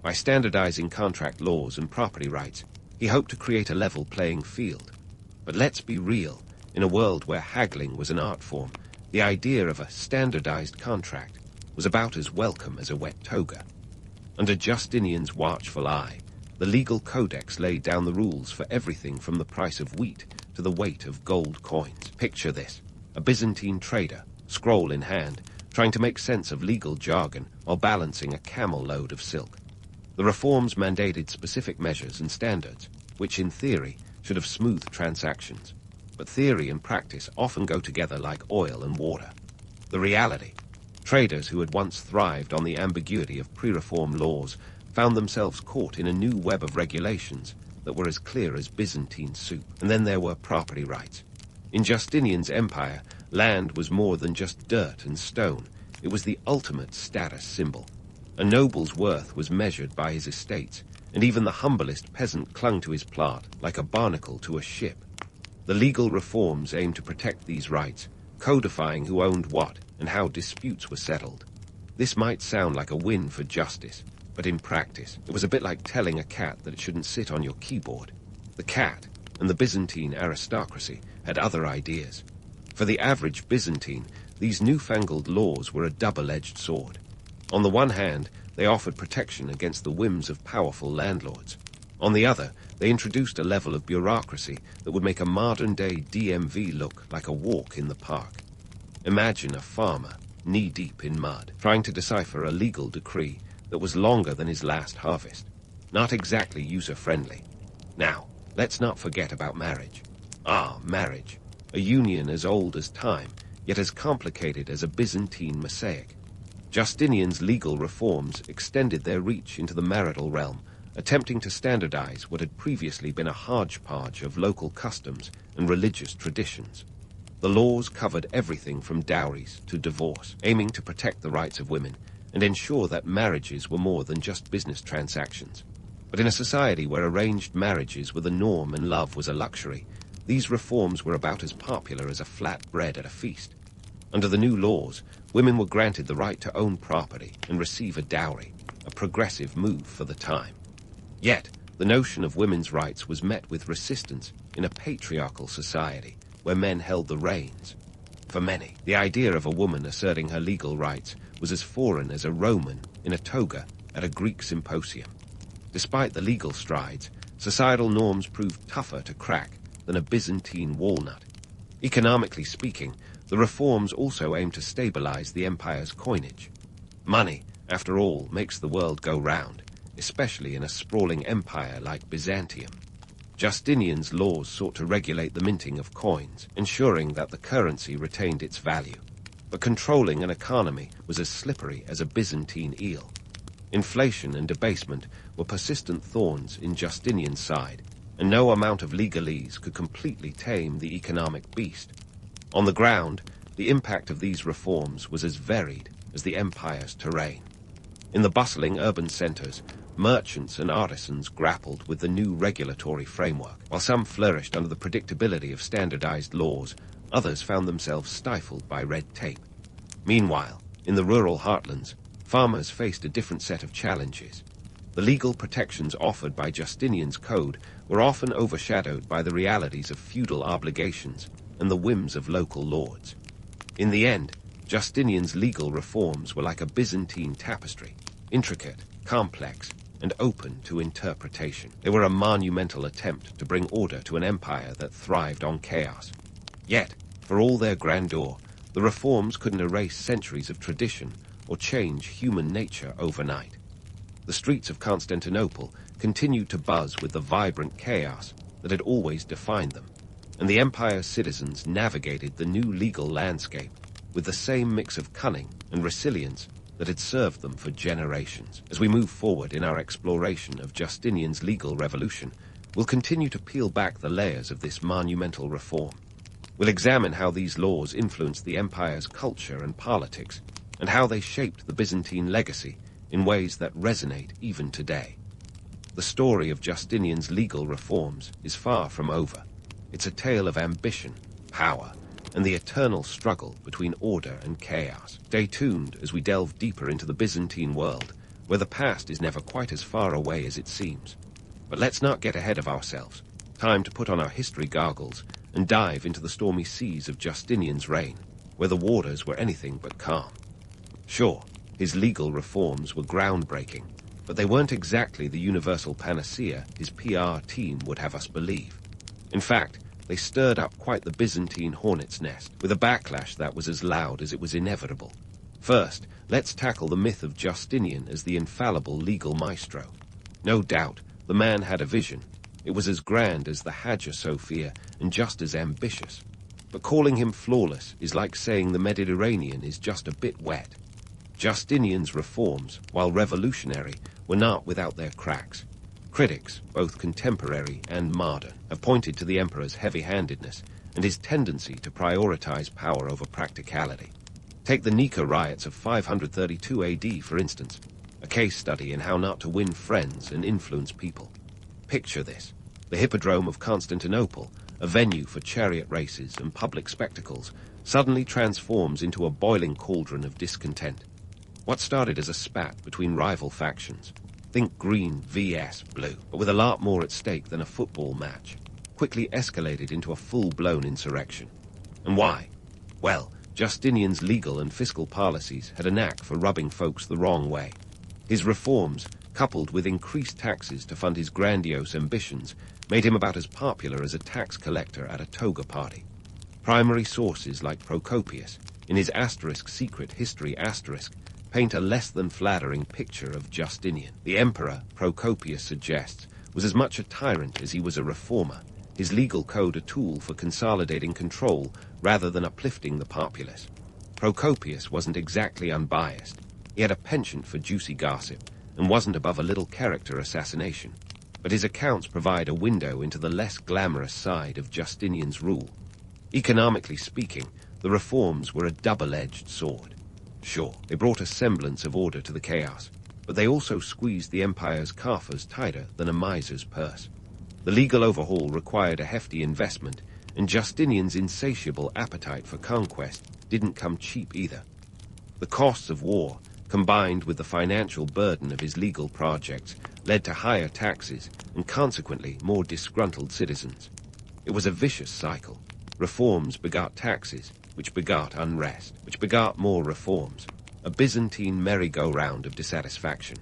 By standardizing contract laws and property rights, he hoped to create a level playing field. But let's be real, in a world where haggling was an art form, the idea of a standardized contract was about as welcome as a wet toga. Under Justinian's watchful eye, the legal codex laid down the rules for everything from the price of wheat to the weight of gold coins. Picture this: a Byzantine trader, scroll in hand, trying to make sense of legal jargon while balancing a camel load of silk. The reforms mandated specific measures and standards, which in theory should have smoothed transactions. But theory and practice often go together like oil and water. The reality: traders who had once thrived on the ambiguity of pre-reform laws found themselves caught in a new web of regulations that were as clear as Byzantine soup. And then there were property rights. In Justinian's empire, land was more than just dirt and stone. It was the ultimate status symbol. A noble's worth was measured by his estates, and even the humblest peasant clung to his plot like a barnacle to a ship. The legal reforms aimed to protect these rights, codifying who owned what and how disputes were settled. This might sound like a win for justice, but in practice, it was a bit like telling a cat that it shouldn't sit on your keyboard. The cat and the Byzantine aristocracy had other ideas. For the average Byzantine, these newfangled laws were a double-edged sword. On the one hand, they offered protection against the whims of powerful landlords. On the other, they introduced a level of bureaucracy that would make a modern-day DMV look like a walk in the park. Imagine a farmer, knee-deep in mud, trying to decipher a legal decree that was longer than his last harvest. Not exactly user-friendly. Now, let's not forget about marriage. Marriage. A union as old as time, yet as complicated as a Byzantine mosaic. Justinian's legal reforms extended their reach into the marital realm, attempting to standardize what had previously been a hodgepodge of local customs and religious traditions. The laws covered everything from dowries to divorce, aiming to protect the rights of women and ensure that marriages were more than just business transactions. But in a society where arranged marriages were the norm and love was a luxury, these reforms were about as popular as a flat bread at a feast. Under the new laws, women were granted the right to own property and receive a dowry, a progressive move for the time. Yet, the notion of women's rights was met with resistance in a patriarchal society where men held the reins. For many, the idea of a woman asserting her legal rights was as foreign as a Roman in a toga at a Greek symposium. Despite the legal strides, societal norms proved tougher to crack than a Byzantine walnut. Economically speaking, the reforms also aimed to stabilize the empire's coinage. Money, after all, makes the world go round, especially in a sprawling empire like Byzantium. Justinian's laws sought to regulate the minting of coins, ensuring that the currency retained its value. But controlling an economy was as slippery as a Byzantine eel. Inflation and debasement were persistent thorns in Justinian's side, and no amount of legalese could completely tame the economic beast. On the ground, the impact of these reforms was as varied as the empire's terrain. In the bustling urban centers, merchants and artisans grappled with the new regulatory framework. While some flourished under the predictability of standardized laws, others found themselves stifled by red tape. Meanwhile, in the rural heartlands, farmers faced a different set of challenges. The legal protections offered by Justinian's code were often overshadowed by the realities of feudal obligations and the whims of local lords. In the end, Justinian's legal reforms were like a Byzantine tapestry, intricate, complex, and open to interpretation. They were a monumental attempt to bring order to an empire that thrived on chaos. Yet, for all their grandeur, the reforms couldn't erase centuries of tradition or change human nature overnight. The streets of Constantinople continued to buzz with the vibrant chaos that had always defined them, and the empire's citizens navigated the new legal landscape with the same mix of cunning and resilience that had served them for generations. As we move forward in our exploration of Justinian's legal revolution, we'll continue to peel back the layers of this monumental reform. We'll examine how these laws influenced the empire's culture and politics, and how they shaped the Byzantine legacy in ways that resonate even today. The story of Justinian's legal reforms is far from over. It's a tale of ambition, power, and the eternal struggle between order and chaos. Stay tuned as we delve deeper into the Byzantine world, where the past is never quite as far away as it seems. But let's not get ahead of ourselves. Time to put on our history goggles and dive into the stormy seas of Justinian's reign, where the waters were anything but calm. Sure, his legal reforms were groundbreaking, but they weren't exactly the universal panacea his PR team would have us believe. In fact, they stirred up quite the Byzantine hornet's nest, with a backlash that was as loud as it was inevitable. First, let's tackle the myth of Justinian as the infallible legal maestro. No doubt, the man had a vision. It was as grand as the Hagia Sophia and just as ambitious. But calling him flawless is like saying the Mediterranean is just a bit wet. Justinian's reforms, while revolutionary, were not without their cracks. Critics, both contemporary and modern, have pointed to the emperor's heavy-handedness and his tendency to prioritize power over practicality. Take the Nika riots of 532 AD, for instance, a case study in how not to win friends and influence people. Picture this: the Hippodrome of Constantinople, a venue for chariot races and public spectacles, suddenly transforms into a boiling cauldron of discontent. What started as a spat between rival factions, think green vs blue, but with a lot more at stake than a football match, quickly escalated into a full-blown insurrection. And why? Well, Justinian's legal and fiscal policies had a knack for rubbing folks the wrong way. His reforms, coupled with increased taxes to fund his grandiose ambitions, made him about as popular as a tax collector at a toga party. Primary sources like Procopius, in his *secret history*, paint a less than flattering picture of Justinian. The emperor, Procopius suggests, was as much a tyrant as he was a reformer, his legal code a tool for consolidating control rather than uplifting the populace. Procopius wasn't exactly unbiased. He had a penchant for juicy gossip and wasn't above a little character assassination. But his accounts provide a window into the less glamorous side of Justinian's rule. Economically speaking, the reforms were a double-edged sword. Sure, they brought a semblance of order to the chaos, but they also squeezed the empire's coffers tighter than a miser's purse. The legal overhaul required a hefty investment, and Justinian's insatiable appetite for conquest didn't come cheap either. The costs of war, combined with the financial burden of his legal projects, led to higher taxes and consequently more disgruntled citizens. It was a vicious cycle. Reforms begot taxes, which begot unrest, which begot more reforms, a Byzantine merry-go-round of dissatisfaction.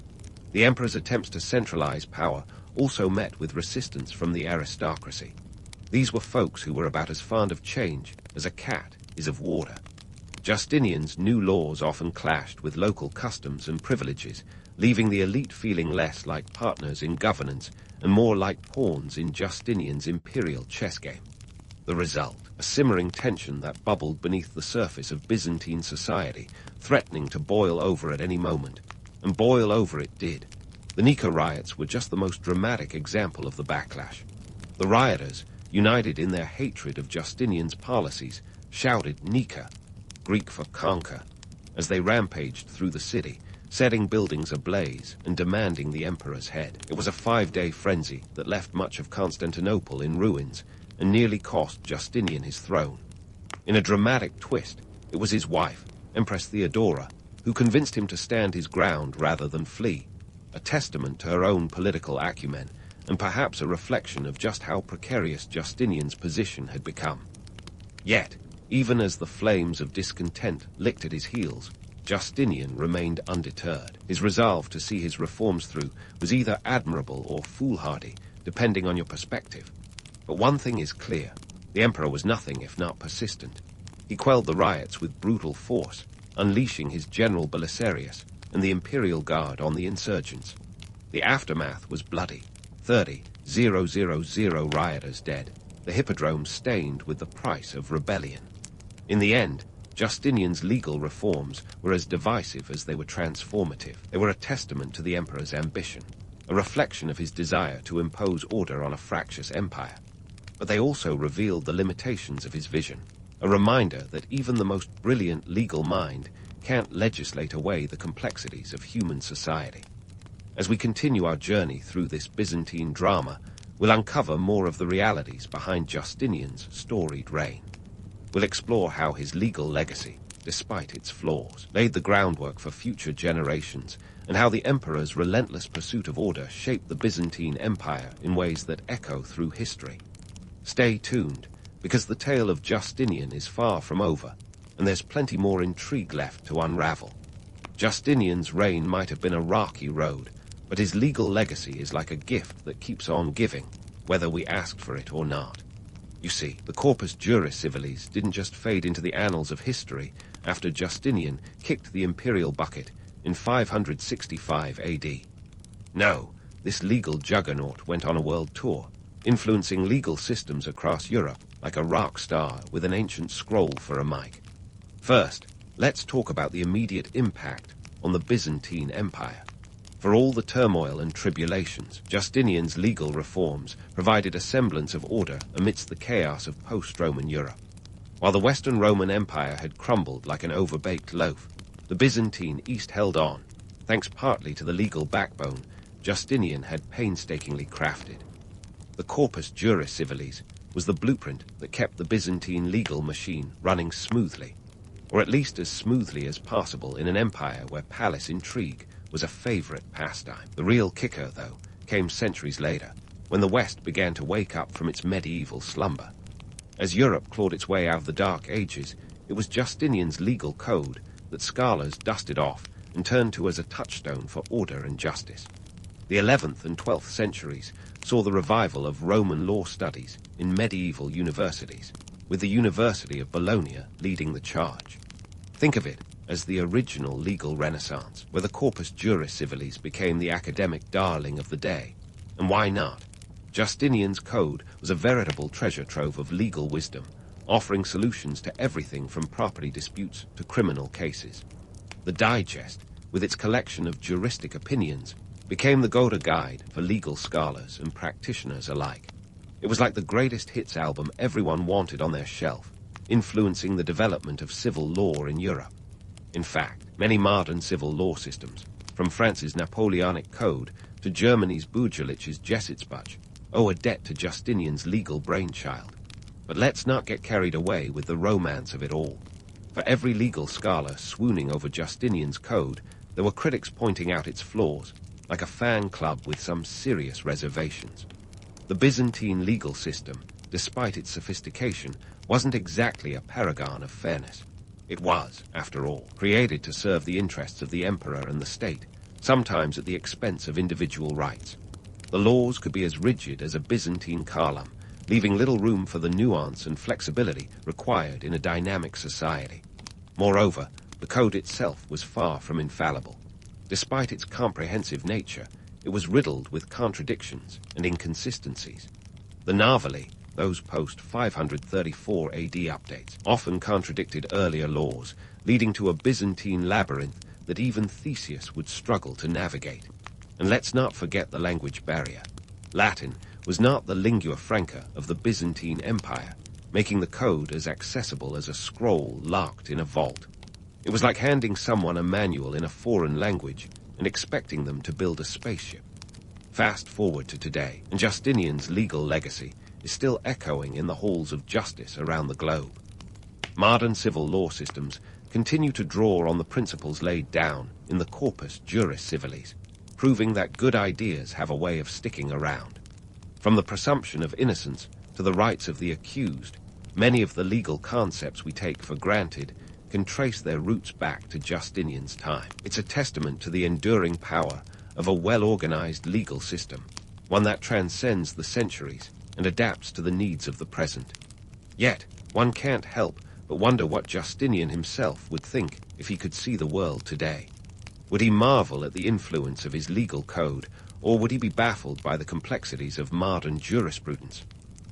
The emperor's attempts to centralize power also met with resistance from the aristocracy. These were folks who were about as fond of change as a cat is of water. Justinian's new laws often clashed with local customs and privileges, leaving the elite feeling less like partners in governance and more like pawns in Justinian's imperial chess game. The result, a simmering tension that bubbled beneath the surface of Byzantine society, threatening to boil over at any moment. And boil over it did. The Nika riots were just the most dramatic example of the backlash. The rioters, united in their hatred of Justinian's policies, shouted Nika, Greek for conquer, as they rampaged through the city, setting buildings ablaze and demanding the emperor's head. It was a 5-day frenzy that left much of Constantinople in ruins and nearly cost Justinian his throne. In a dramatic twist, it was his wife, Empress Theodora, who convinced him to stand his ground rather than flee, a testament to her own political acumen, and perhaps a reflection of just how precarious Justinian's position had become. Yet, even as the flames of discontent licked at his heels, Justinian remained undeterred. His resolve to see his reforms through was either admirable or foolhardy, depending on your perspective. But one thing is clear: the emperor was nothing if not persistent. He quelled the riots with brutal force, unleashing his general Belisarius and the imperial guard on the insurgents. The aftermath was bloody: 30,000 rioters dead, the hippodrome stained with the price of rebellion. In the end, Justinian's legal reforms were as divisive as they were transformative. They were a testament to the emperor's ambition, a reflection of his desire to impose order on a fractious empire. But they also revealed the limitations of his vision, a reminder that even the most brilliant legal mind can't legislate away the complexities of human society. As we continue our journey through this Byzantine drama, we'll uncover more of the realities behind Justinian's storied reign. We'll explore how his legal legacy, despite its flaws, laid the groundwork for future generations, and how the emperor's relentless pursuit of order shaped the Byzantine Empire in ways that echo through history. Stay tuned, because the tale of Justinian is far from over, and there's plenty more intrigue left to unravel. Justinian's reign might have been a rocky road, but his legal legacy is like a gift that keeps on giving, whether we asked for it or not. You see, the Corpus Juris Civilis didn't just fade into the annals of history after Justinian kicked the imperial bucket in 565 AD. No, this legal juggernaut went on a world tour, influencing legal systems across Europe like a rock star with an ancient scroll for a mic. First, let's talk about the immediate impact on the Byzantine Empire. For all the turmoil and tribulations, Justinian's legal reforms provided a semblance of order amidst the chaos of post-Roman Europe. While the Western Roman Empire had crumbled like an overbaked loaf, the Byzantine East held on, thanks partly to the legal backbone Justinian had painstakingly crafted. The Corpus Juris Civilis was the blueprint that kept the Byzantine legal machine running smoothly, or at least as smoothly as possible in an empire where palace intrigue was a favorite pastime. The real kicker, though, came centuries later, when the West began to wake up from its medieval slumber. As Europe clawed its way out of the Dark Ages, it was Justinian's legal code that scholars dusted off and turned to as a touchstone for order and justice. The 11th and 12th centuries saw the revival of Roman law studies in medieval universities, with the University of Bologna leading the charge. Think of it as the original legal renaissance, where the Corpus Juris Civilis became the academic darling of the day. And why not? Justinian's code was a veritable treasure trove of legal wisdom, offering solutions to everything from property disputes to criminal cases. The Digest, with its collection of juristic opinions, became the go-to guide for legal scholars and practitioners alike. It was like the greatest hits album everyone wanted on their shelf, influencing the development of civil law in Europe. In fact, many modern civil law systems, from France's Napoleonic Code to Germany's Bürgerliches Gesetzbuch, owe a debt to Justinian's legal brainchild. But let's not get carried away with the romance of it all. For every legal scholar swooning over Justinian's code, there were critics pointing out its flaws, like a fan club with some serious reservations. The Byzantine legal system, despite its sophistication, wasn't exactly a paragon of fairness. It was, after all, created to serve the interests of the emperor and the state, sometimes at the expense of individual rights. The laws could be as rigid as a Byzantine column, leaving little room for the nuance and flexibility required in a dynamic society. Moreover, the code itself was far from infallible. Despite its comprehensive nature, it was riddled with contradictions and inconsistencies. The Narvali, those post-534 AD updates, often contradicted earlier laws, leading to a Byzantine labyrinth that even Theseus would struggle to navigate. And let's not forget the language barrier. Latin was not the lingua franca of the Byzantine Empire, making the code as accessible as a scroll locked in a vault. It was like handing someone a manual in a foreign language and expecting them to build a spaceship. Fast forward to today, and Justinian's legal legacy is still echoing in the halls of justice around the globe. Modern civil law systems continue to draw on the principles laid down in the Corpus Juris Civilis, proving that good ideas have a way of sticking around. From the presumption of innocence to the rights of the accused, many of the legal concepts we take for granted can trace their roots back to Justinian's time. It's a testament to the enduring power of a well-organized legal system, one that transcends the centuries and adapts to the needs of the present. Yet, one can't help but wonder what Justinian himself would think if he could see the world today. Would he marvel at the influence of his legal code, or would he be baffled by the complexities of modern jurisprudence?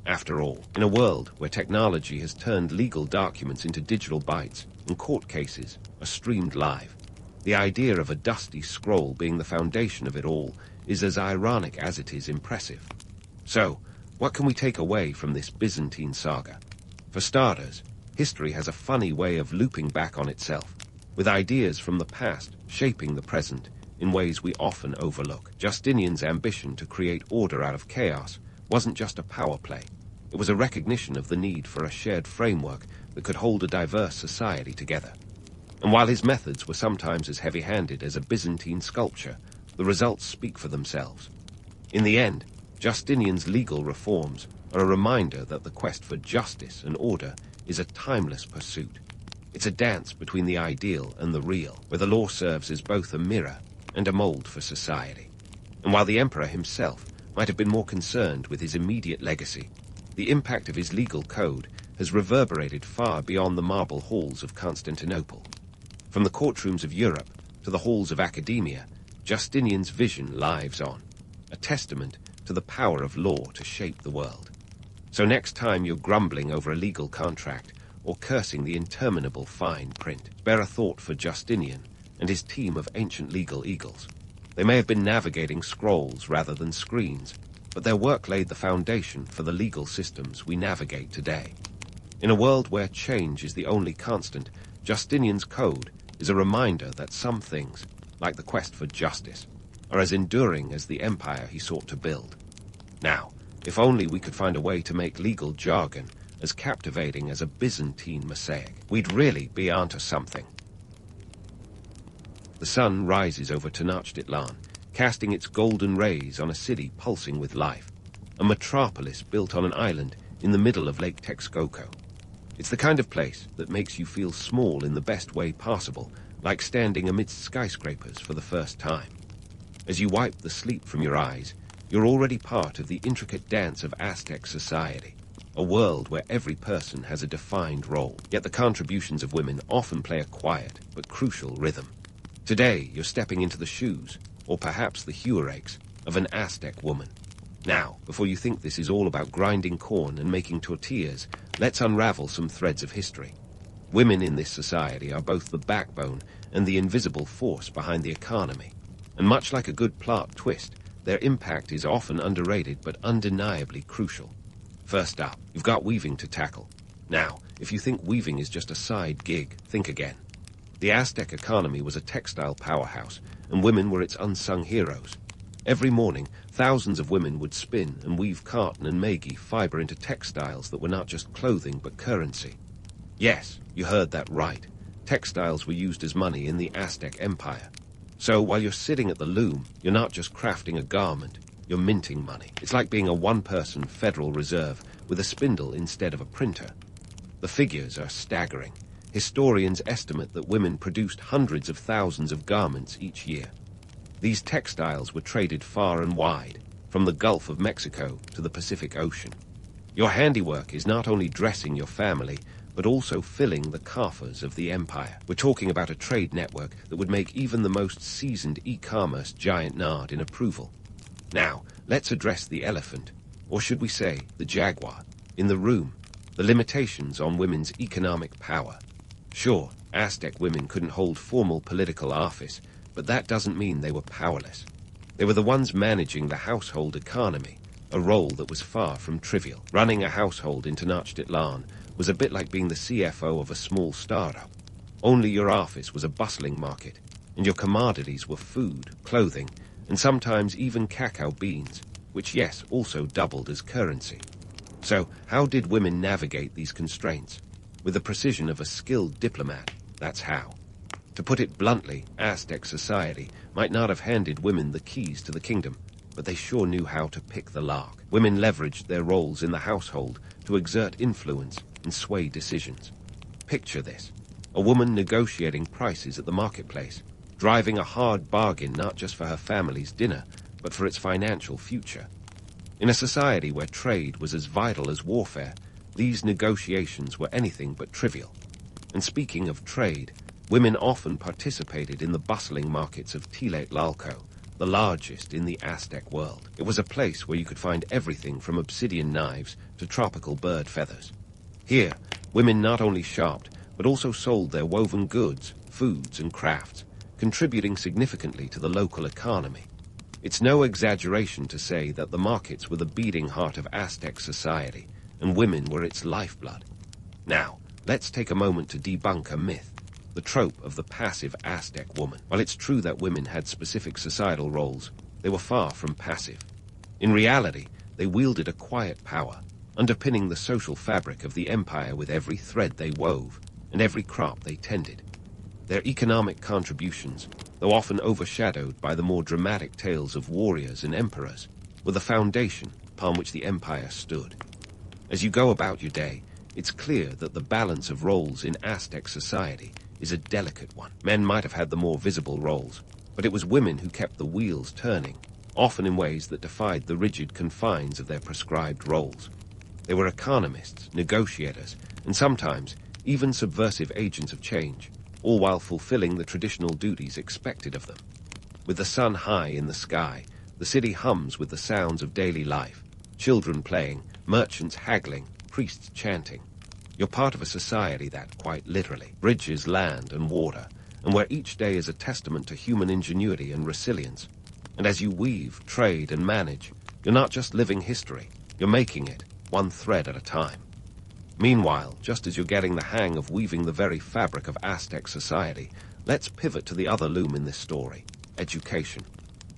After all, in a world where technology has turned legal documents into digital bytes and court cases are streamed live, the idea of a dusty scroll being the foundation of it all is as ironic as it is impressive. So, what can we take away from this Byzantine saga? For starters, history has a funny way of looping back on itself, with ideas from the past shaping the present in ways we often overlook. Justinian's ambition to create order out of chaos wasn't just a power play. It was a recognition of the need for a shared framework that could hold a diverse society together. And while his methods were sometimes as heavy-handed as a Byzantine sculpture, the results speak for themselves. In the end, Justinian's legal reforms are a reminder that the quest for justice and order is a timeless pursuit. It's a dance between the ideal and the real, where the law serves as both a mirror and a mold for society. And while the emperor himself might have been more concerned with his immediate legacy, the impact of his legal code has reverberated far beyond the marble halls of Constantinople. From the courtrooms of Europe to the halls of academia, Justinian's vision lives on, a testament to the power of law to shape the world. So next time you're grumbling over a legal contract or cursing the interminable fine print, bear a thought for Justinian and his team of ancient legal eagles. They may have been navigating scrolls rather than screens, but their work laid the foundation for the legal systems we navigate today. In a world where change is the only constant, Justinian's code is a reminder that some things, like the quest for justice, are as enduring as the empire he sought to build. Now, if only we could find a way to make legal jargon as captivating as a Byzantine mosaic, we'd really be onto something. The sun rises over Tenochtitlan, casting its golden rays on a city pulsing with life, a metropolis built on an island in the middle of Lake Texcoco. It's the kind of place that makes you feel small in the best way possible, like standing amidst skyscrapers for the first time. As you wipe the sleep from your eyes, you're already part of the intricate dance of Aztec society, a world where every person has a defined role, yet the contributions of women often play a quiet but crucial rhythm. Today, you're stepping into the shoes, or perhaps the heuraches, of an Aztec woman. Now, before you think this is all about grinding corn and making tortillas, let's unravel some threads of history. Women in this society are both the backbone and the invisible force behind the economy. And much like a good plot twist, their impact is often underrated but undeniably crucial. First up, you've got weaving to tackle. Now, if you think weaving is just a side gig, think again. The Aztec economy was a textile powerhouse, and women were its unsung heroes. Every morning, thousands of women would spin and weave cotton and megi fiber into textiles that were not just clothing but currency. Yes, you heard that right. Textiles were used as money in the Aztec Empire. So while you're sitting at the loom, you're not just crafting a garment, you're minting money. It's like being a one-person Federal Reserve with a spindle instead of a printer. The figures are staggering. Historians estimate that women produced hundreds of thousands of garments each year. These textiles were traded far and wide, from the Gulf of Mexico to the Pacific Ocean. Your handiwork is not only dressing your family, but also filling the coffers of the empire. We're talking about a trade network that would make even the most seasoned e-commerce giant nod in approval. Now, let's address the elephant, or should we say the jaguar, in the room, the limitations on women's economic power. Sure, Aztec women couldn't hold formal political office, but that doesn't mean they were powerless. They were the ones managing the household economy, a role that was far from trivial. Running a household in Tenochtitlan was a bit like being the CFO of a small startup. Only your office was a bustling market, and your commodities were food, clothing, and sometimes even cacao beans, which yes, also doubled as currency. So, how did women navigate these constraints? With the precision of a skilled diplomat, that's how. To put it bluntly, Aztec society might not have handed women the keys to the kingdom, but they sure knew how to pick the lock. Women leveraged their roles in the household to exert influence and sway decisions. Picture this: a woman negotiating prices at the marketplace, driving a hard bargain not just for her family's dinner, but for its financial future. In a society where trade was as vital as warfare, these negotiations were anything but trivial. And speaking of trade, women often participated in the bustling markets of Tlaxcala, the largest in the Aztec world. It was a place where you could find everything from obsidian knives to tropical bird feathers. Here, women not only shopped, but also sold their woven goods, foods, and crafts, contributing significantly to the local economy. It's no exaggeration to say that the markets were the beating heart of Aztec society, and women were its lifeblood. Now, let's take a moment to debunk a myth, the trope of the passive Aztec woman. While it's true that women had specific societal roles, they were far from passive. In reality, they wielded a quiet power, underpinning the social fabric of the empire with every thread they wove and every crop they tended. Their economic contributions, though often overshadowed by the more dramatic tales of warriors and emperors, were the foundation upon which the empire stood. As you go about your day, it's clear that the balance of roles in Aztec society is a delicate one. Men might have had the more visible roles, but it was women who kept the wheels turning, often in ways that defied the rigid confines of their prescribed roles. They were economists, negotiators, and sometimes even subversive agents of change, all while fulfilling the traditional duties expected of them. With the sun high in the sky, the city hums with the sounds of daily life, children playing, merchants haggling, priests chanting. You're part of a society that, quite literally, bridges land and water, and where each day is a testament to human ingenuity and resilience. And as you weave, trade, and manage, you're not just living history, you're making it, one thread at a time. Meanwhile, just as you're getting the hang of weaving the very fabric of Aztec society, let's pivot to the other loom in this story, education.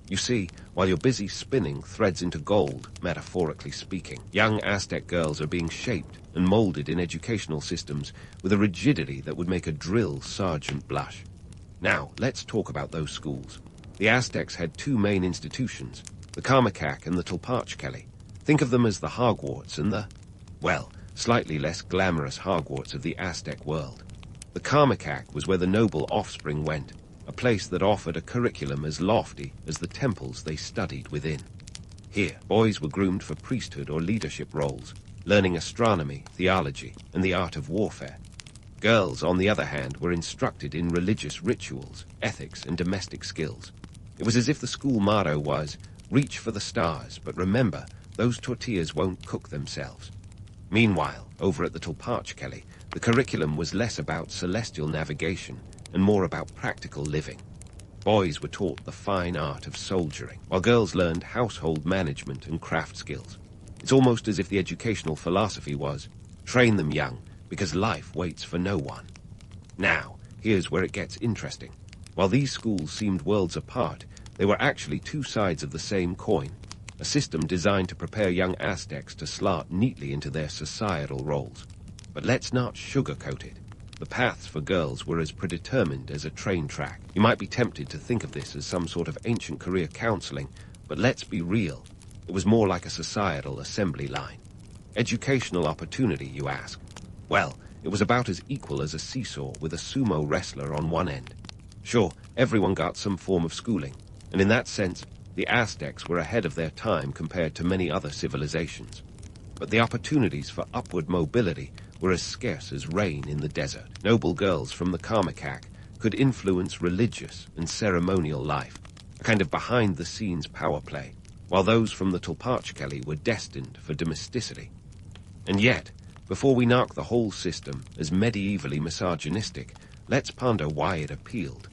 You see, while you're busy spinning threads into gold, metaphorically speaking, young Aztec girls are being shaped and molded in educational systems with a rigidity that would make a drill sergeant blush. Now, let's talk about those schools. The Aztecs had two main institutions, the Carmacac and the Tulpachkeli. Think of them as the Hogwarts and the, well, slightly less glamorous Hogwarts of the Aztec world. The Carmacac was where the noble offspring went, a place that offered a curriculum as lofty as the temples they studied within. Here, boys were groomed for priesthood or leadership roles, learning astronomy, theology, and the art of warfare. Girls, on the other hand, were instructed in religious rituals, ethics, and domestic skills. It was as if the school motto was, reach for the stars, but remember, those tortillas won't cook themselves. Meanwhile, over at the Tulpachkeli, the curriculum was less about celestial navigation and more about practical living. Boys were taught the fine art of soldiering, while girls learned household management and craft skills. It's almost as if the educational philosophy was, train them young, because life waits for no one. Now, here's where it gets interesting. While these schools seemed worlds apart, they were actually two sides of the same coin, a system designed to prepare young Aztecs to slot neatly into their societal roles. But let's not sugarcoat it. The paths for girls were as predetermined as a train track. You might be tempted to think of this as some sort of ancient career counseling, but let's be real. It was more like a societal assembly line. Educational opportunity, you ask? Well, it was about as equal as a seesaw with a sumo wrestler on one end. Sure, everyone got some form of schooling, and in that sense, the Aztecs were ahead of their time compared to many other civilizations. But the opportunities for upward mobility were as scarce as rain in the desert. Noble girls from the Carmacac could influence religious and ceremonial life, a kind of behind-the-scenes power play, while those from the Tulpachkeli were destined for domesticity. And yet, before we knock the whole system as medievally misogynistic, let's ponder why it appealed.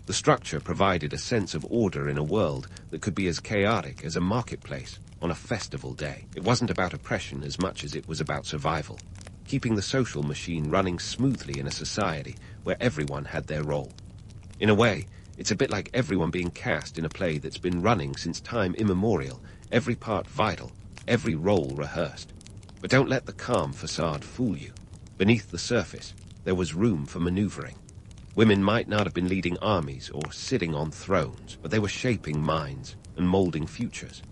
The structure provided a sense of order in a world that could be as chaotic as a marketplace on a festival day. It wasn't about oppression as much as it was about survival, keeping the social machine running smoothly in a society where everyone had their role. In a way, it's a bit like everyone being cast in a play that's been running since time immemorial, every part vital, every role rehearsed. But don't let the calm facade fool you. Beneath the surface, there was room for maneuvering. Women might not have been leading armies or sitting on thrones, but they were shaping minds and molding futures.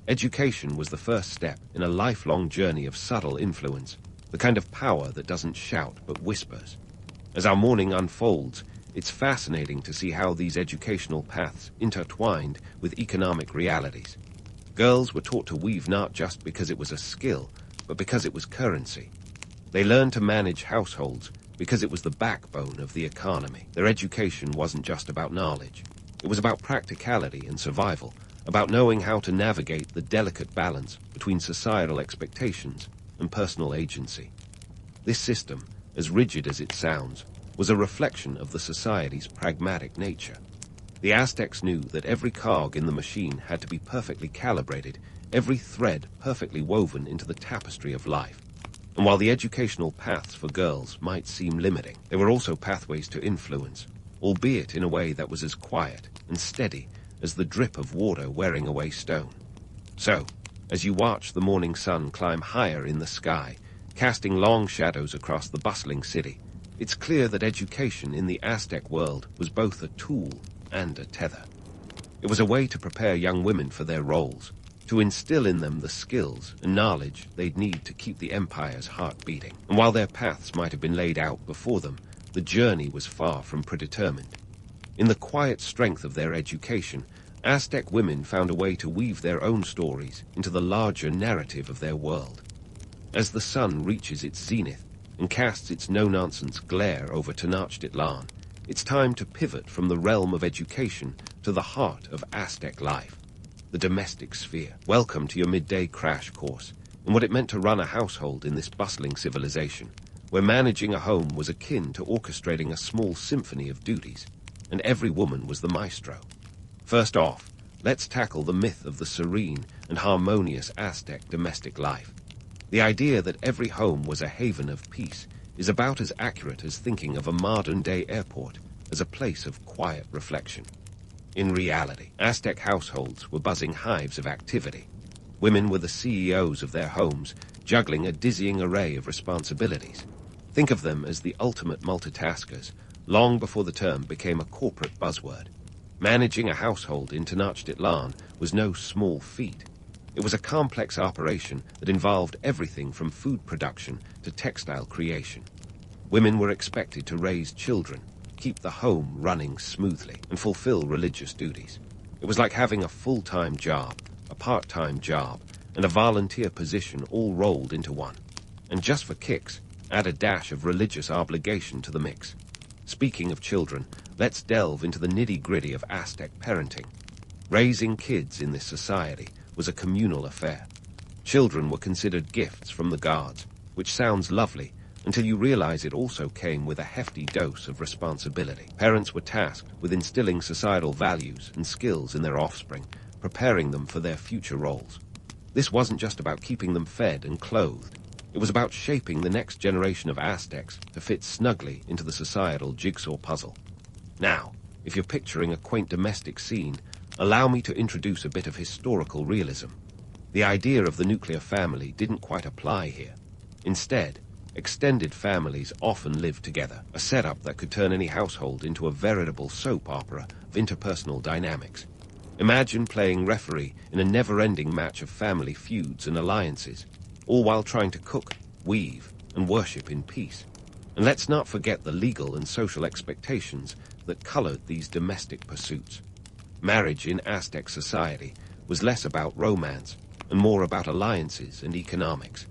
Education was the first step in a lifelong journey of subtle influence, the kind of power that doesn't shout but whispers. As our morning unfolds, it's fascinating to see how these educational paths intertwined with economic realities. Girls were taught to weave not just because it was a skill, but because it was currency. They learned to manage households because it was the backbone of the economy. Their education wasn't just about knowledge. It was about practicality and survival, about knowing how to navigate the delicate balance between societal expectations and personal agency. This system, as rigid as it sounds, was a reflection of the society's pragmatic nature. The Aztecs knew that every cog in the machine had to be perfectly calibrated, every thread perfectly woven into the tapestry of life. And while the educational paths for girls might seem limiting, they were also pathways to influence, albeit in a way that was as quiet and steady as the drip of water wearing away stone. So, as you watch the morning sun climb higher in the sky, casting long shadows across the bustling city, it's clear that education in the Aztec world was both a tool and a tether. It was a way to prepare young women for their roles, to instill in them the skills and knowledge they'd need to keep the empire's heart beating. And while their paths might have been laid out before them, the journey was far from predetermined. In the quiet strength of their education, Aztec women found a way to weave their own stories into the larger narrative of their world. As the sun reaches its zenith and casts its no-nonsense glare over Tenochtitlan, it's time to pivot from the realm of education to the heart of Aztec life, the domestic sphere. Welcome to your midday crash course in what it meant to run a household in this bustling civilization, where managing a home was akin to orchestrating a small symphony of duties, and every woman was the maestro. First off, let's tackle the myth of the serene and harmonious Aztec domestic life. The idea that every home was a haven of peace is about as accurate as thinking of a modern-day airport as a place of quiet reflection. In reality, Aztec households were buzzing hives of activity. Women were the CEOs of their homes, juggling a dizzying array of responsibilities. Think of them as the ultimate multitaskers, long before the term became a corporate buzzword. Managing a household in Tenochtitlan was no small feat. It was a complex operation that involved everything from food production to textile creation. Women were expected to raise children, keep the home running smoothly, and fulfill religious duties. It was like having a full-time job, a part-time job, and a volunteer position all rolled into one. And just for kicks, add a dash of religious obligation to the mix. Speaking of children, let's delve into the nitty-gritty of Aztec parenting. Raising kids in this society was a communal affair. Children were considered gifts from the gods, which sounds lovely until you realize it also came with a hefty dose of responsibility. Parents were tasked with instilling societal values and skills in their offspring, preparing them for their future roles. This wasn't just about keeping them fed and clothed. It was about shaping the next generation of Aztecs to fit snugly into the societal jigsaw puzzle. Now, if you're picturing a quaint domestic scene, allow me to introduce a bit of historical realism. The idea of the nuclear family didn't quite apply here. Instead, extended families often lived together, a setup that could turn any household into a veritable soap opera of interpersonal dynamics. Imagine playing referee in a never-ending match of family feuds and alliances, all while trying to cook, weave, and worship in peace. And let's not forget the legal and social expectations that colored these domestic pursuits. Marriage in Aztec society was less about romance and more about alliances and economics.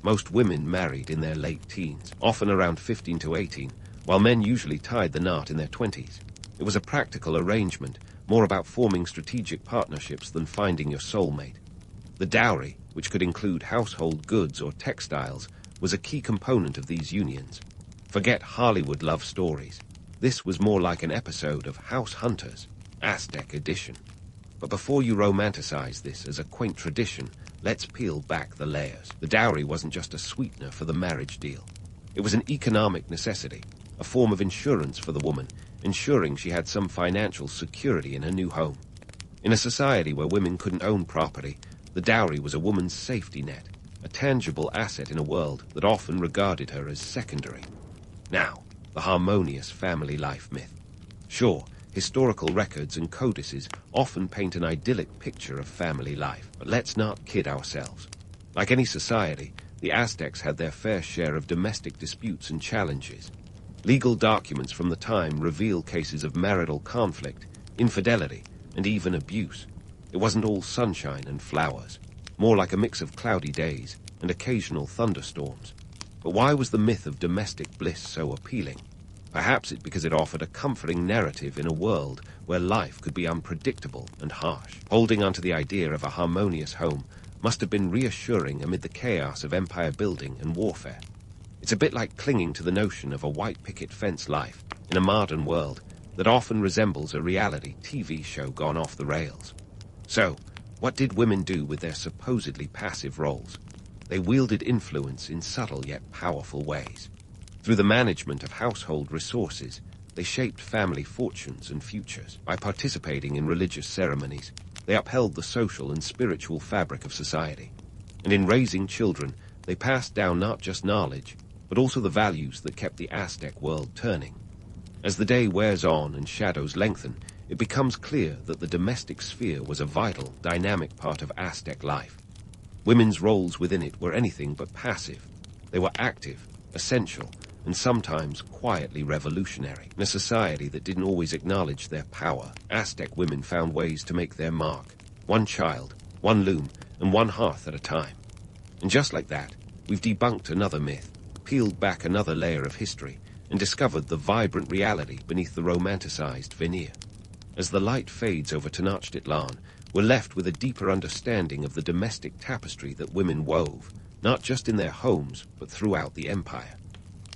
Most women married in their late teens, often around 15 to 18, while men usually tied the knot in their 20s. It was a practical arrangement, more about forming strategic partnerships than finding your soulmate. The dowry, which could include household goods or textiles, was a key component of these unions. Forget Hollywood love stories. This was more like an episode of House Hunters, Aztec edition. But before you romanticize this as a quaint tradition, let's peel back the layers. The dowry wasn't just a sweetener for the marriage deal. It was an economic necessity, a form of insurance for the woman, ensuring she had some financial security in her new home. In a society where women couldn't own property, the dowry was a woman's safety net, a tangible asset in a world that often regarded her as secondary. Now, the harmonious family life myth. Sure, historical records and codices often paint an idyllic picture of family life, but let's not kid ourselves. Like any society, the Aztecs had their fair share of domestic disputes and challenges. Legal documents from the time reveal cases of marital conflict, infidelity, and even abuse. It wasn't all sunshine and flowers, more like a mix of cloudy days and occasional thunderstorms. But why was the myth of domestic bliss so appealing? Perhaps it's because it offered a comforting narrative in a world where life could be unpredictable and harsh. Holding onto the idea of a harmonious home must have been reassuring amid the chaos of empire building and warfare. It's a bit like clinging to the notion of a white picket fence life in a modern world that often resembles a reality TV show gone off the rails. So, what did women do with their supposedly passive roles? They wielded influence in subtle yet powerful ways. Through the management of household resources, they shaped family fortunes and futures. By participating in religious ceremonies, they upheld the social and spiritual fabric of society. And in raising children, they passed down not just knowledge, but also the values that kept the Aztec world turning. As the day wears on and shadows lengthen, it becomes clear that the domestic sphere was a vital, dynamic part of Aztec life. Women's roles within it were anything but passive. They were active, essential, and sometimes quietly revolutionary. In a society that didn't always acknowledge their power, Aztec women found ways to make their mark. One child, one loom, and one hearth at a time. And just like that, we've debunked another myth, peeled back another layer of history, and discovered the vibrant reality beneath the romanticized veneer. As the light fades over Tenochtitlan, we're left with a deeper understanding of the domestic tapestry that women wove, not just in their homes, but throughout the empire.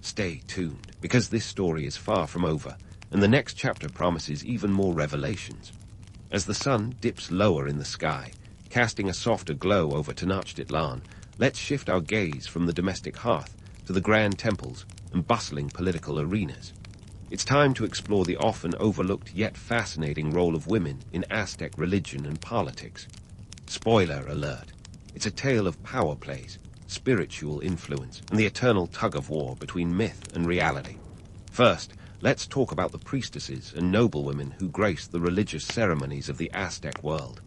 Stay tuned, because this story is far from over, and the next chapter promises even more revelations. As the sun dips lower in the sky, casting a softer glow over Tenochtitlan, let's shift our gaze from the domestic hearth to the grand temples and bustling political arenas. It's time to explore the often overlooked yet fascinating role of women in Aztec religion and politics. Spoiler alert, it's a tale of power plays, spiritual influence, and the eternal tug-of-war between myth and reality. First, let's talk about the priestesses and noblewomen who graced the religious ceremonies of the Aztec world.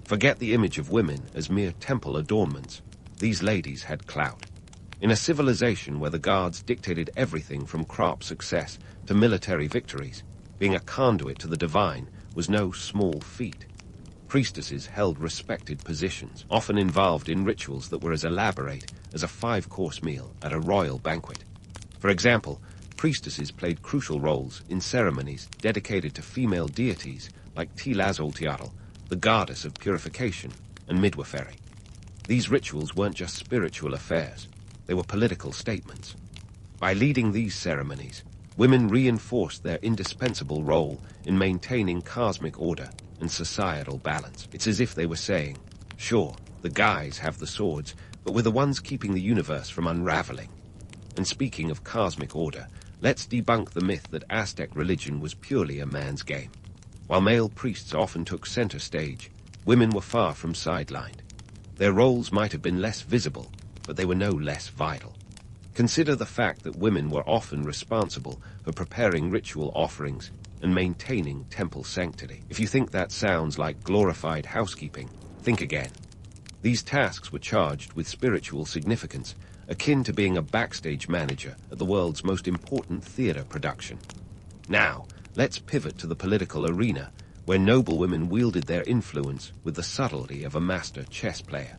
Forget the image of women as mere temple adornments. These ladies had clout. In a civilization where the gods dictated everything from crop success to military victories, being a conduit to the divine was no small feat. Priestesses held respected positions, often involved in rituals that were as elaborate as a 5-course meal at a royal banquet. For example, priestesses played crucial roles in ceremonies dedicated to female deities like Tlazolteotl, the goddess of purification and midwifery. These rituals weren't just spiritual affairs, they were political statements. By leading these ceremonies, women reinforced their indispensable role in maintaining cosmic order and societal balance. It's as if they were saying, sure, the guys have the swords, but we're the ones keeping the universe from unraveling. And speaking of cosmic order, let's debunk the myth that Aztec religion was purely a man's game. While male priests often took center stage, women were far from sidelined. Their roles might have been less visible, but they were no less vital. Consider the fact that women were often responsible for preparing ritual offerings and maintaining temple sanctity. If you think that sounds like glorified housekeeping, think again. These tasks were charged with spiritual significance, akin to being a backstage manager at the world's most important theater production. Now, let's pivot to the political arena, where noblewomen wielded their influence with the subtlety of a master chess player.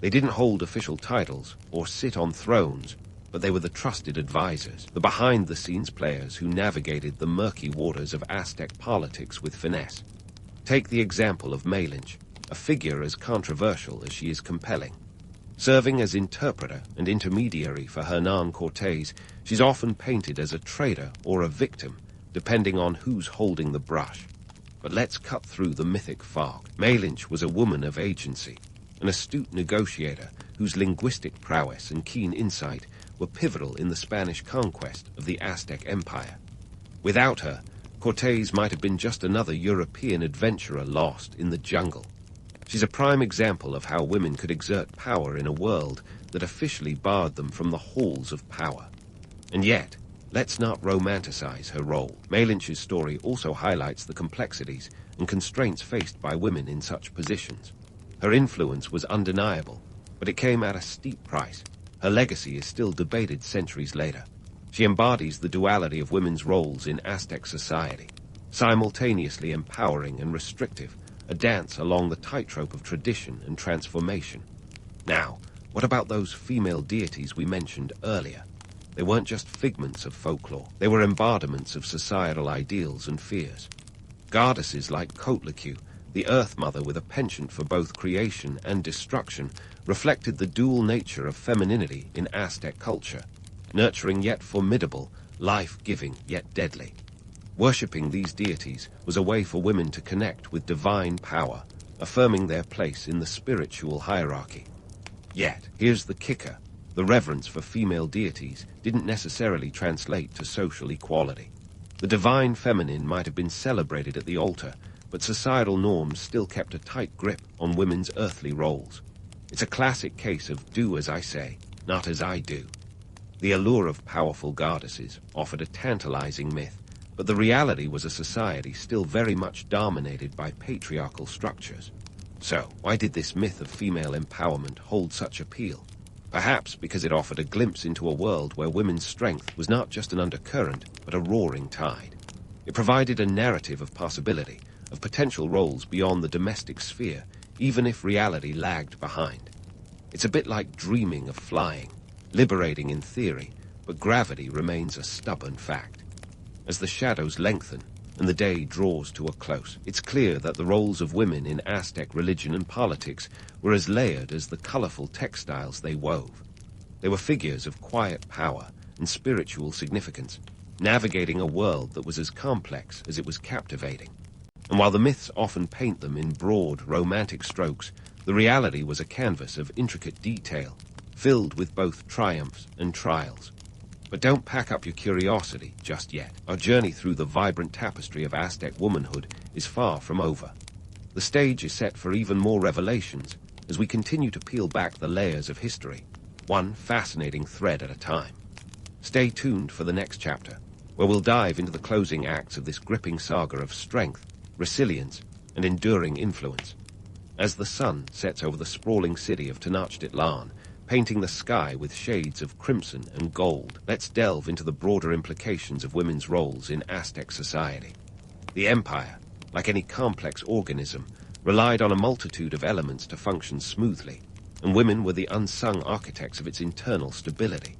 They didn't hold official titles or sit on thrones, but they were the trusted advisors, the behind-the-scenes players who navigated the murky waters of Aztec politics with finesse. Take the example of Menelik, a figure as controversial as she is compelling. Serving as interpreter and intermediary for Hernan Cortés, she's often painted as a traitor or a victim, depending on who's holding the brush. But let's cut through the mythic fog. Menelik was a woman of agency, an astute negotiator whose linguistic prowess and keen insight were pivotal in the Spanish conquest of the Aztec Empire. Without her, Cortés might have been just another European adventurer lost in the jungle. She's a prime example of how women could exert power in a world that officially barred them from the halls of power. And yet, let's not romanticize her role. Menelik's story also highlights the complexities and constraints faced by women in such positions. Her influence was undeniable, but it came at a steep price. Her legacy is still debated centuries later. She embodies the duality of women's roles in Aztec society, simultaneously empowering and restrictive, a dance along the tightrope of tradition and transformation. Now, what about those female deities we mentioned earlier? They weren't just figments of folklore. They were embodiments of societal ideals and fears. Goddesses like Coatlicue, The Earth Mother, with a penchant for both creation and destruction, reflected the dual nature of femininity in Aztec culture, nurturing yet formidable, life-giving yet deadly. Worshipping these deities was a way for women to connect with divine power, affirming their place in the spiritual hierarchy. Yet, here's the kicker: the reverence for female deities didn't necessarily translate to social equality. The divine feminine might have been celebrated at the altar, but societal norms still kept a tight grip on women's earthly roles. It's a classic case of do as I say, not as I do. The allure of powerful goddesses offered a tantalizing myth, but the reality was a society still very much dominated by patriarchal structures. So, why did this myth of female empowerment hold such appeal? Perhaps because it offered a glimpse into a world where women's strength was not just an undercurrent, but a roaring tide. It provided a narrative of possibility, of potential roles beyond the domestic sphere, even if reality lagged behind. It's a bit like dreaming of flying, liberating in theory, but gravity remains a stubborn fact. As the shadows lengthen and the day draws to a close, it's clear that the roles of women in Aztec religion and politics were as layered as the colorful textiles they wove. They were figures of quiet power and spiritual significance, navigating a world that was as complex as it was captivating. And while the myths often paint them in broad, romantic strokes, the reality was a canvas of intricate detail, filled with both triumphs and trials. But don't pack up your curiosity just yet. Our journey through the vibrant tapestry of Aztec womanhood is far from over. The stage is set for even more revelations as we continue to peel back the layers of history, one fascinating thread at a time. Stay tuned for the next chapter, where we'll dive into the closing acts of this gripping saga of strength, resilience, and enduring influence. As the sun sets over the sprawling city of Tenochtitlan, painting the sky with shades of crimson and gold, let's delve into the broader implications of women's roles in Aztec society. The empire, like any complex organism, relied on a multitude of elements to function smoothly, and women were the unsung architects of its internal stability.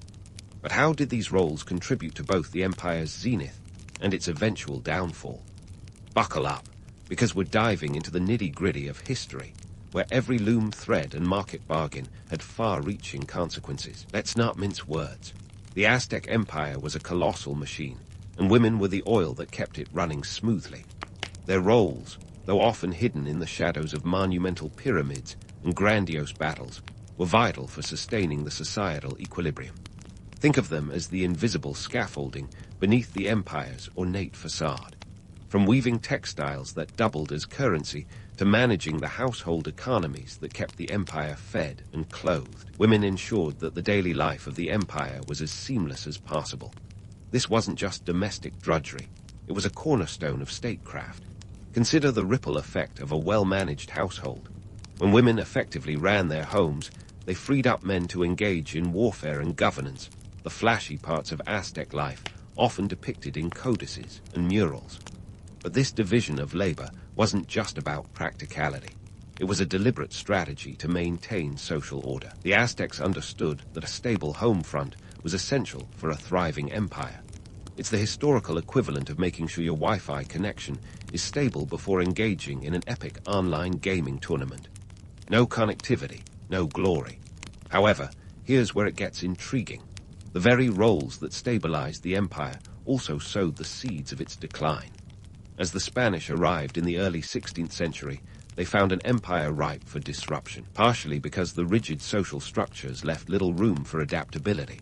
But how did these roles contribute to both the empire's zenith and its eventual downfall? Buckle up, because we're diving into the nitty-gritty of history, where every loom thread and market bargain had far-reaching consequences. Let's not mince words. The Aztec Empire was a colossal machine, and women were the oil that kept it running smoothly. Their roles, though often hidden in the shadows of monumental pyramids and grandiose battles, were vital for sustaining the societal equilibrium. Think of them as the invisible scaffolding beneath the empire's ornate facade. From weaving textiles that doubled as currency to managing the household economies that kept the empire fed and clothed, women ensured that the daily life of the empire was as seamless as possible. This wasn't just domestic drudgery, it was a cornerstone of statecraft. Consider the ripple effect of a well-managed household. When women effectively ran their homes, they freed up men to engage in warfare and governance, the flashy parts of Aztec life often depicted in codices and murals. But this division of labor wasn't just about practicality. It was a deliberate strategy to maintain social order. The Aztecs understood that a stable home front was essential for a thriving empire. It's the historical equivalent of making sure your Wi-Fi connection is stable before engaging in an epic online gaming tournament. No connectivity, no glory. However, here's where it gets intriguing. The very roles that stabilized the empire also sowed the seeds of its decline. As the Spanish arrived in the early 16th century, they found an empire ripe for disruption, partially because the rigid social structures left little room for adaptability.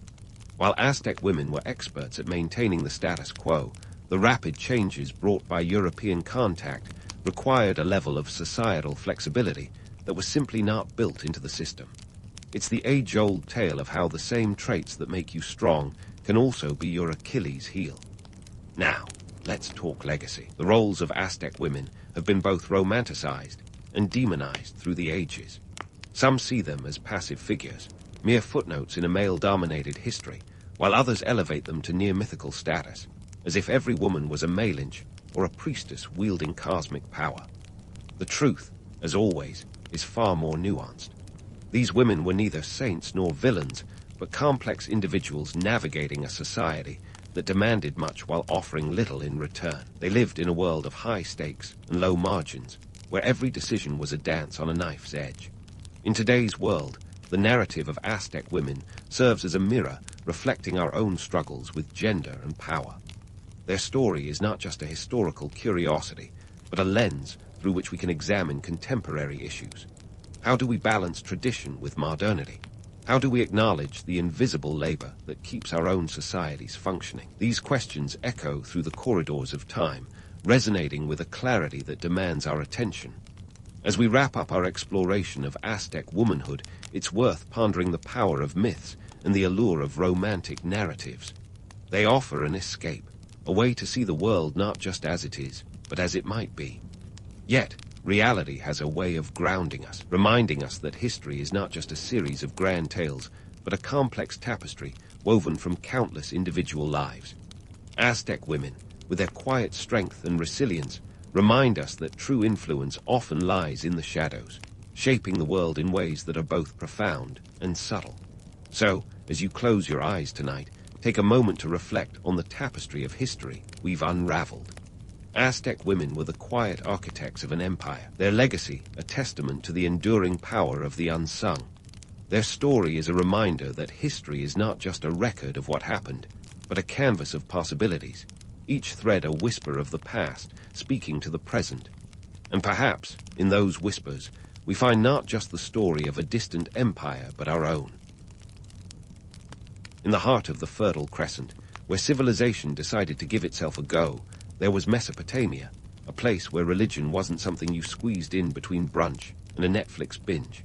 While Aztec women were experts at maintaining the status quo, the rapid changes brought by European contact required a level of societal flexibility that was simply not built into the system. It's the age-old tale of how the same traits that make you strong can also be your Achilles heel. Now, let's talk legacy. The roles of Aztec women have been both romanticized and demonized through the ages. Some see them as passive figures, mere footnotes in a male-dominated history, while others elevate them to near-mythical status, as if every woman was a Malinch or a priestess wielding cosmic power. The truth, as always, is far more nuanced. These women were neither saints nor villains, but complex individuals navigating a society that demanded much while offering little in return. They lived in a world of high stakes and low margins, where every decision was a dance on a knife's edge. In today's world, the narrative of Aztec women serves as a mirror reflecting our own struggles with gender and power. Their story is not just a historical curiosity, but a lens through which we can examine contemporary issues. How do we balance tradition with modernity? How do we acknowledge the invisible labor that keeps our own societies functioning? These questions echo through the corridors of time, resonating with a clarity that demands our attention. As we wrap up our exploration of Aztec womanhood, it's worth pondering the power of myths and the allure of romantic narratives. They offer an escape, a way to see the world not just as it is, but as it might be. Yet, reality has a way of grounding us, reminding us that history is not just a series of grand tales, but a complex tapestry woven from countless individual lives. Aztec women, with their quiet strength and resilience, remind us that true influence often lies in the shadows, shaping the world in ways that are both profound and subtle. So, as you close your eyes tonight, take a moment to reflect on the tapestry of history we've unraveled. Aztec women were the quiet architects of an empire, their legacy a testament to the enduring power of the unsung. Their story is a reminder that history is not just a record of what happened, but a canvas of possibilities, each thread a whisper of the past, speaking to the present. And perhaps, in those whispers, we find not just the story of a distant empire, but our own. In the heart of the Fertile Crescent, where civilization decided to give itself a go, there was Mesopotamia, a place where religion wasn't something you squeezed in between brunch and a Netflix binge.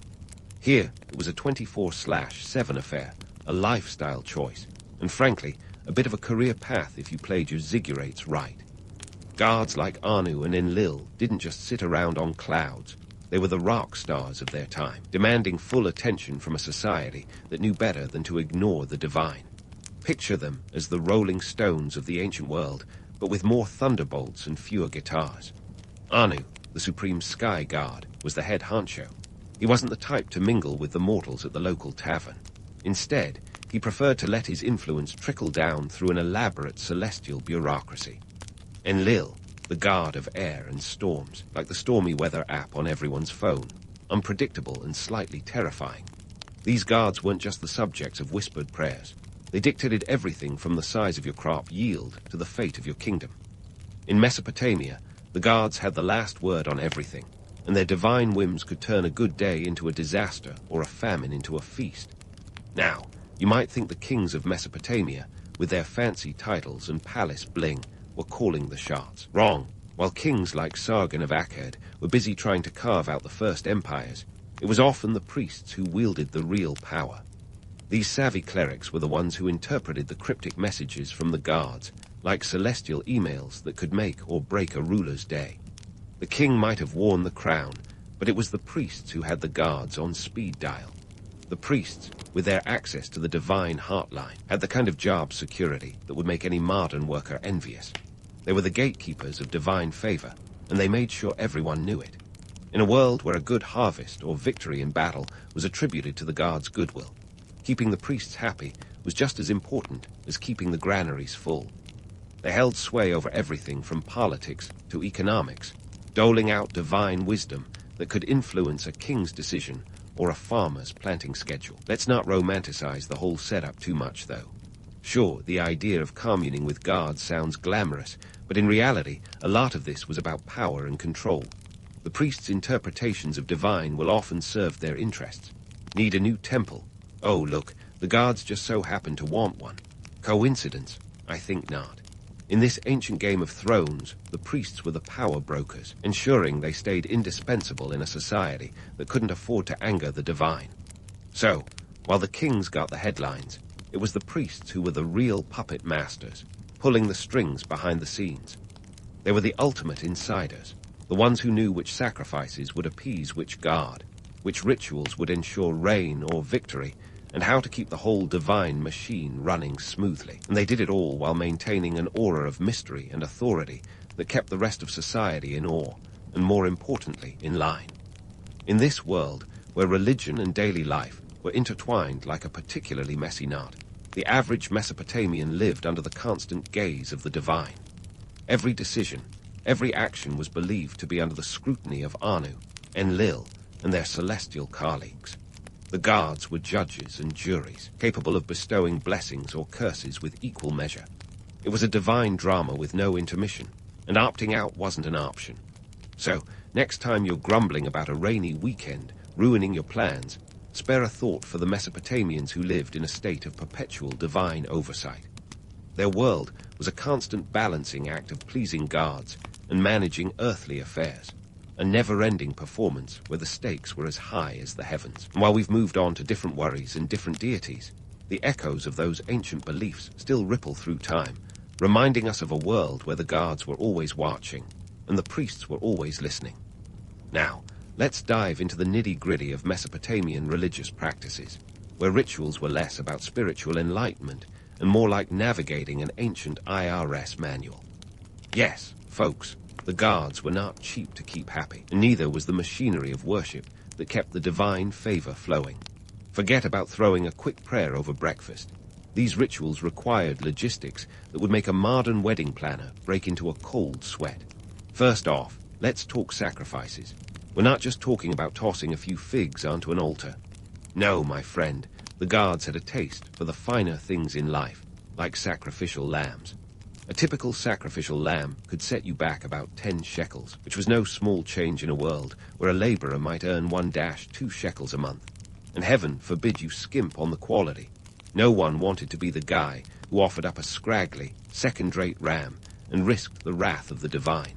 Here, it was a 24/7 affair, a lifestyle choice, and frankly, a bit of a career path if you played your ziggurates right. Gods like Anu and Enlil didn't just sit around on clouds. They were the rock stars of their time, demanding full attention from a society that knew better than to ignore the divine. Picture them as the rolling stones of the ancient world, but with more thunderbolts and fewer guitars. Anu, the supreme sky god, was the head honcho. He wasn't the type to mingle with the mortals at the local tavern. Instead, he preferred to let his influence trickle down through an elaborate celestial bureaucracy. Enlil, the god of air and storms, like the stormy weather app on everyone's phone, unpredictable and slightly terrifying. These gods weren't just the subjects of whispered prayers. They dictated everything from the size of your crop yield to the fate of your kingdom. In Mesopotamia, the gods had the last word on everything, and their divine whims could turn a good day into a disaster or a famine into a feast. Now, you might think the kings of Mesopotamia, with their fancy titles and palace bling, were calling the shots. Wrong. While kings like Sargon of Akkad were busy trying to carve out the first empires, it was often the priests who wielded the real power. These savvy clerics were the ones who interpreted the cryptic messages from the gods, like celestial emails that could make or break a ruler's day. The king might have worn the crown, but it was the priests who had the gods on speed dial. The priests, with their access to the divine heartline, had the kind of job security that would make any modern worker envious. They were the gatekeepers of divine favor, and they made sure everyone knew it. In a world where a good harvest or victory in battle was attributed to the gods' goodwill, keeping the priests happy was just as important as keeping the granaries full. They held sway over everything from politics to economics, doling out divine wisdom that could influence a king's decision or a farmer's planting schedule. Let's not romanticize the whole setup too much, though. Sure, the idea of communing with gods sounds glamorous, but in reality, a lot of this was about power and control. The priests' interpretations of divine will often serve their interests. Need a new temple? Oh, look, the gods just so happen to want one. Coincidence? I think not. In this ancient game of thrones, the priests were the power brokers, ensuring they stayed indispensable in a society that couldn't afford to anger the divine. So, while the kings got the headlines, it was the priests who were the real puppet masters, pulling the strings behind the scenes. They were the ultimate insiders, the ones who knew which sacrifices would appease which god, which rituals would ensure reign or victory, and how to keep the whole divine machine running smoothly. And they did it all while maintaining an aura of mystery and authority that kept the rest of society in awe, and more importantly, in line. In this world, where religion and daily life were intertwined like a particularly messy knot, the average Mesopotamian lived under the constant gaze of the divine. Every decision, Every action was believed to be under the scrutiny of Anu, Enlil, and their celestial colleagues. The gods were judges and juries, capable of bestowing blessings or curses with equal measure. It was a divine drama with no intermission, and opting out wasn't an option. So, next time you're grumbling about a rainy weekend, ruining your plans, spare a thought for the Mesopotamians who lived in a state of perpetual divine oversight. Their world was a constant balancing act of pleasing gods and managing earthly affairs, a never-ending performance where the stakes were as high as the heavens. And while we've moved on to different worries and different deities, the echoes of those ancient beliefs still ripple through time, reminding us of a world where the gods were always watching and the priests were always listening. Now, let's dive into the nitty-gritty of Mesopotamian religious practices, where rituals were less about spiritual enlightenment and more like navigating an ancient IRS manual. Yes, folks, the gods were not cheap to keep happy, and neither was the machinery of worship that kept the divine favor flowing. Forget about throwing a quick prayer over breakfast. These rituals required logistics that would make a modern wedding planner break into a cold sweat. First off, let's talk sacrifices. We're not just talking about tossing a few figs onto an altar. No, my friend, the gods had a taste for the finer things in life, like sacrificial lambs. A typical sacrificial lamb could set you back about 10 shekels, which was no small change in a world where a laborer might earn 1-2 shekels a month. And heaven forbid you skimp on the quality. No one wanted to be the guy who offered up a scraggly, second-rate ram and risked the wrath of the divine.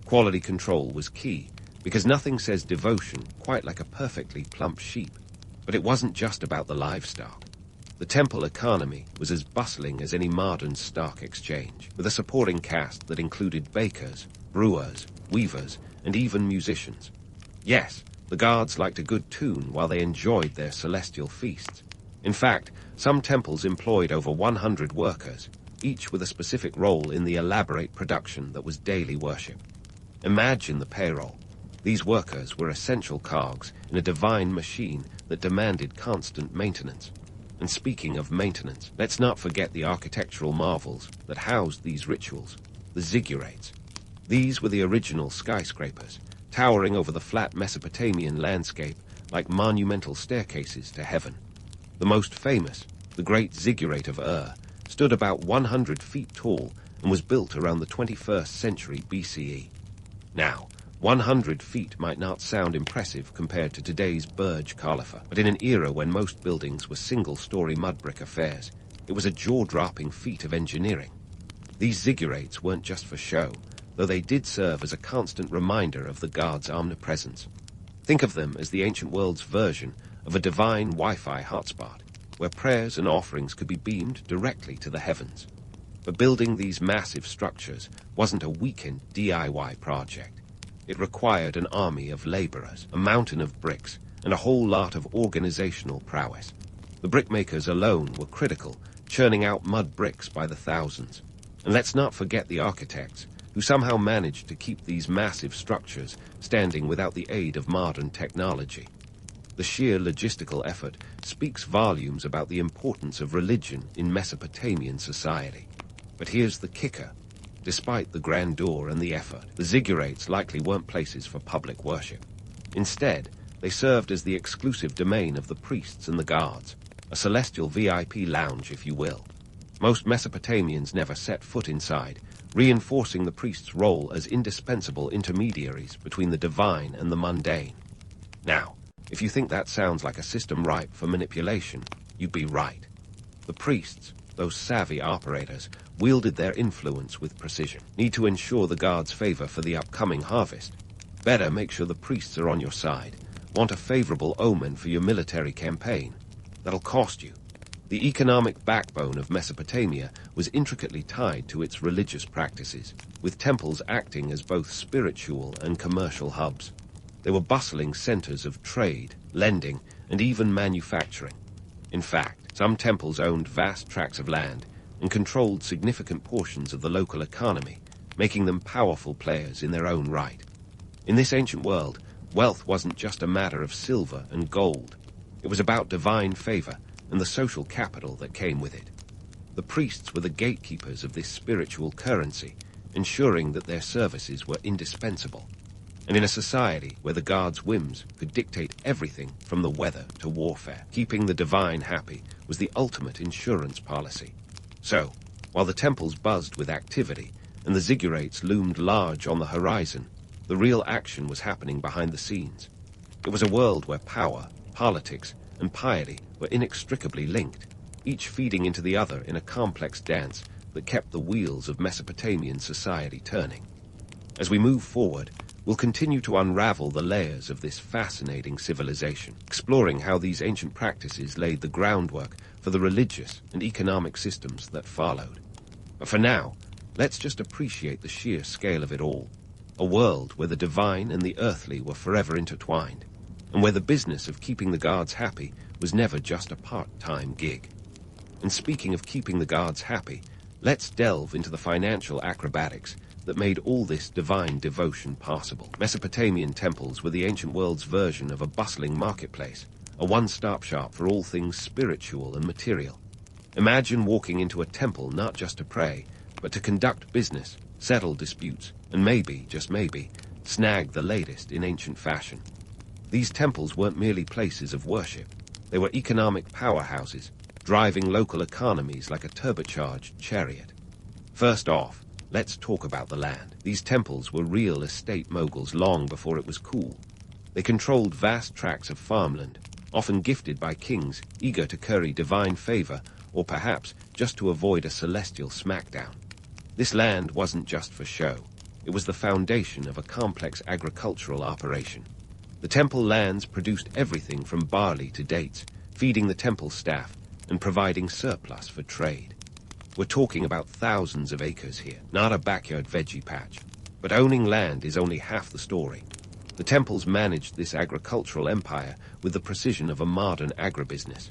Quality control was key, because nothing says devotion quite like a perfectly plump sheep. But it wasn't just about the livestock. The temple economy was as bustling as any modern stock exchange, with a supporting cast that included bakers, brewers, weavers, and even musicians. Yes, the gods liked a good tune while they enjoyed their celestial feasts. In fact, some temples employed over 100 workers, each with a specific role in the elaborate production that was daily worship. Imagine the payroll. These workers were essential cogs in a divine machine that demanded constant maintenance. And speaking of maintenance, let's not forget the architectural marvels that housed these rituals, the ziggurats. These were the original skyscrapers, towering over the flat Mesopotamian landscape like monumental staircases to heaven. The most famous, the Great Ziggurat of Ur, stood about 100 feet tall and was built around the 21st century BCE. Now, 100 feet might not sound impressive compared to today's Burj Khalifa, but in an era when most buildings were single-story mud brick affairs, it was a jaw-dropping feat of engineering. These ziggurats weren't just for show, though they did serve as a constant reminder of the gods' omnipresence. Think of them as the ancient world's version of a divine Wi-Fi hotspot, where prayers and offerings could be beamed directly to the heavens. But building these massive structures wasn't a weekend DIY project. It required an army of laborers, a mountain of bricks, and a whole lot of organizational prowess. The brickmakers alone were critical, churning out mud bricks by the thousands. And let's not forget the architects, who somehow managed to keep these massive structures standing without the aid of modern technology. The sheer logistical effort speaks volumes about the importance of religion in Mesopotamian society. But here's the kicker. Despite the grandeur and the effort, the ziggurats likely weren't places for public worship. Instead, they served as the exclusive domain of the priests and the guards, a celestial VIP lounge, if you will. Most Mesopotamians never set foot inside, reinforcing the priests' role as indispensable intermediaries between the divine and the mundane. Now, if you think that sounds like a system ripe for manipulation, you'd be right. The priests, those savvy operators, wielded their influence with precision. Need to ensure the gods' favor for the upcoming harvest? Better make sure the priests are on your side. Want a favorable omen for your military campaign? That'll cost you. The economic backbone of Mesopotamia was intricately tied to its religious practices, with temples acting as both spiritual and commercial hubs. They were bustling centers of trade, lending, and even manufacturing. In fact, some temples owned vast tracts of land and controlled significant portions of the local economy, making them powerful players in their own right. In this ancient world, wealth wasn't just a matter of silver and gold. It was about divine favor and the social capital that came with it. The priests were the gatekeepers of this spiritual currency, ensuring that their services were indispensable. And in a society where the guards' whims could dictate everything from the weather to warfare, keeping the divine happy was the ultimate insurance policy. So, while the temples buzzed with activity and the ziggurats loomed large on the horizon, the real action was happening behind the scenes. It was a world where power, politics, and piety were inextricably linked, each feeding into the other in a complex dance that kept the wheels of Mesopotamian society turning. As we move forward, we'll continue to unravel the layers of this fascinating civilization, exploring how these ancient practices laid the groundwork for the religious and economic systems that followed. But for now, let's just appreciate the sheer scale of it all. A world where the divine and the earthly were forever intertwined, and where the business of keeping the guards happy was never just a part-time gig. And speaking of keeping the guards happy, let's delve into the financial acrobatics that made all this divine devotion possible. Mesopotamian temples were the ancient world's version of a bustling marketplace, a one-stop shop for all things spiritual and material. Imagine walking into a temple not just to pray, but to conduct business, settle disputes, and maybe, just maybe, snag the latest in ancient fashion. These temples weren't merely places of worship. They were economic powerhouses, driving local economies like a turbocharged chariot. First off, let's talk about the land. These temples were real estate moguls long before it was cool. They controlled vast tracts of farmland, often gifted by kings eager to curry divine favor, or perhaps just to avoid a celestial smackdown. This land wasn't just for show. It was the foundation of a complex agricultural operation. The temple lands produced everything from barley to dates, feeding the temple staff and providing surplus for trade. We're talking about thousands of acres here, not a backyard veggie patch. But owning land is only half the story. The temples managed this agricultural empire with the precision of a modern agribusiness.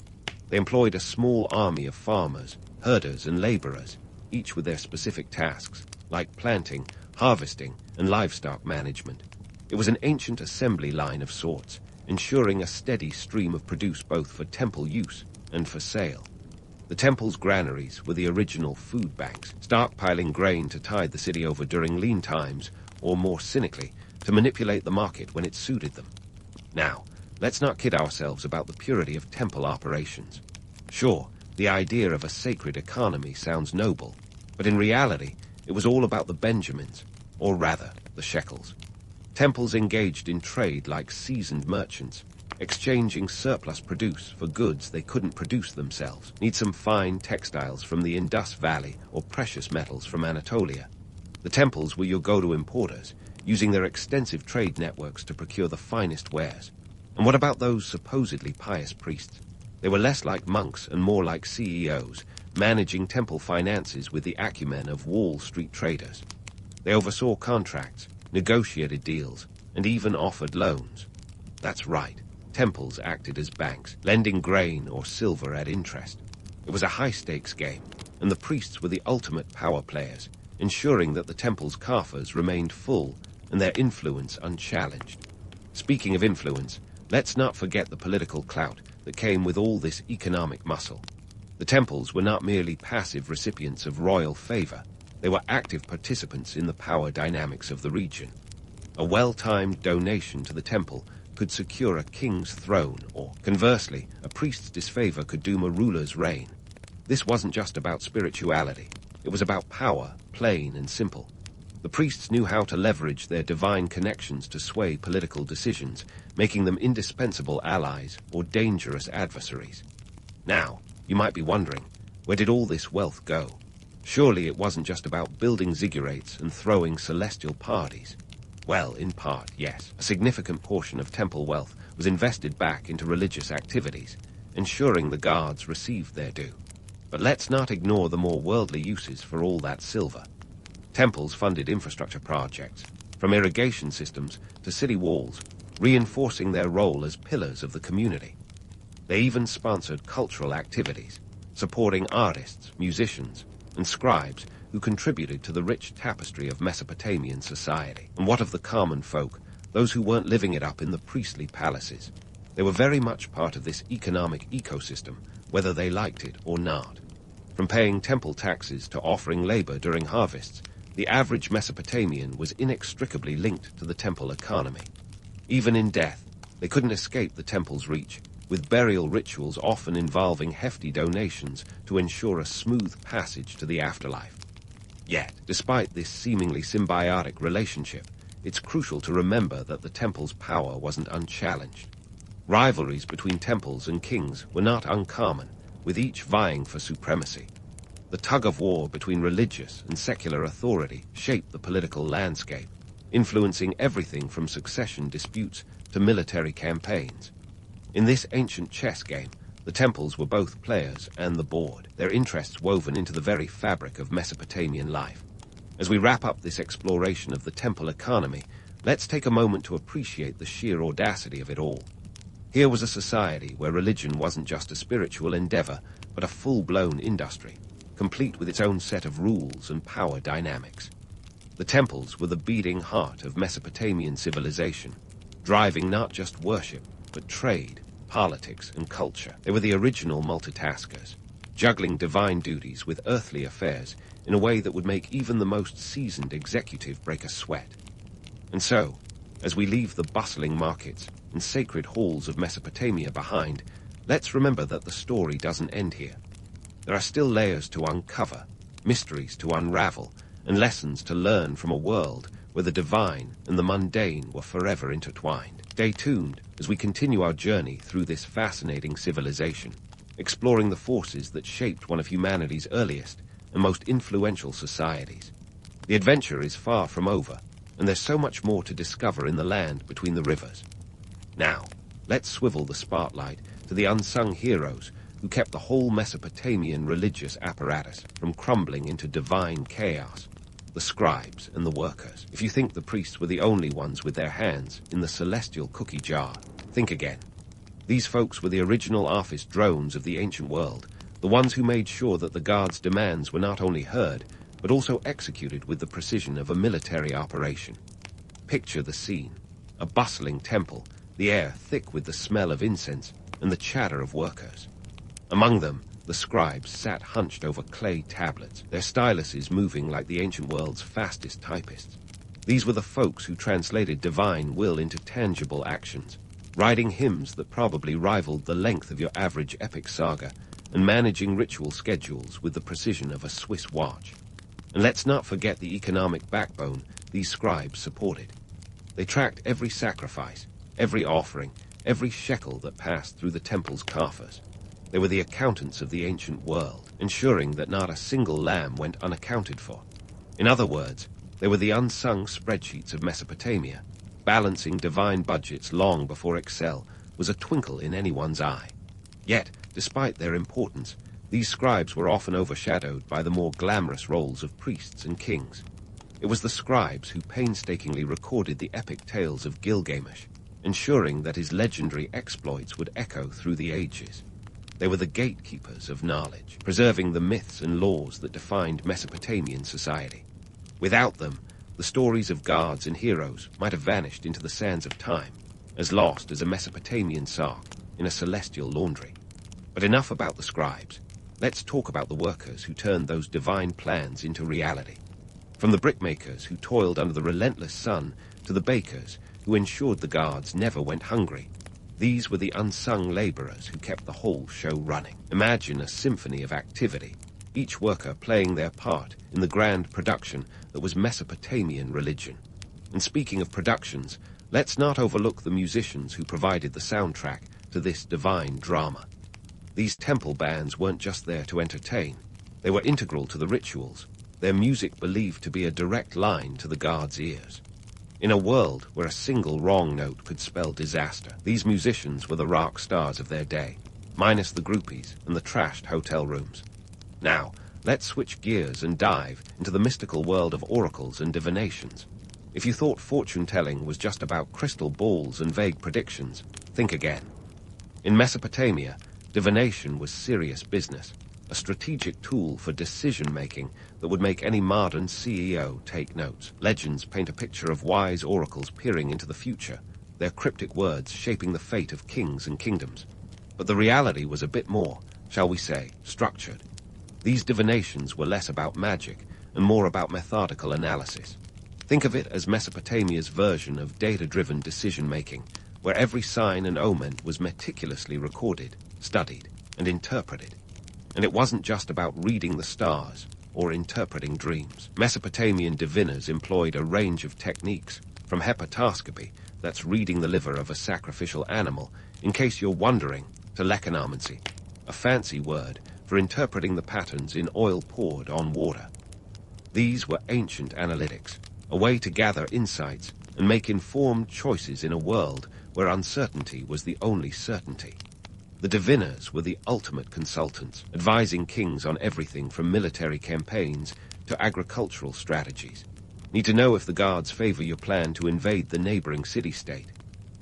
They employed a small army of farmers, herders, and laborers, each with their specific tasks, like planting, harvesting, and livestock management. It was an ancient assembly line of sorts, ensuring a steady stream of produce both for temple use and for sale. The temple's granaries were the original food banks, stockpiling grain to tide the city over during lean times, or more cynically, to manipulate the market when it suited them. Now, let's not kid ourselves about the purity of temple operations. Sure, the idea of a sacred economy sounds noble, but in reality, it was all about the Benjamins, or rather, the shekels. Temples engaged in trade like seasoned merchants, exchanging surplus produce for goods they couldn't produce themselves. Need some fine textiles from the Indus Valley or precious metals from Anatolia. The temples were your go-to importers, using their extensive trade networks to procure the finest wares. And what about those supposedly pious priests? They were less like monks and more like CEOs, managing temple finances with the acumen of Wall Street traders. They oversaw contracts, negotiated deals, and even offered loans. That's right. Temples acted as banks, lending grain or silver at interest. It was a high-stakes game, and the priests were the ultimate power players, ensuring that the temple's coffers remained full and their influence unchallenged. Speaking of influence, let's not forget the political clout that came with all this economic muscle. The temples were not merely passive recipients of royal favor. They were active participants in the power dynamics of the region. A well-timed donation to the temple could secure a king's throne, or, conversely, a priest's disfavor could doom a ruler's reign. This wasn't just about spirituality. It was about power, plain and simple. The priests knew how to leverage their divine connections to sway political decisions, making them indispensable allies or dangerous adversaries. Now, you might be wondering, where did all this wealth go? Surely it wasn't just about building ziggurats and throwing celestial parties. Well, in part, yes. A significant portion of temple wealth was invested back into religious activities, ensuring the guards received their due. But let's not ignore the more worldly uses for all that silver. Temples funded infrastructure projects, from irrigation systems to city walls, reinforcing their role as pillars of the community. They even sponsored cultural activities, supporting artists, musicians, and scribes who contributed to the rich tapestry of Mesopotamian society. And what of the common folk, those who weren't living it up in the priestly palaces? They were very much part of this economic ecosystem, whether they liked it or not. From paying temple taxes to offering labor during harvests, the average Mesopotamian was inextricably linked to the temple economy. Even in death, they couldn't escape the temple's reach, with burial rituals often involving hefty donations to ensure a smooth passage to the afterlife. Yet, despite this seemingly symbiotic relationship, it's crucial to remember that the temple's power wasn't unchallenged. Rivalries between temples and kings were not uncommon, with each vying for supremacy. The tug-of-war between religious and secular authority shaped the political landscape, influencing everything from succession disputes to military campaigns. In this ancient chess game, the temples were both players and the board, their interests woven into the very fabric of Mesopotamian life. As we wrap up this exploration of the temple economy, let's take a moment to appreciate the sheer audacity of it all. Here was a society where religion wasn't just a spiritual endeavor, but a full-blown industry, complete with its own set of rules and power dynamics. The temples were the beating heart of Mesopotamian civilization, driving not just worship, but trade, politics, and culture. They were the original multitaskers, juggling divine duties with earthly affairs in a way that would make even the most seasoned executive break a sweat. And so, as we leave the bustling markets and sacred halls of Mesopotamia behind, let's remember that the story doesn't end here. There are still layers to uncover, mysteries to unravel, and lessons to learn from a world where the divine and the mundane were forever intertwined. Stay tuned as we continue our journey through this fascinating civilization, exploring the forces that shaped one of humanity's earliest and most influential societies. The adventure is far from over, and there's so much more to discover in the land between the rivers. Now, let's swivel the spotlight to the unsung heroes who kept the whole Mesopotamian religious apparatus from crumbling into divine chaos: the scribes and the workers. If you think the priests were the only ones with their hands in the celestial cookie jar, think again. These folks were the original office drones of the ancient world, the ones who made sure that the guards' demands were not only heard, but also executed with the precision of a military operation. Picture the scene: a bustling temple, the air thick with the smell of incense and the chatter of workers. Among them, the scribes sat hunched over clay tablets, their styluses moving like the ancient world's fastest typists. These were the folks who translated divine will into tangible actions, writing hymns that probably rivaled the length of your average epic saga, and managing ritual schedules with the precision of a Swiss watch. And let's not forget the economic backbone these scribes supported. They tracked every sacrifice, every offering, every shekel that passed through the temple's coffers. They were the accountants of the ancient world, ensuring that not a single lamb went unaccounted for. In other words, they were the unsung spreadsheets of Mesopotamia, balancing divine budgets long before Excel was a twinkle in anyone's eye. Yet, despite their importance, these scribes were often overshadowed by the more glamorous roles of priests and kings. It was the scribes who painstakingly recorded the epic tales of Gilgamesh, ensuring that his legendary exploits would echo through the ages. They were the gatekeepers of knowledge, preserving the myths and laws that defined Mesopotamian society. Without them, the stories of gods and heroes might have vanished into the sands of time, as lost as a Mesopotamian sock in a celestial laundry. But enough about the scribes. Let's talk about the workers who turned those divine plans into reality. From the brickmakers who toiled under the relentless sun to the bakers who ensured the guards never went hungry, these were the unsung laborers who kept the whole show running. Imagine a symphony of activity, each worker playing their part in the grand production that was Mesopotamian religion. And speaking of productions, let's not overlook the musicians who provided the soundtrack to this divine drama. These temple bands weren't just there to entertain. They were integral to the rituals, their music believed to be a direct line to the gods' ears. In a world where a single wrong note could spell disaster, these musicians were the rock stars of their day, minus the groupies and the trashed hotel rooms. Now, let's switch gears and dive into the mystical world of oracles and divinations. If you thought fortune-telling was just about crystal balls and vague predictions, think again. In Mesopotamia, divination was serious business, a strategic tool for decision-making that would make any modern CEO take notes. Legends paint a picture of wise oracles peering into the future, their cryptic words shaping the fate of kings and kingdoms. But the reality was a bit more, shall we say, structured. These divinations were less about magic and more about methodical analysis. Think of it as Mesopotamia's version of data-driven decision-making, where every sign and omen was meticulously recorded, studied, and interpreted. And it wasn't just about reading the stars or interpreting dreams. Mesopotamian diviners employed a range of techniques, from hepatoscopy, that's reading the liver of a sacrificial animal, in case you're wondering, to lekanomancy, a fancy word for interpreting the patterns in oil poured on water. These were ancient analytics, a way to gather insights and make informed choices in a world where uncertainty was the only certainty. The diviners were the ultimate consultants, advising kings on everything from military campaigns to agricultural strategies. Need to know if the gods favor your plan to invade the neighboring city-state?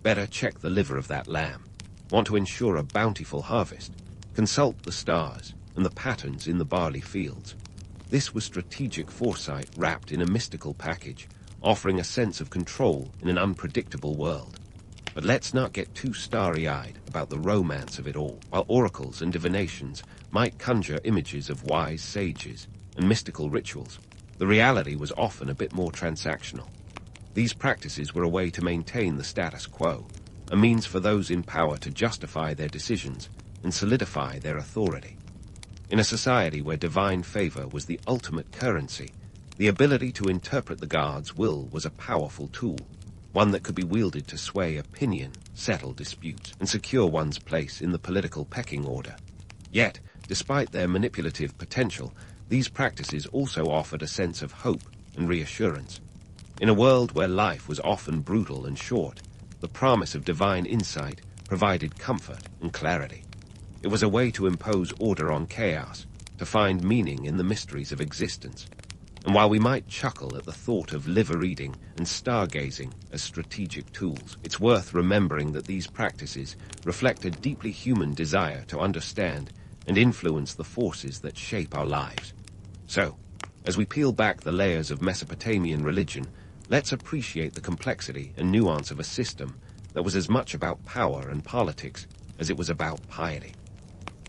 Better check the liver of that lamb. Want to ensure a bountiful harvest? Consult the stars and the patterns in the barley fields. This was strategic foresight wrapped in a mystical package, offering a sense of control in an unpredictable world. But let's not get too starry-eyed about the romance of it all. While oracles and divinations might conjure images of wise sages and mystical rituals, the reality was often a bit more transactional. These practices were a way to maintain the status quo, a means for those in power to justify their decisions and solidify their authority. In a society where divine favor was the ultimate currency, the ability to interpret the gods' will was a powerful tool, one that could be wielded to sway opinion, settle disputes, and secure one's place in the political pecking order. Yet, despite their manipulative potential, these practices also offered a sense of hope and reassurance. In a world where life was often brutal and short, the promise of divine insight provided comfort and clarity. It was a way to impose order on chaos, to find meaning in the mysteries of existence. And while we might chuckle at the thought of liver-reading and stargazing as strategic tools, it's worth remembering that these practices reflect a deeply human desire to understand and influence the forces that shape our lives. So, as we peel back the layers of Mesopotamian religion, let's appreciate the complexity and nuance of a system that was as much about power and politics as it was about piety.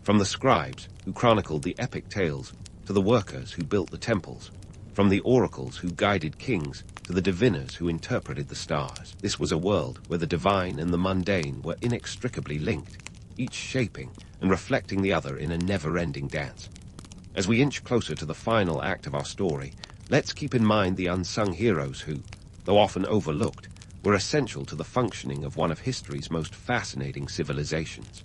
From the scribes who chronicled the epic tales to the workers who built the temples, from the oracles who guided kings to the diviners who interpreted the stars, this was a world where the divine and the mundane were inextricably linked, each shaping and reflecting the other in a never-ending dance. As we inch closer to the final act of our story, let's keep in mind the unsung heroes who, though often overlooked, were essential to the functioning of one of history's most fascinating civilizations.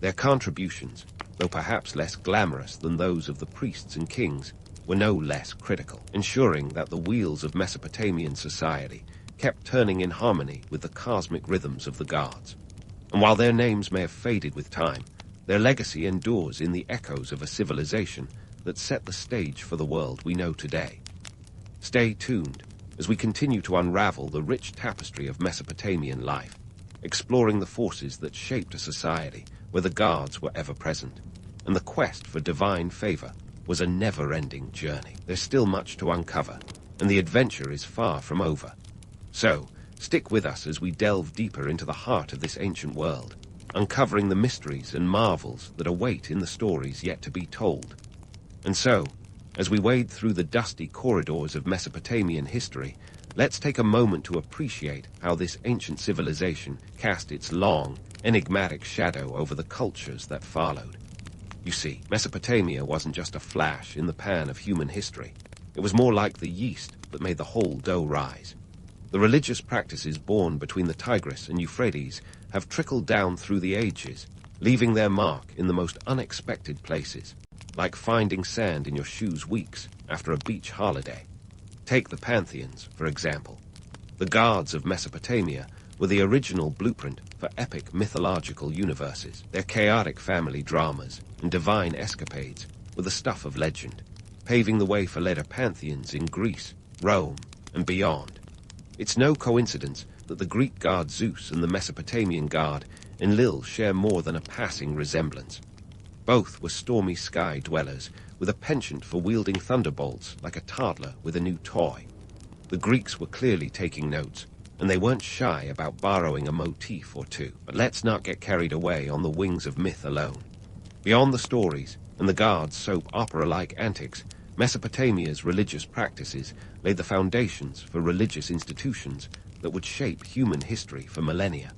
Their contributions, though perhaps less glamorous than those of the priests and kings, were no less critical, ensuring that the wheels of Mesopotamian society kept turning in harmony with the cosmic rhythms of the gods. And while their names may have faded with time, their legacy endures in the echoes of a civilization that set the stage for the world we know today. Stay tuned as we continue to unravel the rich tapestry of Mesopotamian life, exploring the forces that shaped a society where the gods were ever present, and the quest for divine favor was a never-ending journey. There's still much to uncover, and the adventure is far from over. So, stick with us as we delve deeper into the heart of this ancient world, uncovering the mysteries and marvels that await in the stories yet to be told. And so, as we wade through the dusty corridors of Mesopotamian history, let's take a moment to appreciate how this ancient civilization cast its long, enigmatic shadow over the cultures that followed. You see, Mesopotamia wasn't just a flash in the pan of human history. It was more like the yeast that made the whole dough rise. The religious practices born between the Tigris and Euphrates have trickled down through the ages, leaving their mark in the most unexpected places, like finding sand in your shoes weeks after a beach holiday. Take the pantheons, for example. The gods of Mesopotamia were the original blueprint for epic mythological universes. Their chaotic family dramas and divine escapades were the stuff of legend, paving the way for later pantheons in Greece, Rome, and beyond. It's no coincidence that the Greek god Zeus and the Mesopotamian god Enlil share more than a passing resemblance. Both were stormy sky dwellers with a penchant for wielding thunderbolts like a toddler with a new toy. The Greeks were clearly taking notes, and they weren't shy about borrowing a motif or two. But let's not get carried away on the wings of myth alone. Beyond the stories and the gods' soap opera-like antics, Mesopotamia's religious practices laid the foundations for religious institutions that would shape human history for millennia.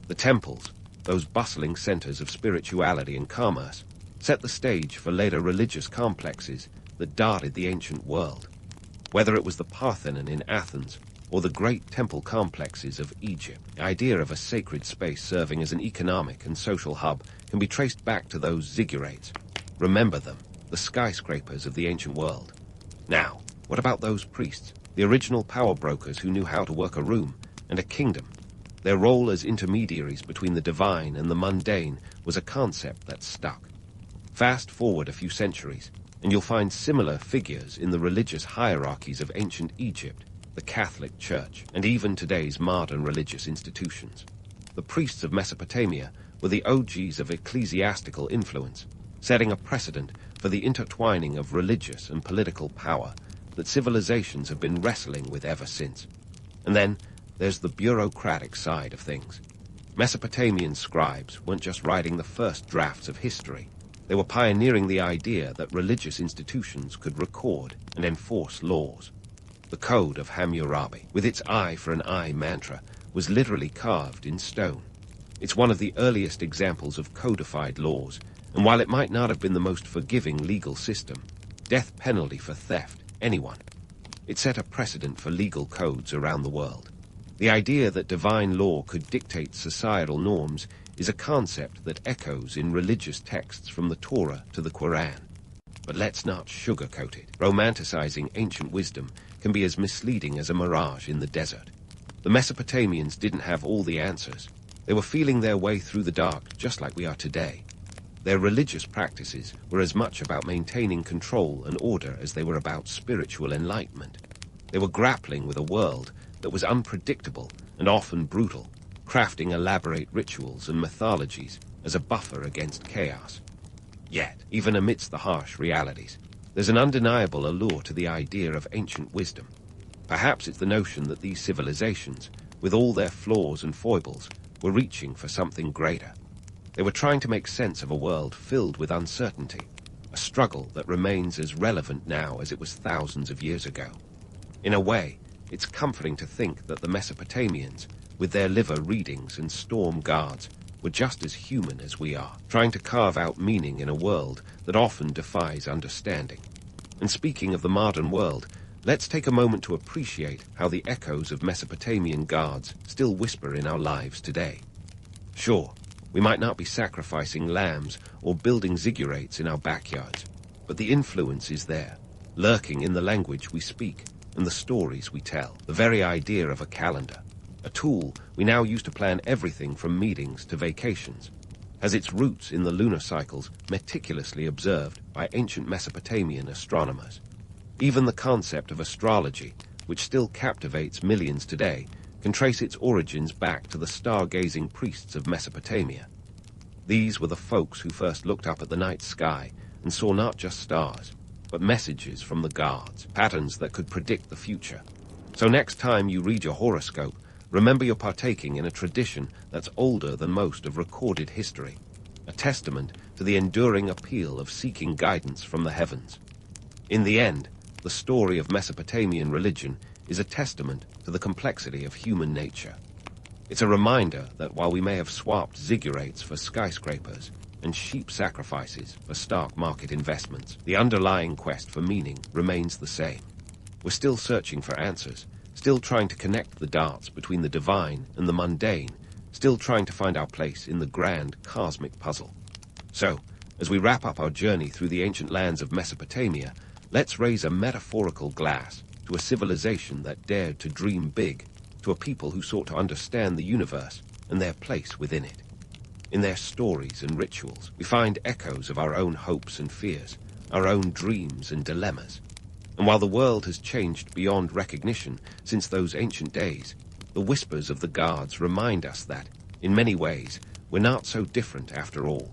The temples, those bustling centers of spirituality and commerce, set the stage for later religious complexes that dotted the ancient world. Whether it was the Parthenon in Athens or the great temple complexes of Egypt, the idea of a sacred space serving as an economic and social hub can be traced back to those ziggurats. Remember them, the skyscrapers of the ancient world. Now, what about those priests, the original power brokers who knew how to work a room and a kingdom? Their role as intermediaries between the divine and the mundane was a concept that stuck. Fast forward a few centuries, and you'll find similar figures in the religious hierarchies of ancient Egypt, the Catholic Church, and even today's modern religious institutions. The priests of Mesopotamia were the OGs of ecclesiastical influence, setting a precedent for the intertwining of religious and political power that civilizations have been wrestling with ever since. And then there's the bureaucratic side of things. Mesopotamian scribes weren't just writing the first drafts of history. They were pioneering the idea that religious institutions could record and enforce laws. The Code of Hammurabi, with its eye for an eye mantra, was literally carved in stone. It's one of the earliest examples of codified laws, and while it might not have been the most forgiving legal system, death penalty for theft, anyone, it set a precedent for legal codes around the world. The idea that divine law could dictate societal norms is a concept that echoes in religious texts from the Torah to the Quran. But let's not sugarcoat it. Romanticizing ancient wisdom can be as misleading as a mirage in the desert. The Mesopotamians didn't have all the answers. They were feeling their way through the dark just like we are today. Their religious practices were as much about maintaining control and order as they were about spiritual enlightenment. They were grappling with a world that was unpredictable and often brutal, crafting elaborate rituals and mythologies as a buffer against chaos. Yet, even amidst the harsh realities, there's an undeniable allure to the idea of ancient wisdom. Perhaps it's the notion that these civilizations, with all their flaws and foibles, were reaching for something greater. They were trying to make sense of a world filled with uncertainty, a struggle that remains as relevant now as it was thousands of years ago. In a way, it's comforting to think that the Mesopotamians, with their liver readings and storm guards, were just as human as we are, trying to carve out meaning in a world that often defies understanding. And speaking of the modern world, let's take a moment to appreciate how the echoes of Mesopotamian gods still whisper in our lives today. Sure, we might not be sacrificing lambs or building ziggurats in our backyards, but the influence is there, lurking in the language we speak and the stories we tell. The very idea of a calendar, a tool we now use to plan everything from meetings to vacations, has its roots in the lunar cycles meticulously observed by ancient Mesopotamian astronomers. Even the concept of astrology, which still captivates millions today, can trace its origins back to the stargazing priests of Mesopotamia. These were the folks who first looked up at the night sky and saw not just stars, but messages from the gods, patterns that could predict the future. So next time you read your horoscope, remember you're partaking in a tradition that's older than most of recorded history, a testament to the enduring appeal of seeking guidance from the heavens. In the end, the story of Mesopotamian religion is a testament to the complexity of human nature. It's a reminder that while we may have swapped ziggurats for skyscrapers and sheep sacrifices for stock market investments, the underlying quest for meaning remains the same. We're still searching for answers, still trying to connect the dots between the divine and the mundane, still trying to find our place in the grand cosmic puzzle. So, as we wrap up our journey through the ancient lands of Mesopotamia, let's raise a metaphorical glass to a civilization that dared to dream big, to a people who sought to understand the universe and their place within it. In their stories and rituals, we find echoes of our own hopes and fears, our own dreams and dilemmas. And while the world has changed beyond recognition since those ancient days, the whispers of the gods remind us that, in many ways, we're not so different after all.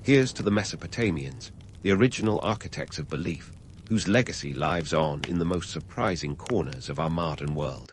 Here's to the Mesopotamians, the original architects of belief, whose legacy lives on in the most surprising corners of our modern world.